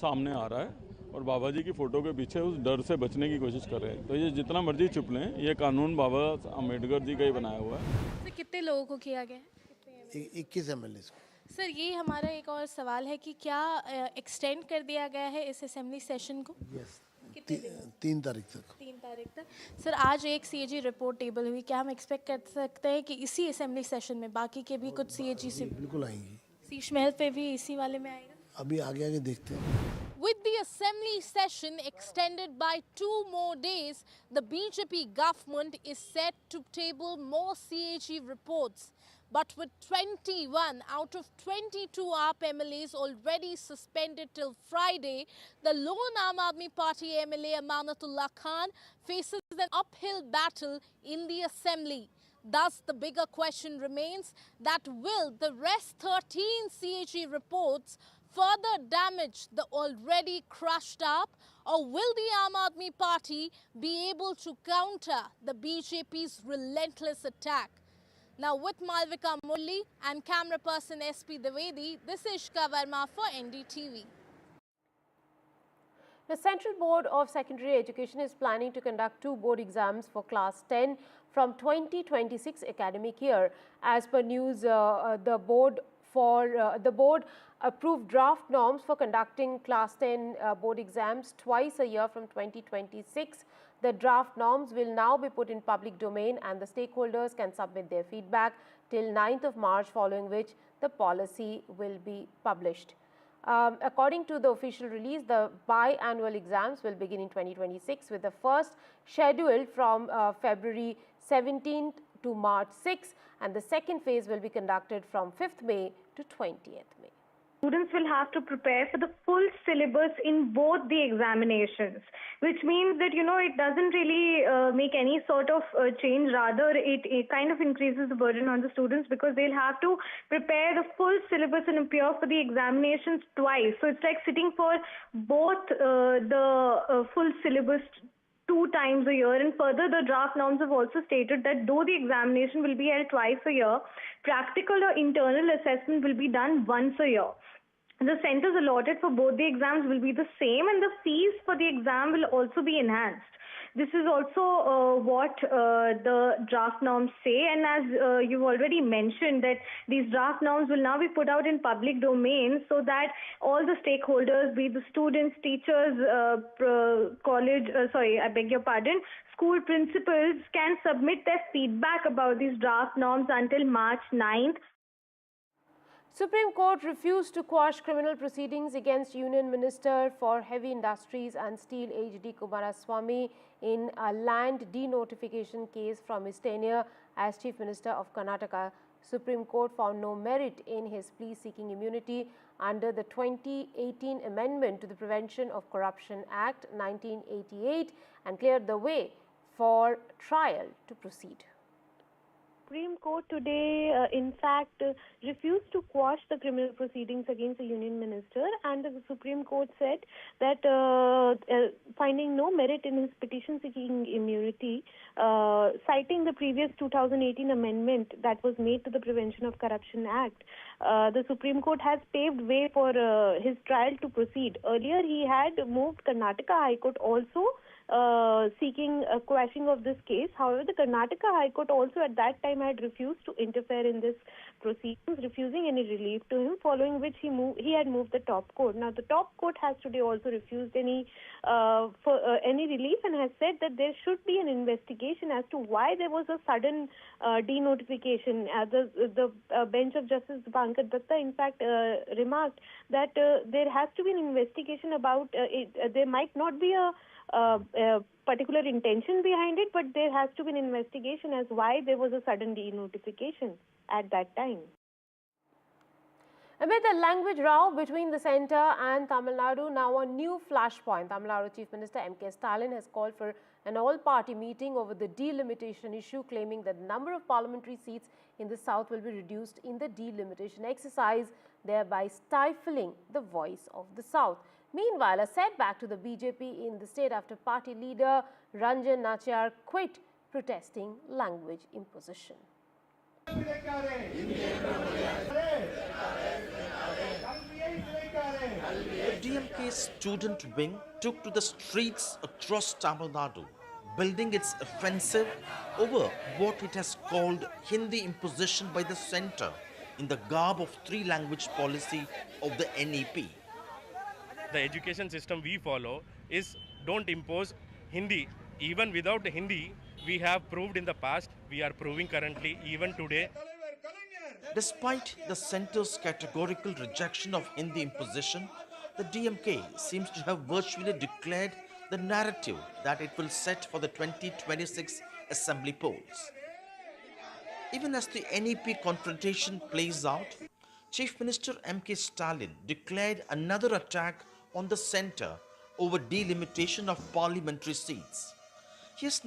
सामने आ रहा है और बाबा जी की फोटो के पीछे उस डर से बचने की कोशिश कर रहे हैं। तो ये जितना मर्जी छुप लें, ये कानून बाबा अंबेडकर जी का ही बनाया हुआ है। तो कितने लोगों को किया गया है? 21 MLA। सर, ये हमारा एक और सवाल है कि क्या एक्सटेंड कर दिया गया है इस असेंबली सेशन को? यस, 3 तारीख तक। 3 तारीख तक। सर, आज एक सीएजी रिपोर्ट टेबल हुई, क्या हम एक्सपेक्ट कर सकते हैं कि इसी असेंबली सेशन में बाकी के भी कुछ सीएजी से बिल्कुल आएंगी? शीश महल पे भी इसी वाले में आएगा? अभी आगे आगे देखते हैं। With the assembly session extended by 2 more days, the BJP government is set to table more CAG reports. But with 21 out of 22 AAP MLAs already suspended till Friday, the lone Aam Aadmi Party MLA Amanatullah Khan faces an uphill battle in the assembly. Thus, the bigger question remains that will the rest 13 CAG reports further damage the already crushed up, or will the Aam Aadmi Party be able to counter the BJP's relentless attack? Now, with Malvika Murli and camera person SP Dwivedi, this is Ishka Verma for NDTV. The Central Board of Secondary Education is planning to conduct 2 board exams for Class 10 from 2026 academic year. As per news, the board approved draft norms for conducting Class 10 board exams twice a year from 2026. The draft norms will now be put in public domain and the stakeholders can submit their feedback till 9th of March, following which the policy will be published. According to the official release, the biannual exams will begin in 2026 with the first scheduled from February 17th to March 6th, and the second phase will be conducted from 5th May to 20th May. Students will have to prepare for the full syllabus in both the examinations, which means that, it doesn't really make any sort of change. Rather, it kind of increases the burden on the students because they'll have to prepare the full syllabus and appear for the examinations twice. So it's like sitting for both the full syllabus 2 times a year. And further, the draft norms have also stated that though the examination will be held twice a year, practical or internal assessment will be done once a year. The centers allotted for both the exams will be the same, and the fees for the exam will also be enhanced. This is also what the draft norms say, and as you've already mentioned, that these draft norms will now be put out in public domain so that all the stakeholders, be the students, teachers, school principals, can submit their feedback about these draft norms until March 9th. Supreme Court refused to quash criminal proceedings against Union Minister for Heavy Industries and Steel H.D. Kumaraswamy in a land denotification case from his tenure as Chief Minister of Karnataka. Supreme Court found no merit in his plea seeking immunity under the 2018 Amendment to the Prevention of Corruption Act 1988 and cleared the way for trial to proceed. Supreme Court today, in fact, refused to quash the criminal proceedings against the Union Minister, and the Supreme Court said that finding no merit in his petition seeking immunity, citing the previous 2018 amendment that was made to the Prevention of Corruption Act, the Supreme Court has paved way for his trial to proceed. Earlier, he had moved Karnataka High Court also seeking a quashing of this case. However, the Karnataka High Court also at that time had refused to interfere in this proceedings, refusing any relief to him, following which he had moved the top court. Now, the top court has today also refused any relief and has said that there should be an investigation as to why there was a sudden denotification. The bench of Justice Pankaj Datta, in fact, remarked that there has to be an investigation about it. There might not be a particular intention behind it, but there has to be an investigation as why there was a sudden denotification at that time. Amid the language row between the centre and Tamil Nadu, now a new flashpoint. Tamil Nadu Chief Minister M.K. Stalin has called for an all-party meeting over the delimitation issue, claiming that the number of parliamentary seats in the south will be reduced in the delimitation exercise, thereby stifling the voice of the south. Meanwhile, a setback to the BJP in the state after party leader Ranjan Nachyar quit, protesting language imposition. The DMK student wing took to the streets across Tamil Nadu, building its offensive over what it has called Hindi imposition by the centre in the garb of three-language policy of the NEP. The education system we follow is don't impose Hindi. Even without the Hindi, we have proved in the past, we are proving currently, even today. Despite the centre's categorical rejection of Hindi imposition, the DMK seems to have virtually declared the narrative that it will set for the 2026 assembly polls. Even as the NEP confrontation plays out, Chief Minister M.K. Stalin declared another attack on the centre over delimitation of parliamentary seats. He has